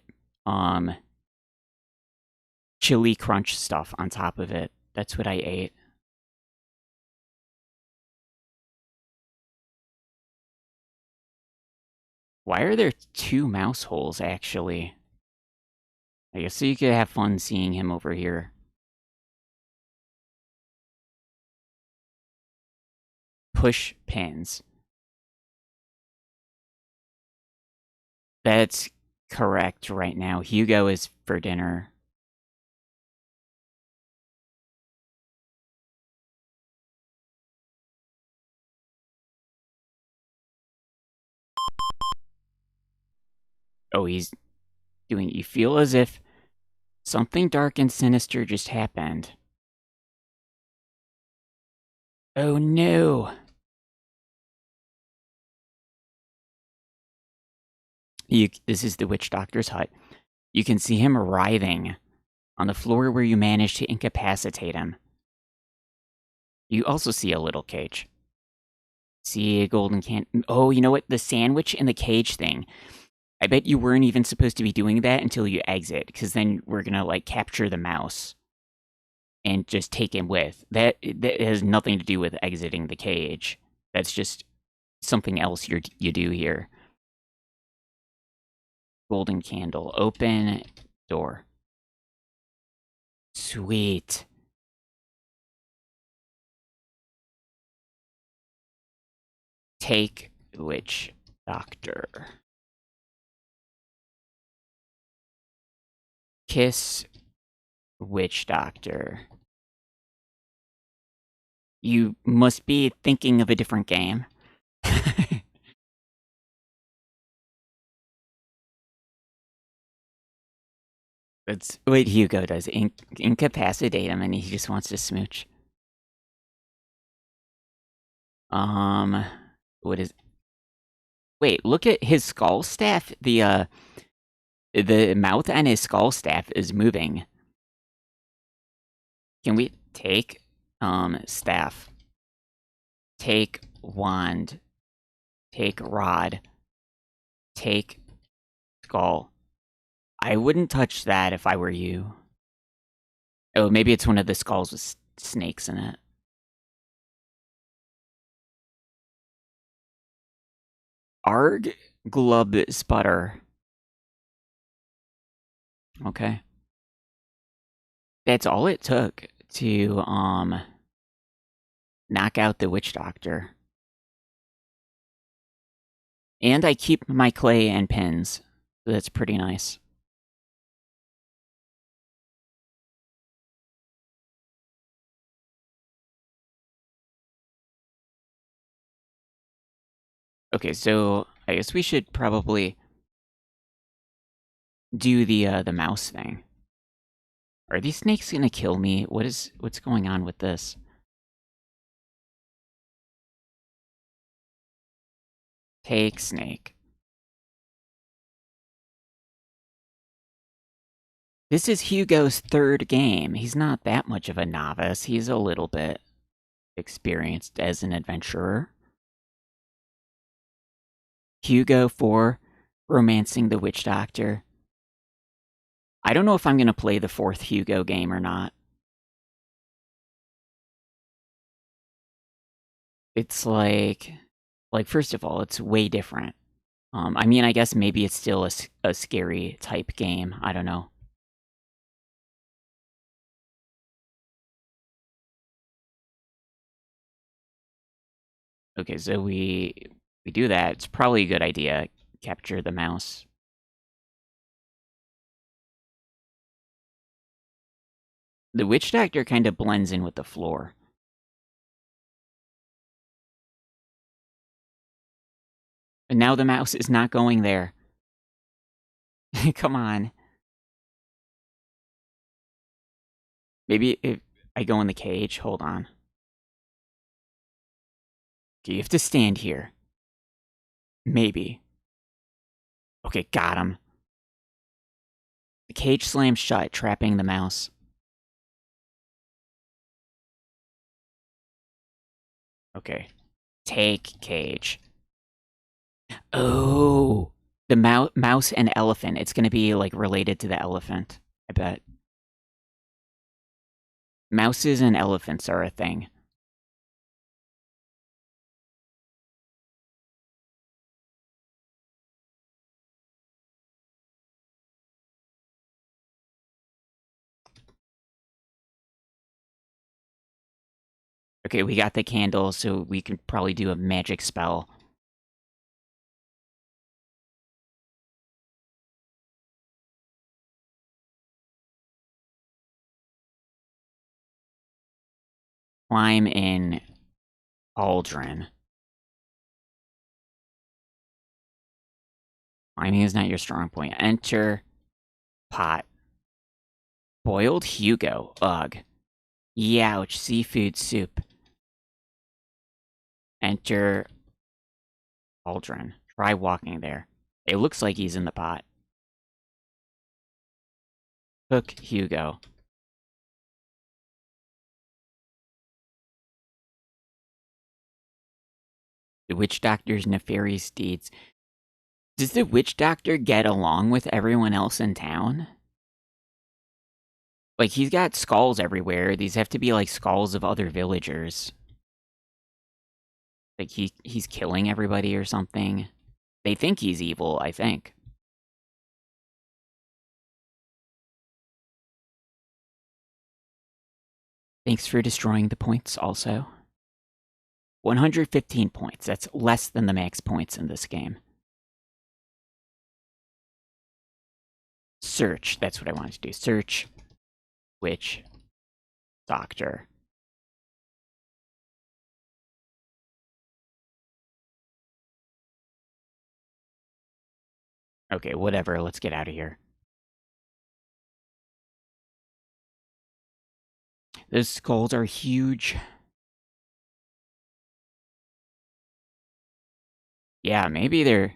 chili crunch stuff on top of it. That's what I ate. Why are there 2 mouse holes, actually? I guess so you could have fun seeing him over here. Push pins. That's correct right now. Hugo is for dinner. Oh, he's doing... You feel as if something dark and sinister just happened. Oh no! This is the witch doctor's hut. You can see him writhing on the floor where you managed to incapacitate him. You also see a little cage. See a golden can... Oh, you know what? The sandwich in the cage thing. I bet you weren't even supposed to be doing that until you exit, because then we're gonna, like, capture the mouse and just take him with. That has nothing to do with exiting the cage. That's just something else you do here. Golden candle. Open door. Sweet. Take witch doctor. Kiss witch doctor. You must be thinking of a different game. That's what Hugo does. Incapacitate him and he just wants to smooch. What is... Wait, look at his skull staff. The mouth on his skull staff is moving. Can we take, staff? Take wand. Take rod. Take skull. I wouldn't touch that if I were you. Oh, maybe it's one of the skulls with snakes in it. Arg glub sputter. Okay. That's all it took to, knock out the witch doctor. And I keep my clay and pins. So that's pretty nice. Okay, so I guess we should probably do the mouse thing. Are these snakes gonna kill me? What's going on with this? Take snake. This is Hugo's 3rd game. He's not that much of a novice. He's a little bit experienced as an adventurer. Hugo for romancing the witch doctor. I don't know if I'm gonna play the 4th Hugo game or not. It's like, first of all, it's way different. I mean, I guess maybe it's still a scary type game. I don't know. Okay, so we do that. It's probably a good idea. Capture the mouse. The witch doctor kind of blends in with the floor. And now the mouse is not going there. Come on. Maybe if I go in the cage, hold on. Okay, you have to stand here. Maybe. Okay, got him. The cage slams shut, trapping the mouse. Okay. Take cage. Oh, The mouse and elephant. It's gonna be, like, related to the elephant, I bet. Mouses and elephants are a thing. Okay, we got the candle, so we can probably do a magic spell. Climb in cauldron. Climbing is not your strong point. Enter pot. Boiled Hugo. Ugh. Youch. Seafood soup. Enter cauldron. Try walking there. It looks like he's in the pot. Cook Hugo. The witch doctor's nefarious deeds. Does the witch doctor get along with everyone else in town? Like, he's got skulls everywhere. These have to be, like, skulls of other villagers. Like, he's killing everybody or something. They think he's evil, I think. Thanks for destroying the points, also. 115 points. That's less than the max points in this game. Search. That's what I wanted to do. Search witch doctor. Okay, whatever. Let's get out of here. Those skulls are huge. Yeah, maybe they're...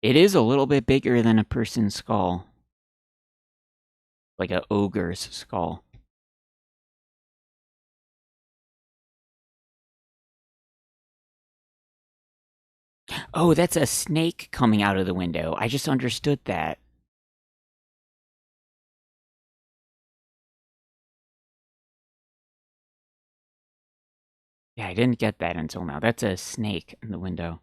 It is a little bit bigger than a person's skull. Like a ogre's skull. Oh, that's a snake coming out of the window. I just understood that. Yeah, I didn't get that until now. That's a snake in the window.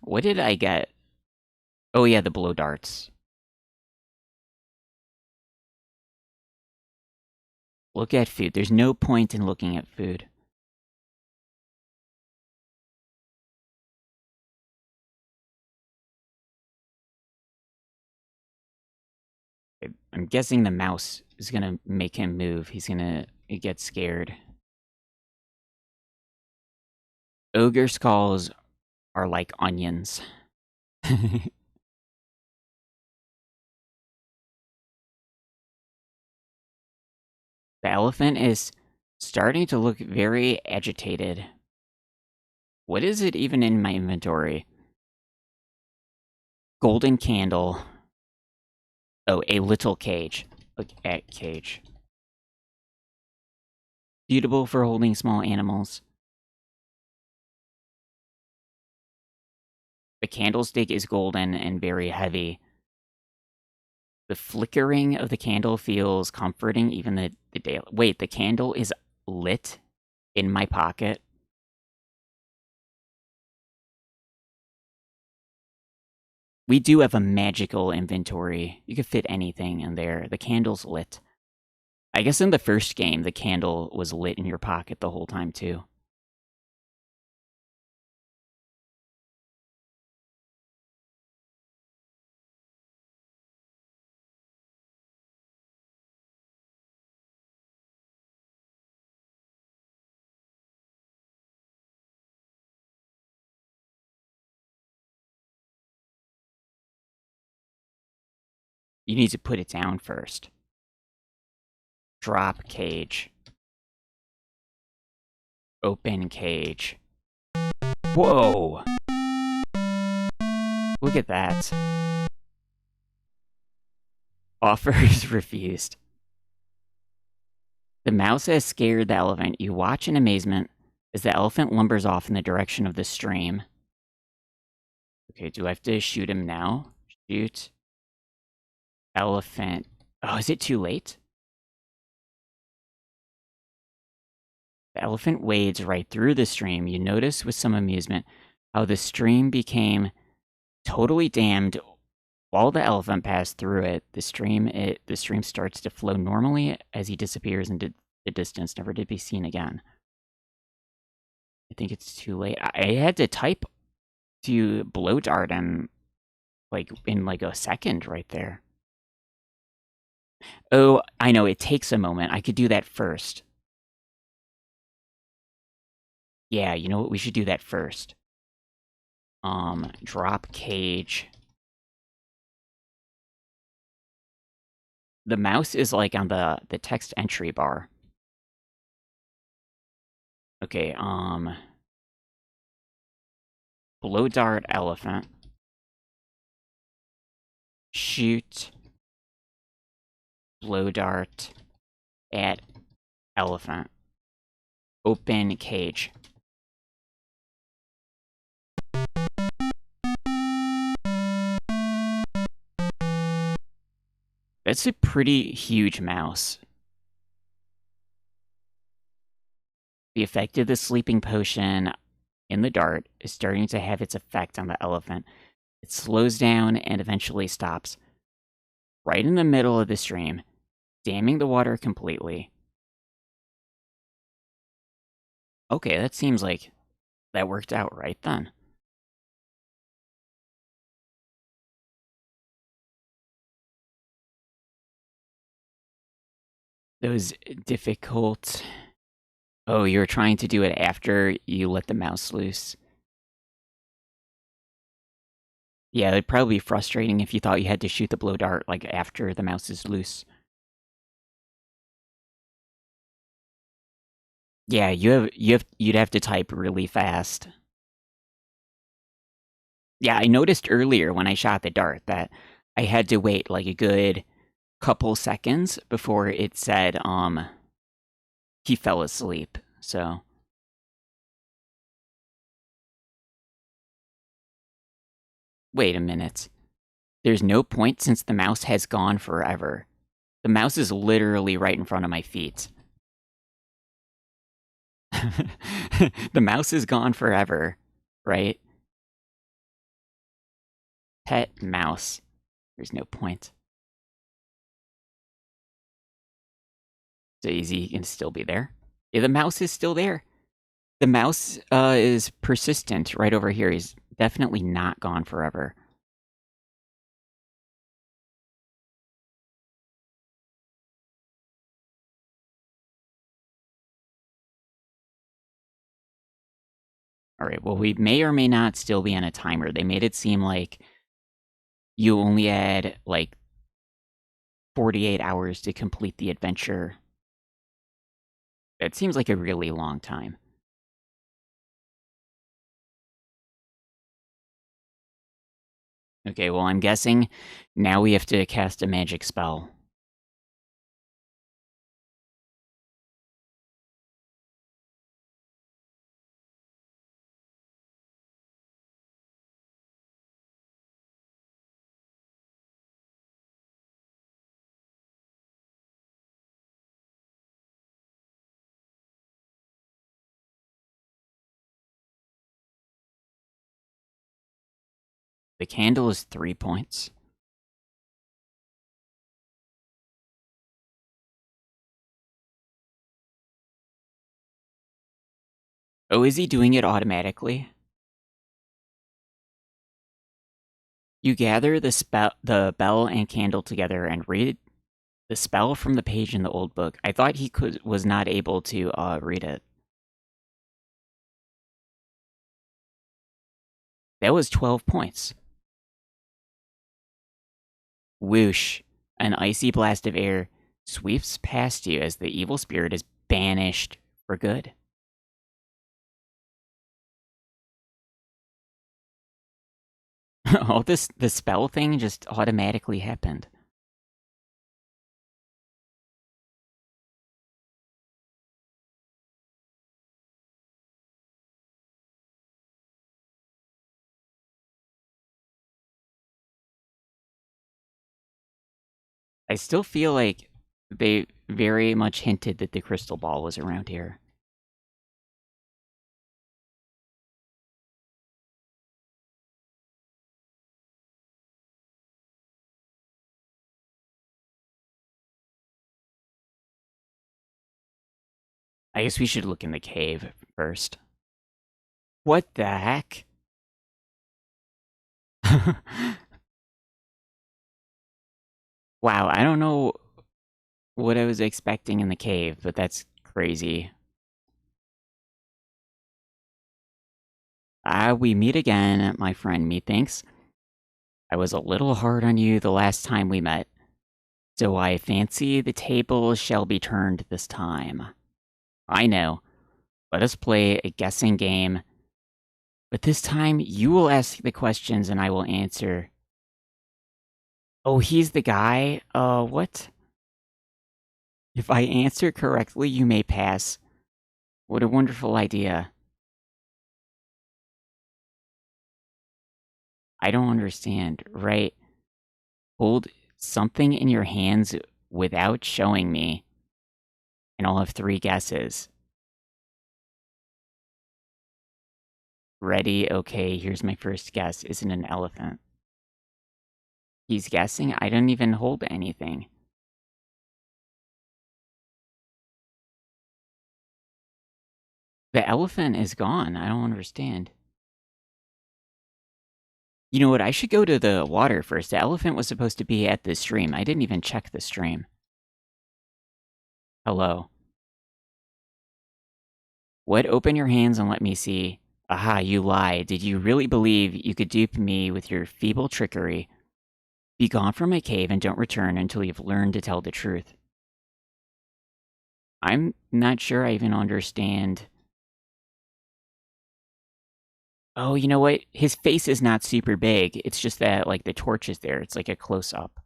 What did I get? Oh yeah, the blow darts. Look at food. There's no point in looking at food. I'm guessing the mouse is gonna make him move. He's gonna get scared. Ogre skulls are like onions. The elephant is starting to look very agitated. What is it even in my inventory? Golden candle. Oh, a little cage. Look at cage. Suitable for holding small animals. The candlestick is golden and very heavy. The flickering of the candle feels comforting, even the day. Wait, the candle is lit in my pocket? We do have a magical inventory. You could fit anything in there. The candle's lit. I guess in the first game, the candle was lit in your pocket the whole time, too. You need to put it down first. Drop cage. Open cage. Whoa! Look at that. Offer is refused. The mouse has scared the elephant. You watch in amazement as the elephant lumbers off in the direction of the stream. Okay, do I have to shoot him now? Shoot. Elephant. Oh, is it too late? The elephant wades right through the stream. You notice with some amusement how the stream became totally dammed while the elephant passed through it. The stream starts to flow normally as he disappears into the distance, never to be seen again. I think it's too late. I had to type to blow dart him like in like a second right there. Oh, I know, it takes a moment. I could do that first. Yeah, you know what? We should do that first. Drop cage. The mouse is like on the text entry bar. Okay, blow dart elephant. Shoot blow dart at elephant. Open cage. That's a pretty huge mouse. The effect of the sleeping potion in the dart is starting to have its effect on the elephant. It slows down and eventually stops. Right in the middle of the stream, damming the water completely. Okay, that seems like that worked out right then. That was difficult. Oh, you were trying to do it after you let the mouse loose. Yeah, it'd probably be frustrating if you thought you had to shoot the blow dart like after the mouse is loose. Yeah, you'd have to type really fast. Yeah, I noticed earlier when I shot the dart that I had to wait like a good couple seconds before it said he fell asleep. So wait a minute. There's no point since the mouse has gone forever. The mouse is literally right in front of my feet. The mouse is gone forever, right? Pet mouse. There's no point. Daisy can still be there. Yeah, the mouse is still there. The mouse is persistent right over here. He's definitely not gone forever. All right, well, we may or may not still be on a timer. They made it seem like you only had like 48 hours to complete the adventure. It seems like a really long time. Okay, well, I'm guessing now we have to cast a magic spell. The candle is 3 points. Oh, is he doing it automatically? You gather the bell and candle together and read the spell from the page in the old book. I thought he was not able to read it. That was 12 points. Whoosh! An icy blast of air sweeps past you as the evil spirit is banished for good. All the spell thing just automatically happened. I still feel like they very much hinted that the crystal ball was around here. I guess we should look in the cave first. What the heck? Wow, I don't know what I was expecting in the cave, but that's crazy. We meet again, my friend, methinks. I was a little hard on you the last time we met, so I fancy the tables shall be turned this time. I know. Let us play a guessing game, but this time you will ask the questions and I will answer. Oh, he's the guy? What? If I answer correctly, you may pass. What a wonderful idea. I don't understand, right? Hold something in your hands without showing me, and I'll have 3 guesses. Ready? Okay, here's my first guess. Is it an elephant? He's guessing? I don't even hold anything. The elephant is gone. I don't understand. You know what? I should go to the water first. The elephant was supposed to be at the stream. I didn't even check the stream. Hello. What? Open your hands and let me see. Aha, you lie. Did you really believe you could dupe me with your feeble trickery? Be gone from my cave and don't return until you've learned to tell the truth. I'm not sure I even understand. Oh, you know what? His face is not super big. It's just that, like, the torch is there. It's like a close up.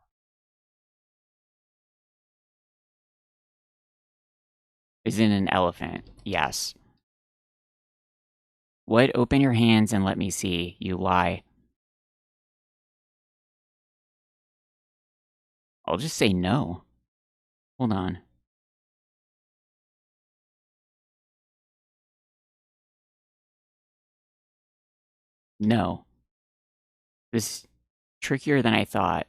Is it an elephant? Yes. What? Open your hands and let me see. You lie. I'll just say no. Hold on. No. This is trickier than I thought.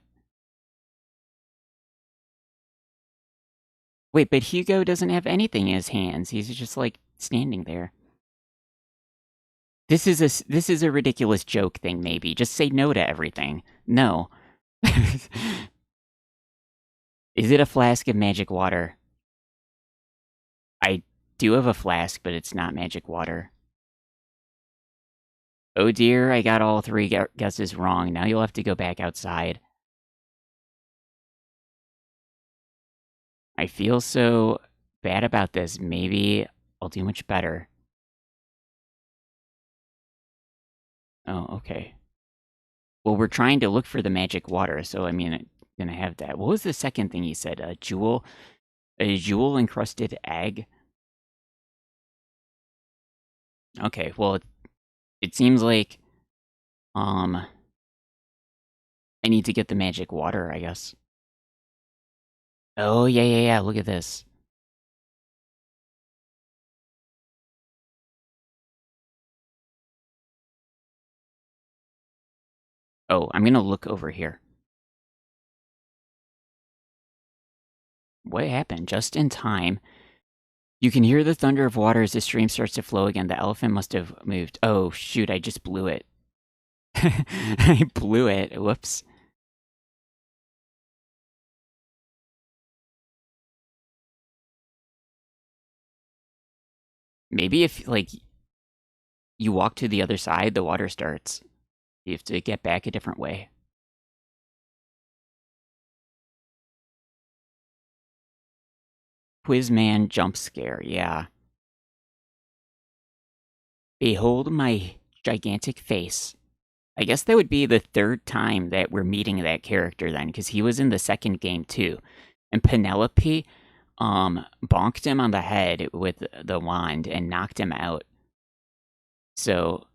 Wait, but Hugo doesn't have anything in his hands. He's just, like, standing there. This is a ridiculous joke thing, maybe. Just say no to everything. No. Is it a flask of magic water? I do have a flask, but it's not magic water. Oh dear, I got all 3 guesses wrong. Now you'll have to go back outside. I feel so bad about this. Maybe I'll do much better. Oh, okay. Well, we're trying to look for the magic water, so I mean, I'm gonna have that. What was the second thing you said? A jewel encrusted egg? Okay, well, it seems like, um, I need to get the magic water, I guess. Oh, yeah, yeah, yeah, look at this. Oh, I'm gonna look over here. What happened? Just in time. You can hear the thunder of water as the stream starts to flow again. The elephant must have moved. Oh, shoot, I just blew it. I blew it. Whoops. Maybe if, like, you walk to the other side, the water starts. You have to get back a different way. Quizman jump scare, yeah. Behold my gigantic face. I guess that would be the 3rd time that we're meeting that character then, because he was in the second game too. And Penelope, bonked him on the head with the wand and knocked him out. So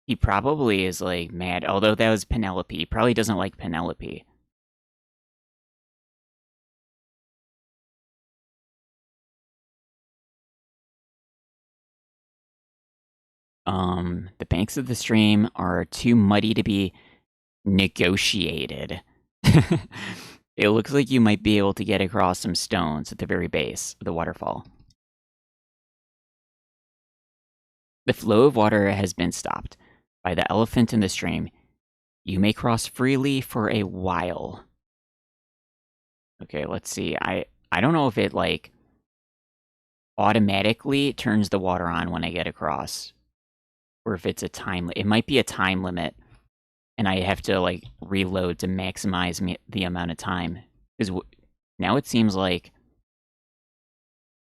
he probably is, like, mad. Although that was Penelope. He probably doesn't like Penelope. The banks of the stream are too muddy to be negotiated. It looks like you might be able to get across some stones at the very base of the waterfall. The flow of water has been stopped by the elephant in the stream. You may cross freely for a while. Okay, let's see. I don't know if it, like, automatically turns the water on when I get across. Or if it's a time... It might be a time limit. And I have to, like, reload to maximize the amount of time. Because now it seems like...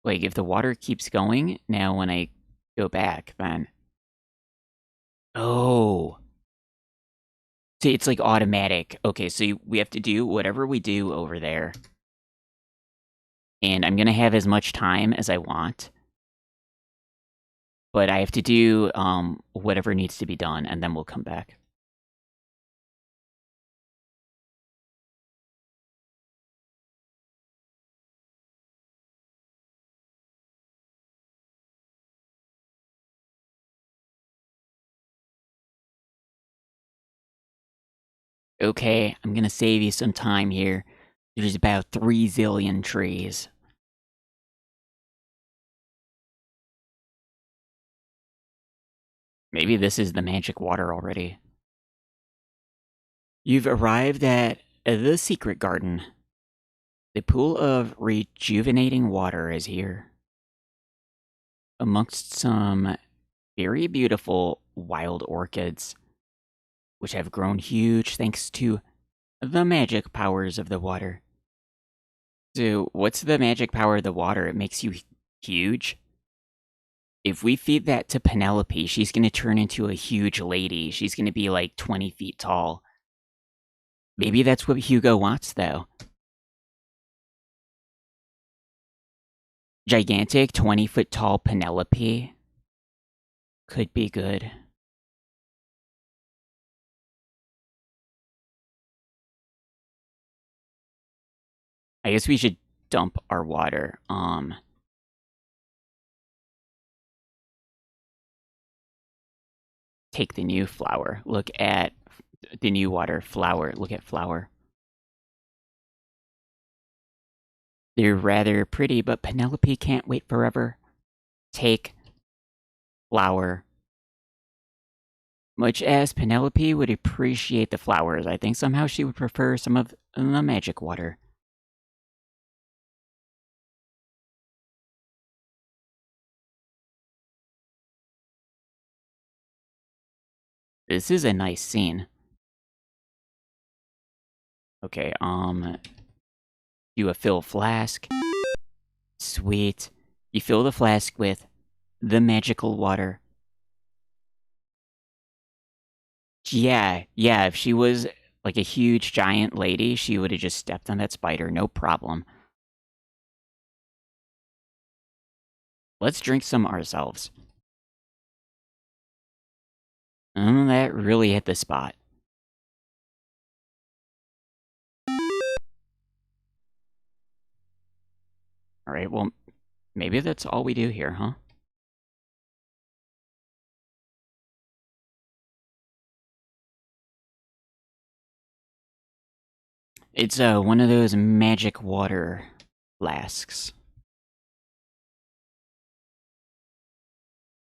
Like, if the water keeps going, now when I go back, then... Oh! So it's, like, automatic. Okay, so we have to do whatever we do over there. And I'm gonna have as much time as I want. But I have to do whatever needs to be done, and then we'll come back. Okay, I'm gonna save you some time here. There's about 3 zillion trees. Maybe this is the magic water already. You've arrived at the secret garden. The pool of rejuvenating water is here. Amongst some very beautiful wild orchids, which have grown huge thanks to the magic powers of the water. So, what's the magic power of the water? It makes you huge? If we feed that to Penelope, she's gonna turn into a huge lady. She's gonna be like 20 feet tall. Maybe that's what Hugo wants, though. Gigantic 20-foot tall Penelope could be good. I guess we should dump our water. Take the new flower. Look at the new water. Flower. Look at flower. They're rather pretty, but Penelope can't wait forever. Take flower. Much as Penelope would appreciate the flowers, I think somehow she would prefer some of the magic water. This is a nice scene. Okay, do a fill flask. Sweet. You fill the flask with the magical water. Yeah, if she was like a huge giant lady, she would have just stepped on that spider, no problem. Let's drink some ourselves. That really hit the spot. Alright, well, maybe that's all we do here, huh? It's one of those magic water flasks.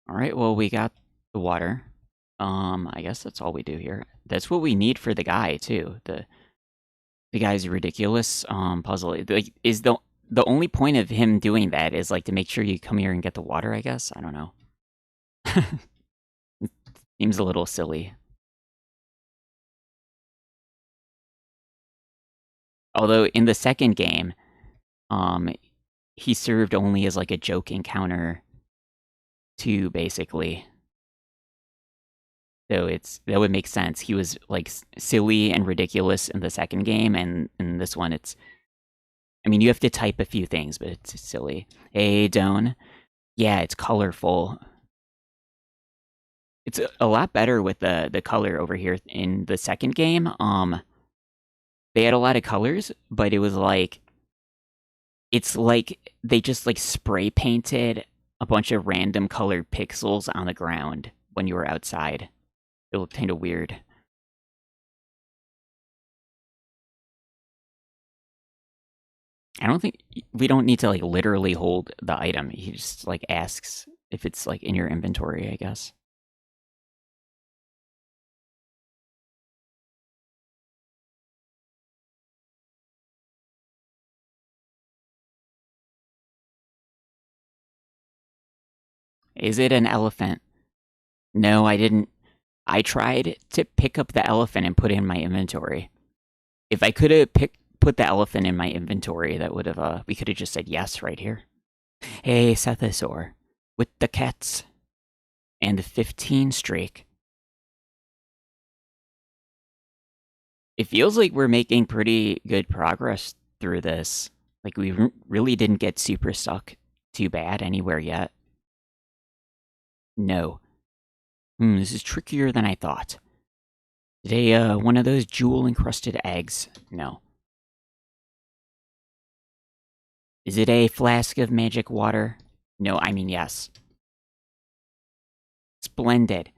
Alright, well, we got the water. I guess that's all we do here. That's what we need for the guy, too. The guy's ridiculous puzzle. Like, is the only point of him doing that is, like, to make sure you come here and get the water, I guess? I don't know. Seems a little silly. Although, in the second game, he served only as, like, a joke encounter, too, basically. So that would make sense. He was, like, silly and ridiculous in the second game, and in this one, it's... I mean, you have to type a few things, but it's silly. Hey, Doan. Yeah, it's colorful. It's a lot better with the color over here in the second game. They had a lot of colors, but it was like... It's like they just, like, spray painted a bunch of random colored pixels on the ground. when you were outside. It looked kind of weird. I don't think we don't need to like literally hold the item. He just like asks if it's like in your inventory, I guess. Is it an elephant? No, I didn't. I tried to pick up the elephant and put it in my inventory. If I could have put the elephant in my inventory, that would have we could have just said yes right here. Hey, Sethosaur, with the cats and the 15 streak. It feels like we're making pretty good progress through this. Like we really didn't get super stuck too bad anywhere yet. No. This is trickier than I thought. Today, one of those jewel-encrusted eggs. No. Is it a flask of magic water? No, I mean yes. Splendid.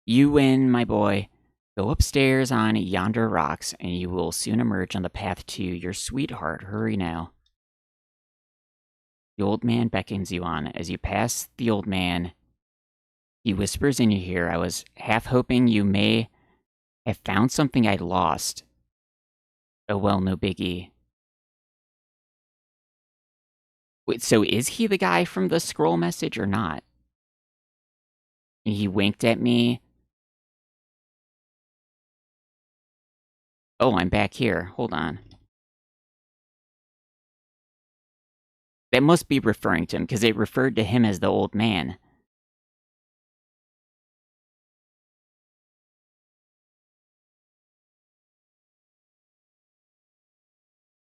You win, my boy. Go upstairs on yonder rocks, and you will soon emerge on the path to your sweetheart. Hurry now. The old man beckons you on. As you pass the old man, he whispers in your ear, I was half hoping you may have found something I'd lost. Oh well, no biggie. Wait, so is he the guy from the scroll message or not? He winked at me. Oh, I'm back here. Hold on. That must be referring to him, because it referred to him as the old man.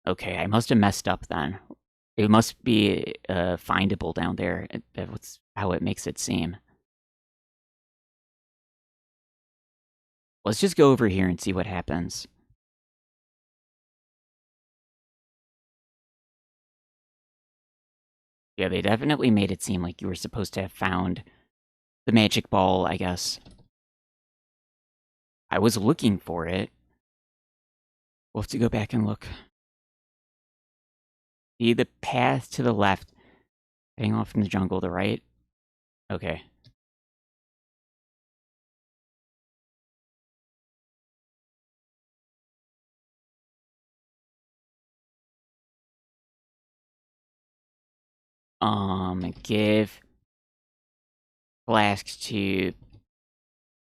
Okay, I must have messed up then. It must be findable down there. That's how it makes it seem. Let's just go over here and see what happens. Yeah, they definitely made it seem like you were supposed to have found the magic ball, I guess. I was looking for it. We'll have to go back and look. See the path to the left, heading off in the jungle, the right? Okay. Give flasks to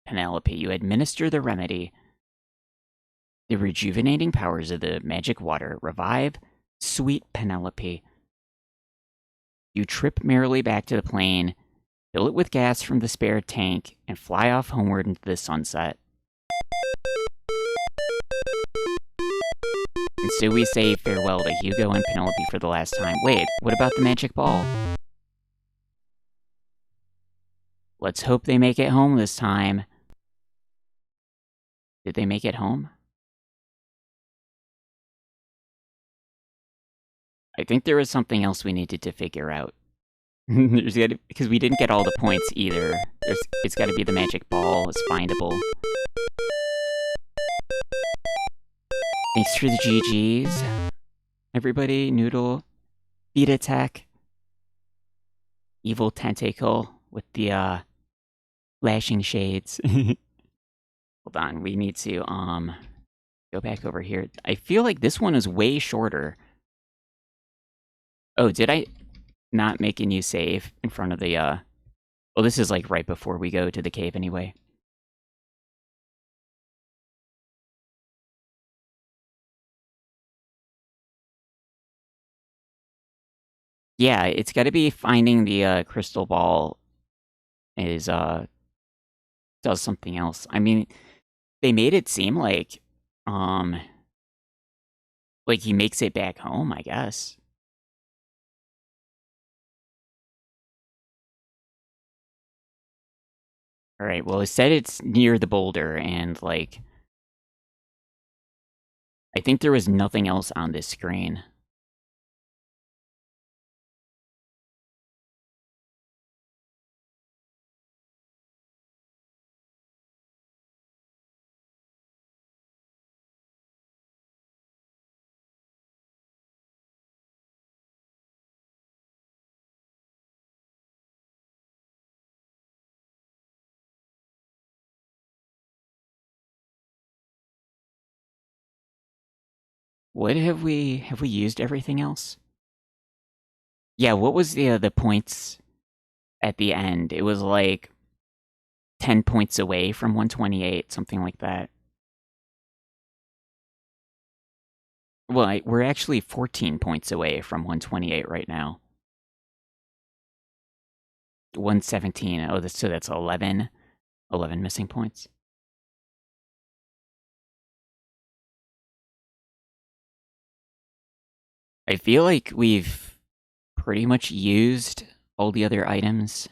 Penelope. You administer the remedy. The rejuvenating powers of the magic water revive sweet Penelope. You trip merrily back to the plane, fill it with gas from the spare tank, and fly off homeward into the sunset. And so we say farewell to Hugo and Penelope for the last time. Wait, what about the magic ball? Let's hope they make it home this time. Did they make it home? I think there was something else we needed to figure out. Because we didn't get all the points either. It's got to be the magic ball. It's findable. Thanks for the GGs. Everybody, Noodle, Beat Attack, Evil Tentacle with the lashing shades. Hold on, we need to go back over here. I feel like this one is way shorter. Oh, did I not make a new save in front of the well, this is like right before we go to the cave anyway. Yeah, it's got to be finding the crystal ball is does something else. I mean, they made it seem like he makes it back home, I guess. All right, well, it said it's near the boulder, and like I think there was nothing else on this screen. What have we used everything else? Yeah, what was the points at the end? It was like 10 points away from 128, something like that. Well, we're actually 14 points away from 128 right now. 117. Oh, so that's 11 missing points. I feel like we've pretty much used all the other items.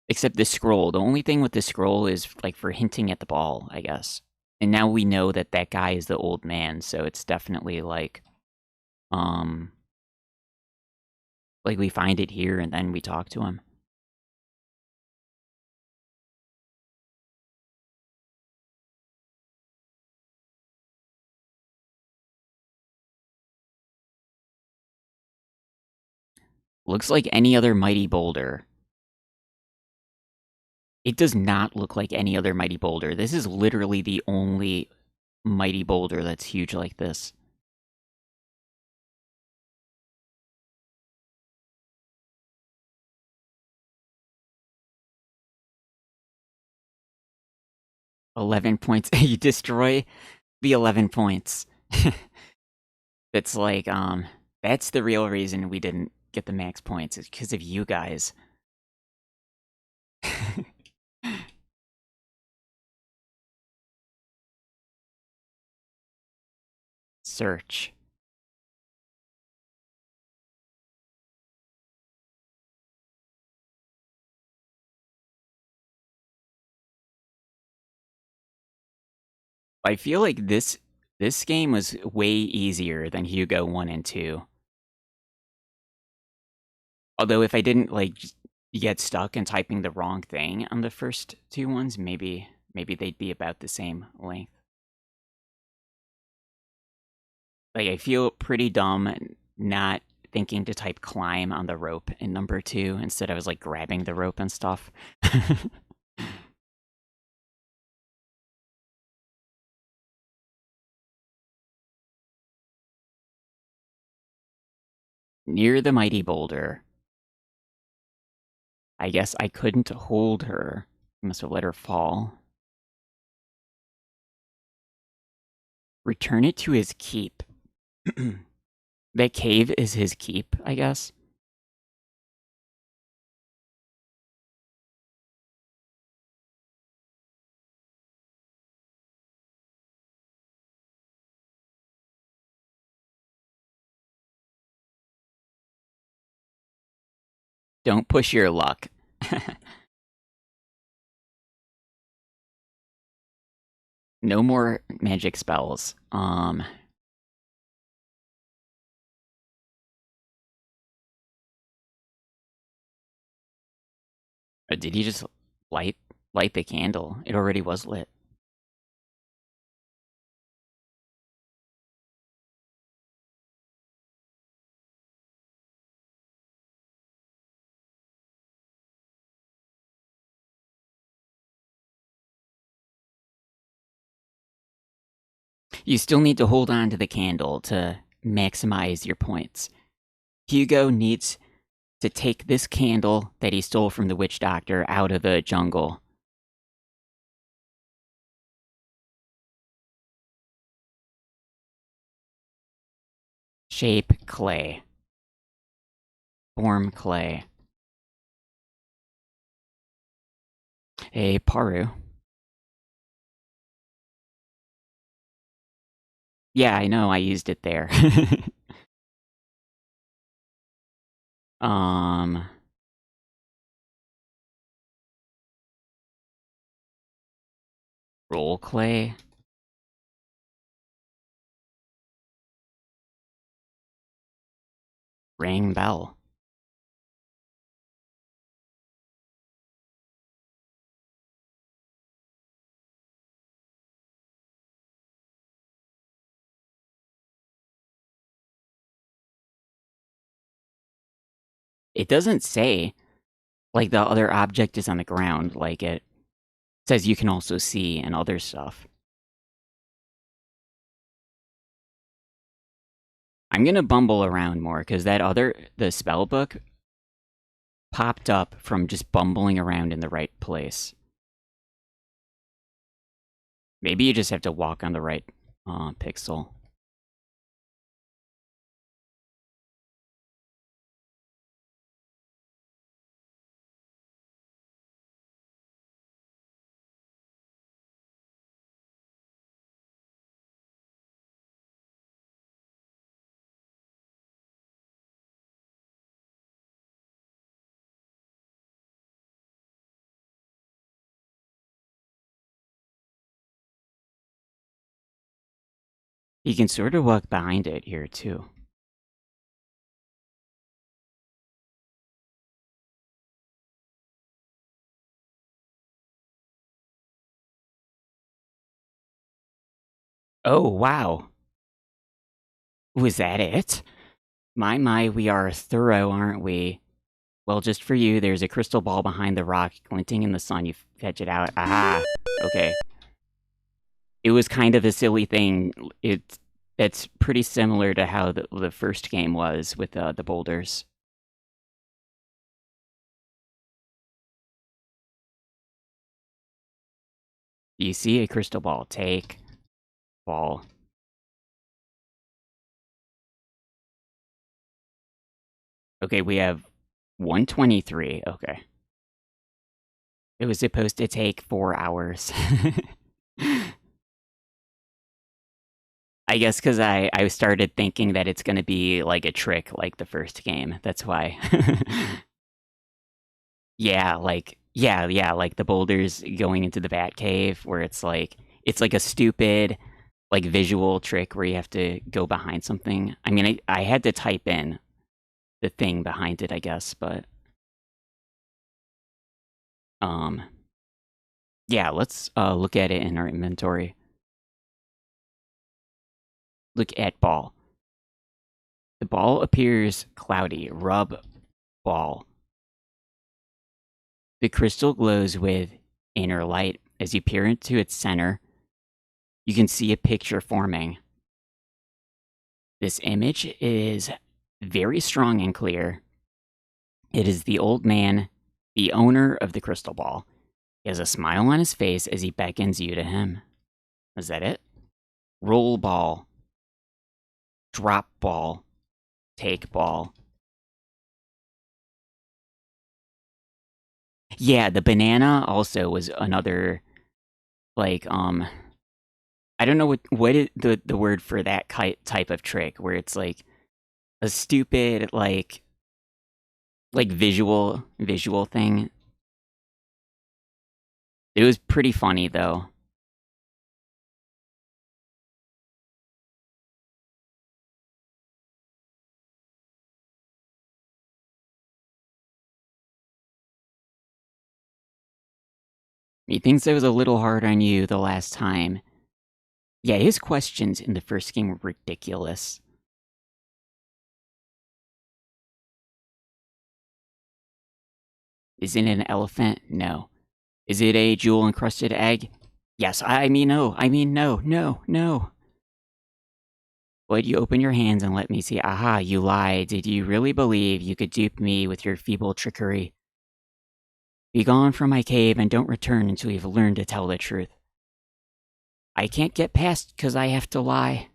Except the scroll. The only thing with the scroll is like for hinting at the ball, I guess. And now we know that that guy is the old man, so it's definitely um, like we find it here and then we talk to him. Looks like any other mighty boulder. It does not look like any other mighty boulder. This is literally the only mighty boulder that's huge like this. $11 you destroy the 11 points. It's like, that's the real reason we didn't get the max points, is because of you guys. Search. I feel like this game was way easier than Hugo 1 and 2. Although if I didn't like get stuck in typing the wrong thing on the first two ones, maybe they'd be about the same length. Like I feel pretty dumb not thinking to type climb on the rope in number 2. Instead I was like grabbing the rope and stuff. Near the mighty boulder. I guess I couldn't hold her. I must have let her fall. Return it to his keep. That cave is his keep, I guess. Don't push your luck. No more magic spells. Did he just light light the candle? It already was lit. You still need to hold on to the candle to maximize your points. Hugo needs to take this candle that he stole from the witch doctor out of the jungle. Shape clay. Form clay. A paru. Yeah, I know, I used it there. um... Roll clay? Ring bell. It doesn't say, like, the other object is on the ground, like it says you can also see and other stuff. I'm gonna bumble around more because the spell book popped up from just bumbling around in the right place. Maybe you just have to walk on the right pixel. You can sort of walk behind it here too. Oh, wow. Was that it? My, we are thorough, aren't we? Well, just for you, there's a crystal ball behind the rock, glinting in the sun. You fetch it out. Aha! Okay. It was kind of a silly thing. It's pretty similar to how the first game was with the boulders. You see a crystal ball. Take ball. Okay, we have 123. Okay. It was supposed to take 4 hours. I guess because I started thinking that it's going to be like a trick like the first game. That's why. Yeah, like the boulders going into the bat cave where it's like a stupid like visual trick where you have to go behind something. I mean, I had to type in the thing behind it, I guess, but um yeah, let's look at it in our inventory. Look at ball. The ball appears cloudy. Rub ball. The crystal glows with inner light. As you peer into its center, you can see a picture forming. This image is very strong and clear. It is the old man, the owner of the crystal ball. He has a smile on his face as he beckons you to him. Is that it? Roll ball. Drop ball. Take ball. Yeah, the banana also was another like I don't know what is the word for that type of trick where it's like a stupid like visual thing. It was pretty funny though. He thinks I was a little hard on you the last time. Yeah, his questions in the first game were ridiculous. Is it an elephant? No. Is it a jewel encrusted egg? Yes, I mean no. I mean no. Would you open your hands and let me see? Aha, you lied. Did you really believe you could dupe me with your feeble trickery? Be gone from my cave and don't return until you've learned to tell the truth. I can't get past because I have to lie.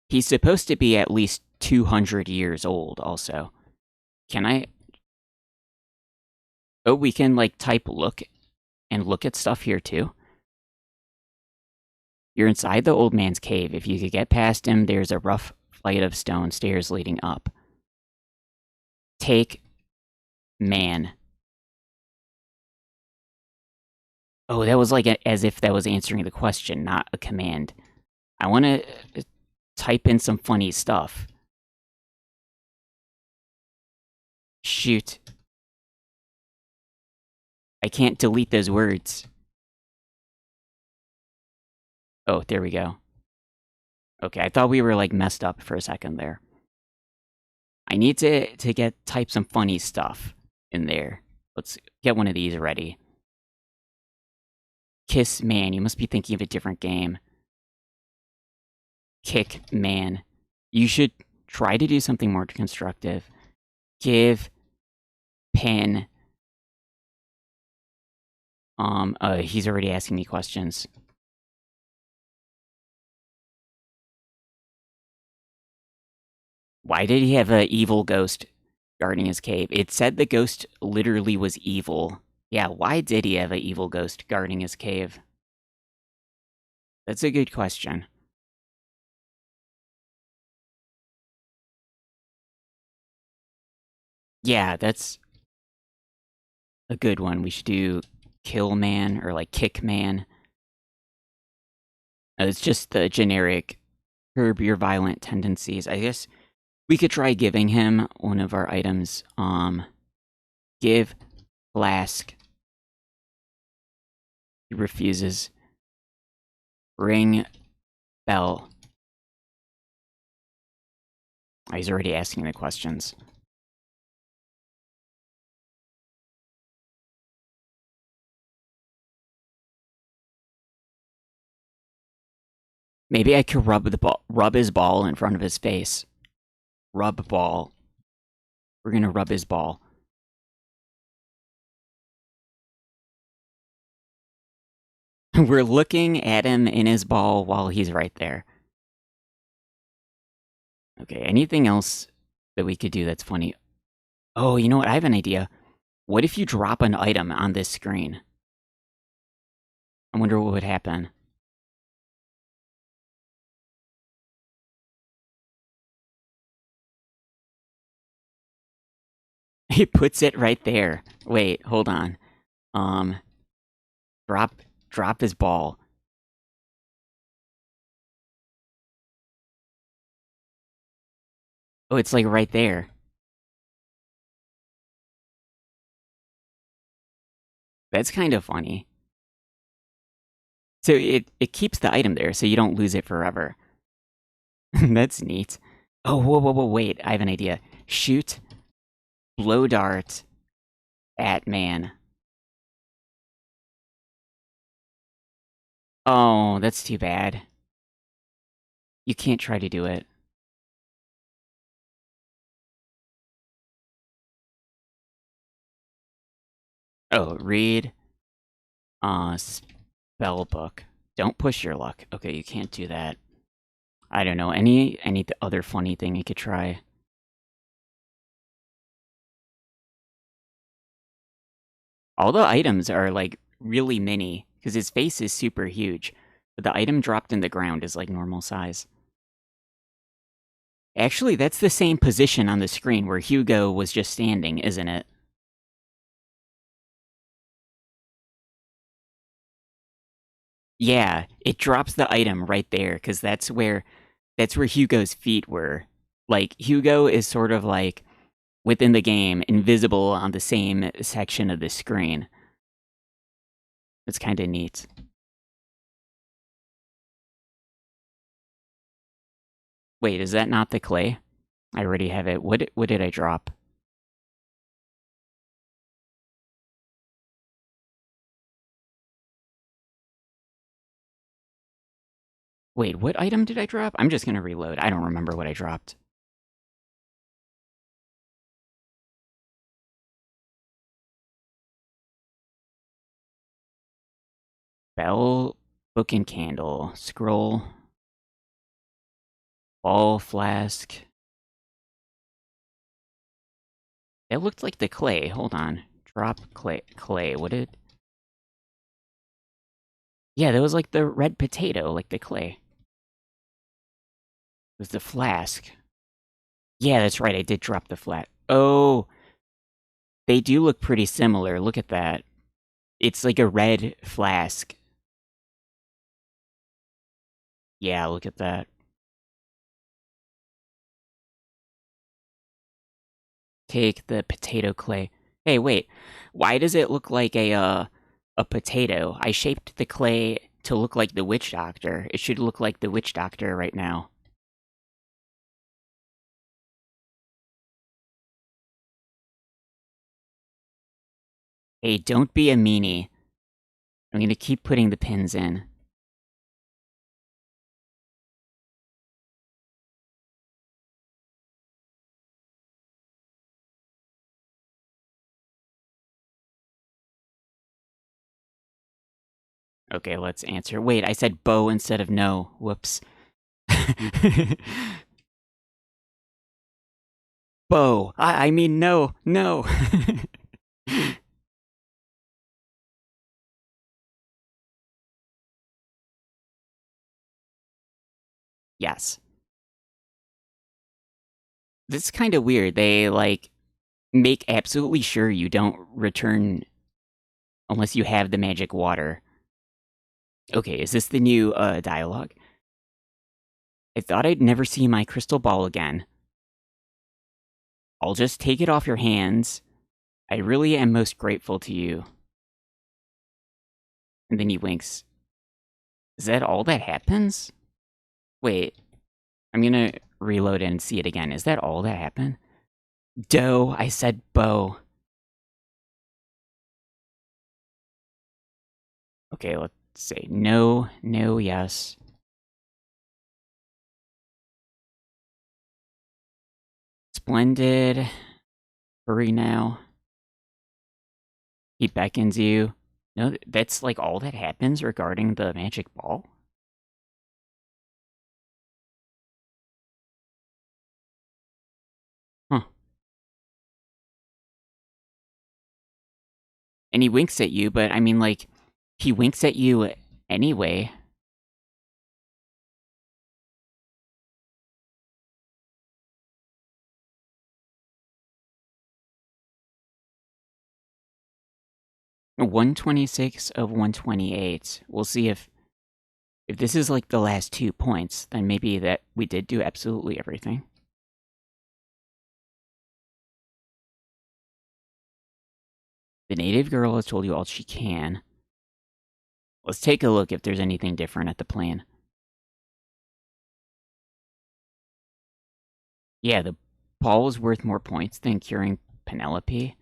He's supposed to be at least 200 years old, also. Can I? Oh, we can, like, type look and look at stuff here, too. You're inside the old man's cave. If you could get past him, there's a rough flight of stone stairs leading up. Take man. Oh, that was like as if that was answering the question, not a command. I want to type in some funny stuff. Shoot. I can't delete those words. Oh, there we go. Okay, I thought we were like messed up for a second there. I need to type some funny stuff in there. Let's get one of these ready. Kiss man, you must be thinking of a different game. kick man. You should try to do something more constructive. Give Pen. He's already asking me questions. Why did he have an evil ghost guarding his cave? It said the ghost literally was evil. Yeah, why did he have an evil ghost guarding his cave? That's a good question. Yeah, that's a good one. We should do kill man or like kick man. It's just the generic curb your violent tendencies. I guess we could try giving him one of our items. Give flask. He refuses. Ring bell. Oh, he's already asking the questions. Maybe I could rub his ball in front of his face. Rub ball. We're gonna rub his ball. We're looking at him in his ball while he's right there. Okay, anything else that we could do that's funny? Oh, you know what? I have an idea. What if you drop an item on this screen? I wonder what would happen. He puts it right there. Wait, hold on. Um, drop his ball. Oh, it's like right there. That's kind of funny. So it keeps the item there, so you don't lose it forever. That's neat. Oh, whoa, wait, I have an idea. Shoot blow dart at man. Oh, that's too bad. You can't try to do it. Oh, read spell book. Don't push your luck. Okay, you can't do that. I don't know. Any other funny thing you could try? All the items are like really mini because his face is super huge, but the item dropped in the ground is like normal size. Actually, that's the same position on the screen where Hugo was just standing, isn't it? Yeah, it drops the item right there because that's where Hugo's feet were. Like Hugo is sort of like within the game, invisible on the same section of the screen. It's kind of neat. Wait, is that not the clay? I already have it. What did I drop? Wait, what item did I drop? I'm just gonna reload. I don't remember what I dropped. Bell, book and candle, scroll, ball, flask. That looked like the clay. Hold on. Drop clay. What did... Yeah, that was like the red potato, like the clay. It was the flask. Yeah, that's right. I did drop the flat. Oh, they do look pretty similar. Look at that. It's like a red flask. Yeah, look at that. Take the potato clay. Hey, wait. Why does it look like a potato? I shaped the clay to look like the witch doctor. It should look like the witch doctor right now. Hey, don't be a meanie. I'm gonna keep putting the pins in. Okay, let's answer. Wait, I said bow instead of no. Whoops. Bow. I mean no. No. Yes. This is kind of weird. They, like, make absolutely sure you don't return unless you have the magic water. Okay, is this the new, dialogue? I thought I'd never see my crystal ball again. I'll just take it off your hands. I really am most grateful to you. And then he winks. Is that all that happens? Wait, I'm gonna reload and see it again. Is that all that happened? Doe, I said bow. Okay, let's say no, no, yes. Splendid. Hurry now. He beckons you. No, that's like all that happens regarding the magic ball? Huh. And he winks at you, but I mean, like, he winks at you anyway. $126 of 128. We'll see if this is like the last 2 points, then maybe that we did do absolutely everything. The native girl has told you all she can. Let's take a look if there's anything different at the plane. Yeah, the ball is worth more points than curing Penelope.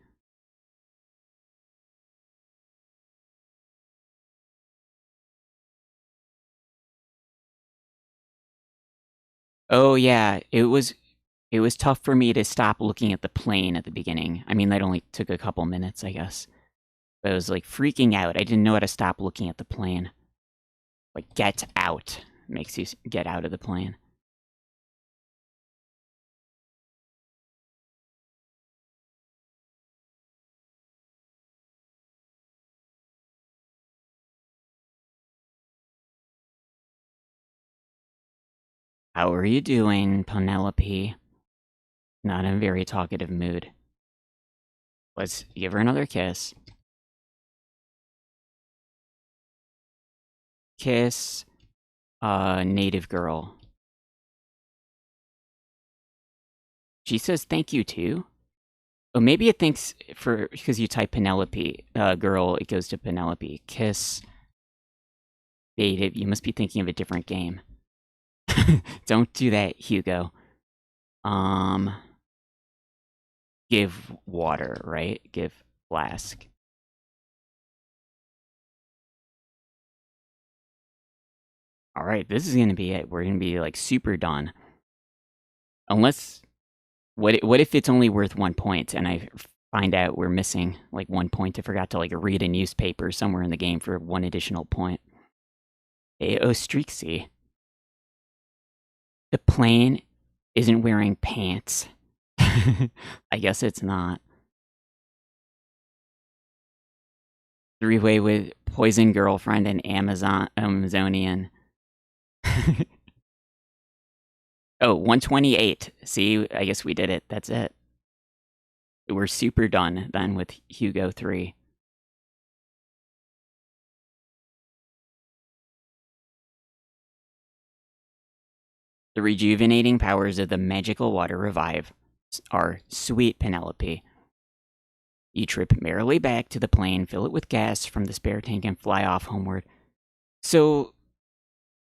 Oh yeah, it was tough for me to stop looking at the plane at the beginning. I mean, that only took a couple minutes, I guess. But I was like freaking out. I didn't know how to stop looking at the plane. Like, get out makes you get out of the plane. How are you doing, Penelope? Not in a very talkative mood. Let's give her another kiss. Kiss, native girl. She says thank you too. Oh, maybe it thinks for because you type Penelope, girl, it goes to Penelope. Kiss, native. You must be thinking of a different game. Don't do that, Hugo. Um, give water, right? Give flask. All right, this is gonna be it. We're gonna be like super done. Unless, what if it's only worth 1 point and I find out we're missing like 1 point? I forgot to like read a newspaper somewhere in the game for 1 additional point. Oh, Streaksy. The plane isn't wearing pants. I guess it's not. Three-way with poison girlfriend and Amazonian. Oh, 128. See, I guess we did it. That's it. We're super done then with Hugo 3. The rejuvenating powers of the magical water revive our sweet Penelope. You trip merrily back to the plane, fill it with gas from the spare tank, and fly off homeward. So,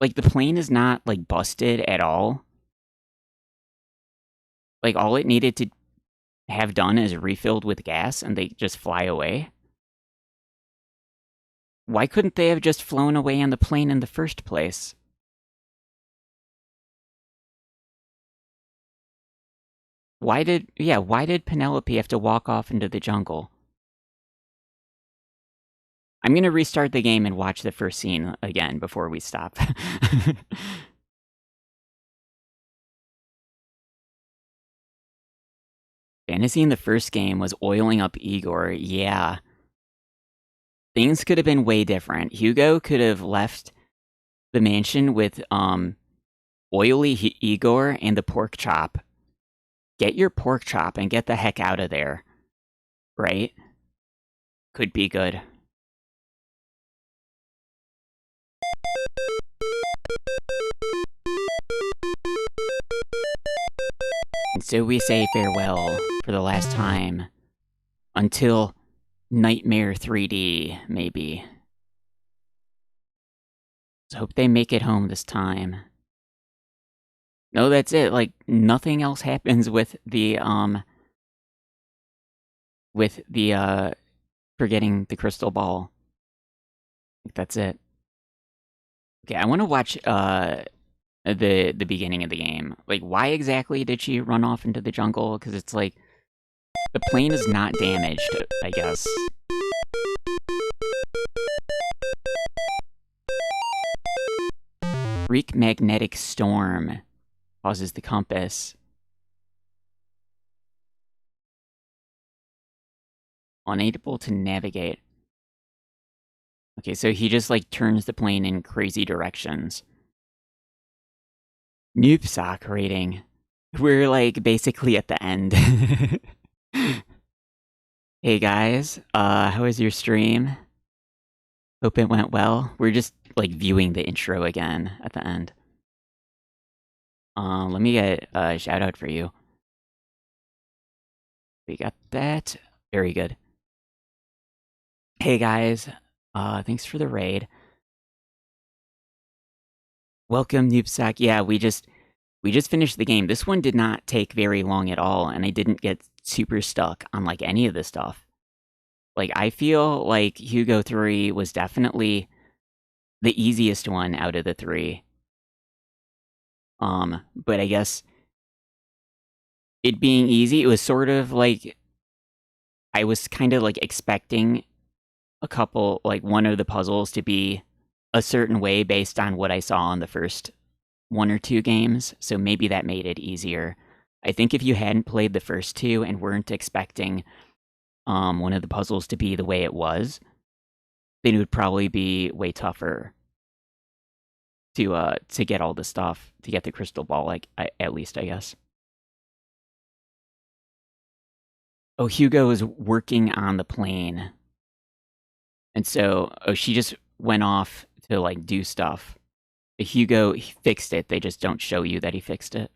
like, the plane is not, like, busted at all. Like, all it needed to have done is refilled with gas and they just fly away. Why couldn't they have just flown away on the plane in the first place? Why did Penelope have to walk off into the jungle? I'm gonna restart the game and watch the first scene again before we stop. Fantasy in the first game was oiling up Igor. Yeah. Things could have been way different. Hugo could have left the mansion with oily Igor and the pork chop. Get your pork chop and get the heck out of there. Right? Could be good. And so we say farewell for the last time. Until Nightmare 3D, maybe. Let's hope they make it home this time. No, that's it. Like, nothing else happens with the forgetting the crystal ball. That's it. Okay, I want to watch the beginning of the game. Like, why exactly did she run off into the jungle? Because it's like the plane is not damaged, I guess. Freak magnetic storm causes the compass. Unable to navigate. Okay, so he just like turns the plane in crazy directions. Noob sock rating. We're like basically at the end. Hey guys, how was your stream? Hope it went well. We're just like viewing the intro again at the end. Let me get a shout out for you. We got that. Very good. Hey guys, thanks for the raid. Welcome, Noobsack. Yeah, we just finished the game. This one did not take very long at all, and I didn't get super stuck on like any of the stuff. Like, I feel like Hugo 3 was definitely the easiest one out of the three. But I guess it being easy, it was sort of like I was kind of like expecting a couple, like one of the puzzles to be a certain way based on what I saw in the first one or two games. So maybe that made it easier. I think if you hadn't played the first two and weren't expecting one of the puzzles to be the way it was, then it would probably be way tougher to get all the stuff, to get the crystal ball, like at least I guess. Oh, Hugo is working on the plane. And so she just went off to like do stuff. Hugo he fixed it. They just don't show you that he fixed it.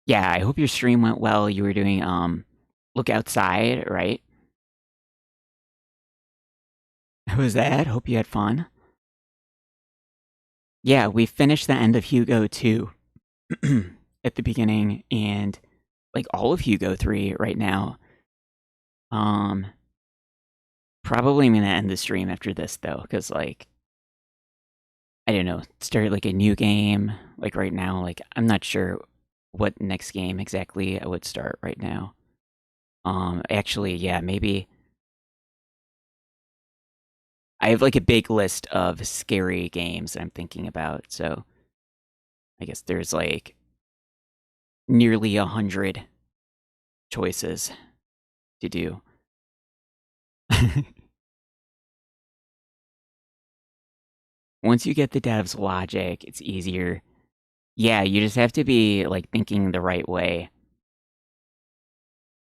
Yeah, I hope your stream went well. You were doing look outside, right? How was that? Hope you had fun. Yeah, we finished the end of Hugo 2 at the beginning and like all of Hugo 3 right now. Probably I'm gonna end the stream after this though, because like I don't know, start like a new game. Like right now, like I'm not sure what next game exactly I would start right now. Actually, yeah, maybe I have like a big list of scary games that I'm thinking about. So I guess there's like nearly 100 choices to do. Once you get the dev's logic, it's easier. Yeah, you just have to be like thinking the right way.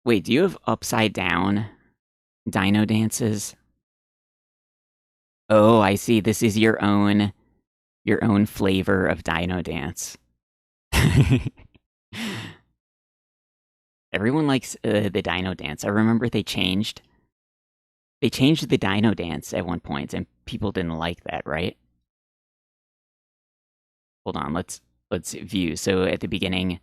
Wait, do you have upside down dino dances? Oh, I see. This is your own flavor of dino dance. Everyone likes the dino dance. I remember they changed the dino dance at one point, and people didn't like that, right? Hold on, let's view. So at the beginning,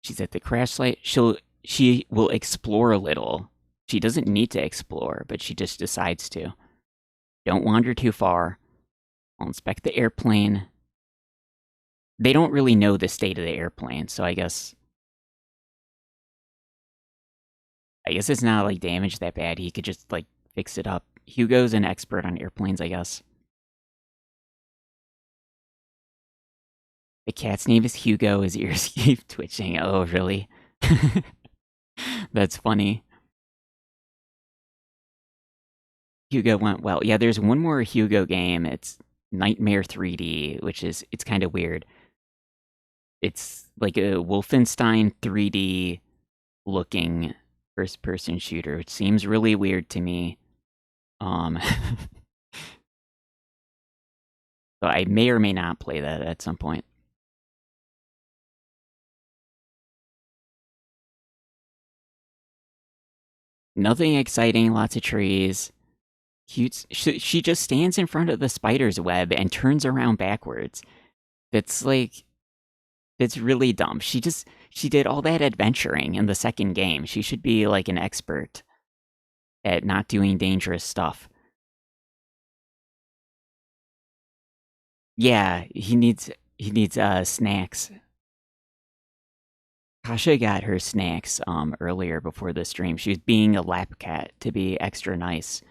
she's at the crash site. She will explore a little. She doesn't need to explore, but she just decides to. Don't wander too far. I'll inspect the airplane. They don't really know the state of the airplane, so I guess I guess it's not like damaged that bad. He could just like fix it up. Hugo's an expert on airplanes, I guess. The cat's name is Hugo. His ears keep twitching. Oh, really? That's funny. Hugo went well. Yeah, there's one more Hugo game. It's Nightmare 3D, which is it's kind of weird. It's like a Wolfenstein 3D looking first person shooter, which seems really weird to me. Um so I may or may not play that at some point. Nothing exciting, lots of trees. Cute. She just stands in front of the spider's web and turns around backwards. That's like that's really dumb. She did all that adventuring in the second game. She should be like an expert at not doing dangerous stuff. Yeah, he needs snacks. Kasha got her snacks earlier before the stream. She was being a lap cat to be extra nice.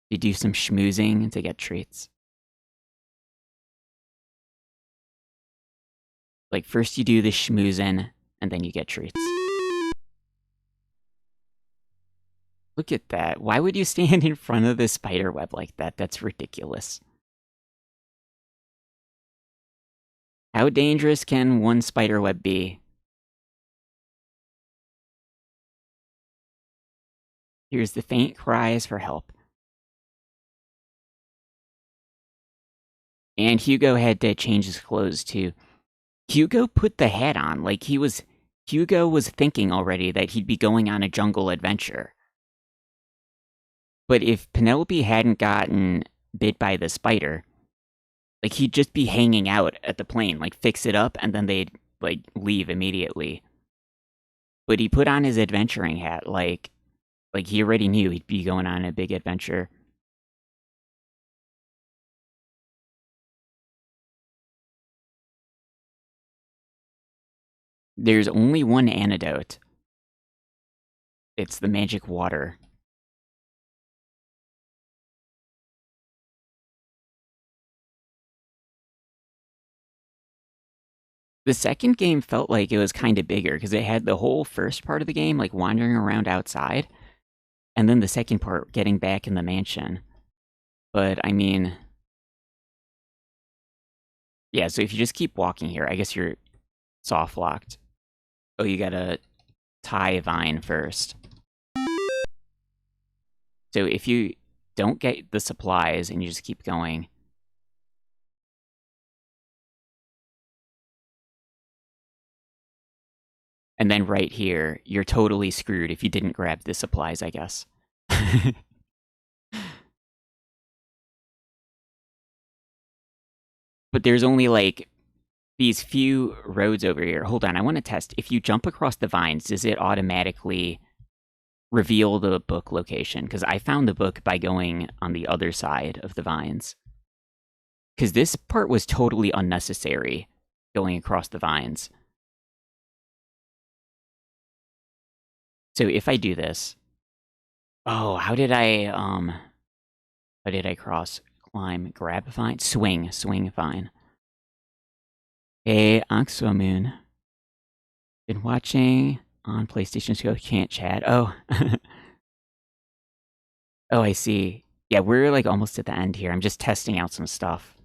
You do some schmoozing to get treats. Like first you do the schmoozing and then you get treats. Look at that. Why would you stand in front of the spider web like that? That's ridiculous. How dangerous can one spider web be? Here's the faint cries for help. And Hugo had to change his clothes too. Hugo put the hat on like Hugo was thinking already that he'd be going on a jungle adventure. But if Penelope hadn't gotten bit by the spider, like he'd just be hanging out at the plane, like fix it up, and then they'd like leave immediately. But he put on his adventuring hat, like he already knew he'd be going on a big adventure. There's only one antidote. It's the magic water. The second game felt like it was kind of bigger because it had the whole first part of the game, like wandering around outside, and then the second part getting back in the mansion. But I mean, yeah, so if you just keep walking here, I guess you're soft locked. Oh, you gotta tie Vine first. So if you don't get the supplies and you just keep going. And then right here, you're totally screwed if you didn't grab the supplies, I guess. But there's only like these few roads over here. Hold on, I want to test. If you jump across the vines, does it automatically reveal the book location? Because I found the book by going on the other side of the vines. Because this part was totally unnecessary, going across the vines. So if I do this... Oh, how did I cross? Climb, grab vine, swing vine. Hey, Moon. Been watching on PlayStation 2, can't chat. Oh. Oh, I see. Yeah, we're like almost at the end here. I'm just testing out some stuff.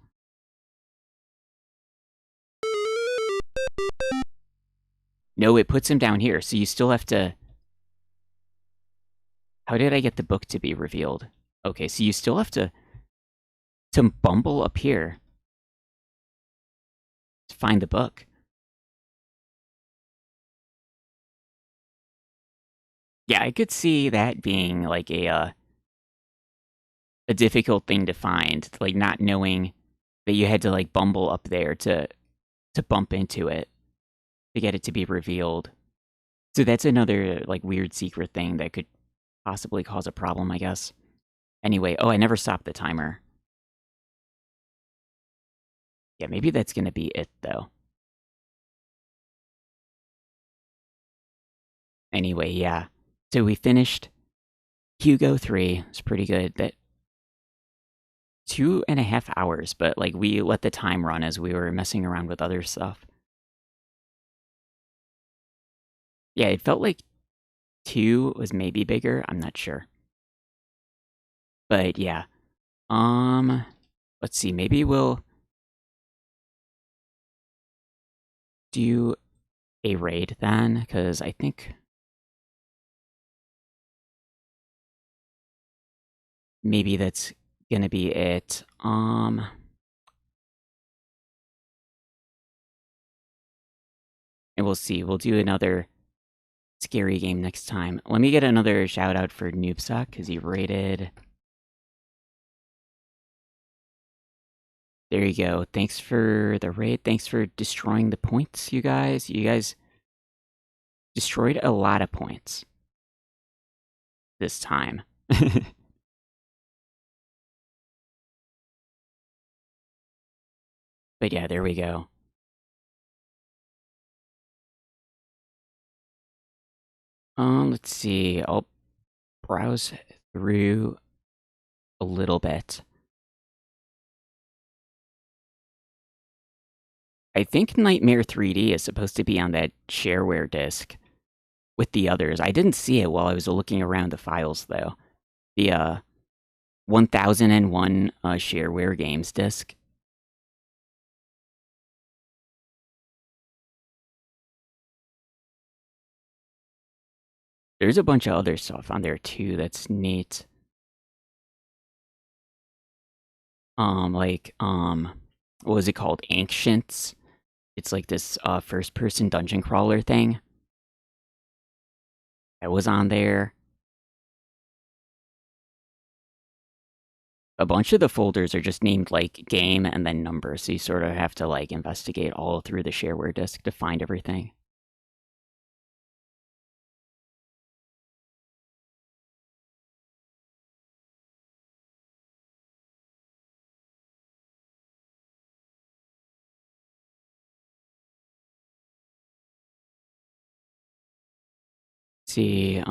No, it puts him down here, so you still have to... How did I get the book to be revealed? Okay, so you still have to bumble up here to find the book. Yeah, I could see that being like a difficult thing to find, like not knowing that you had to like bumble up there to bump into it to get it to be revealed. So that's another like weird secret thing that could possibly cause a problem, I guess. Anyway, oh, I never stopped the timer. Yeah, maybe that's gonna be it though. Anyway, yeah. So we finished Hugo 3. It's pretty good. That 2.5 hours, but like we let the time run as we were messing around with other stuff. Yeah, it felt like 2 was maybe bigger. I'm not sure. But yeah. Um let's see, maybe we'll do a raid then, because I think maybe that's gonna be it. And we'll see. We'll do another scary game next time. Let me get another shout out for Noobsuck, because he rated. There you go. Thanks for the raid. Thanks for destroying the points, you guys. You guys destroyed a lot of points this time. But yeah, there we go. Let's see. I'll browse through a little bit. I think Nightmare 3D is supposed to be on that shareware disk with the others. I didn't see it while I was looking around the files, though. The 1001 shareware games disk. There's a bunch of other stuff on there too that's neat. What was it called? Ancients. It's like this first person dungeon crawler thing. That was on there. A bunch of the folders are just named like game and then number, so you sort of have to like investigate all through the shareware disk to find everything. Let's see,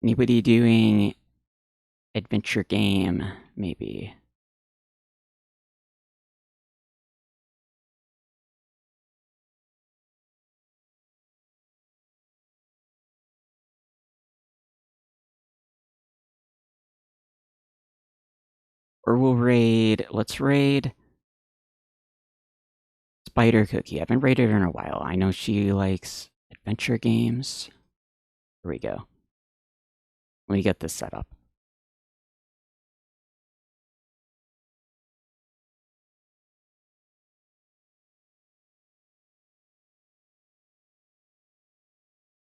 anybody doing adventure game, maybe? Or we'll raid, let's raid Spider Cookie. I haven't raided her in a while. I know she likes adventure games. Here we go. Let me get this set up.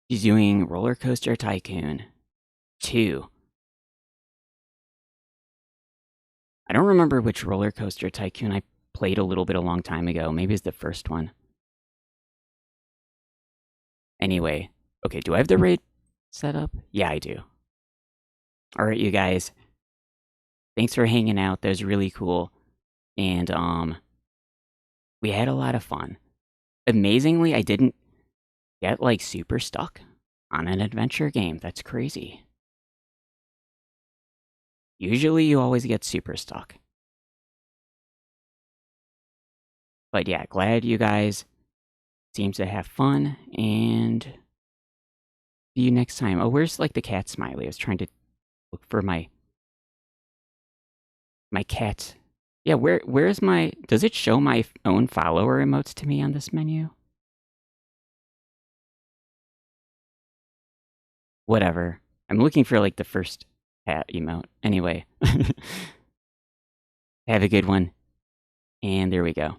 She's doing Roller Coaster Tycoon 2. I don't remember which Roller Coaster Tycoon I played a little bit a long time ago. Maybe it's the first one. Anyway, okay, do I have the raid set up? Yeah, I do. Alright, you guys. Thanks for hanging out. That was really cool. And, we had a lot of fun. Amazingly, I didn't get, like, super stuck on an adventure game. That's crazy. Usually, you always get super stuck. But yeah, glad you guys seem to have fun, and see you next time. Oh, where's, like, the cat smiley? I was trying to look for my cat. Yeah, where's my... Does it show my own follower emotes to me on this menu? Whatever. I'm looking for, like, the first cat emote. Anyway. Have a good one. And there we go.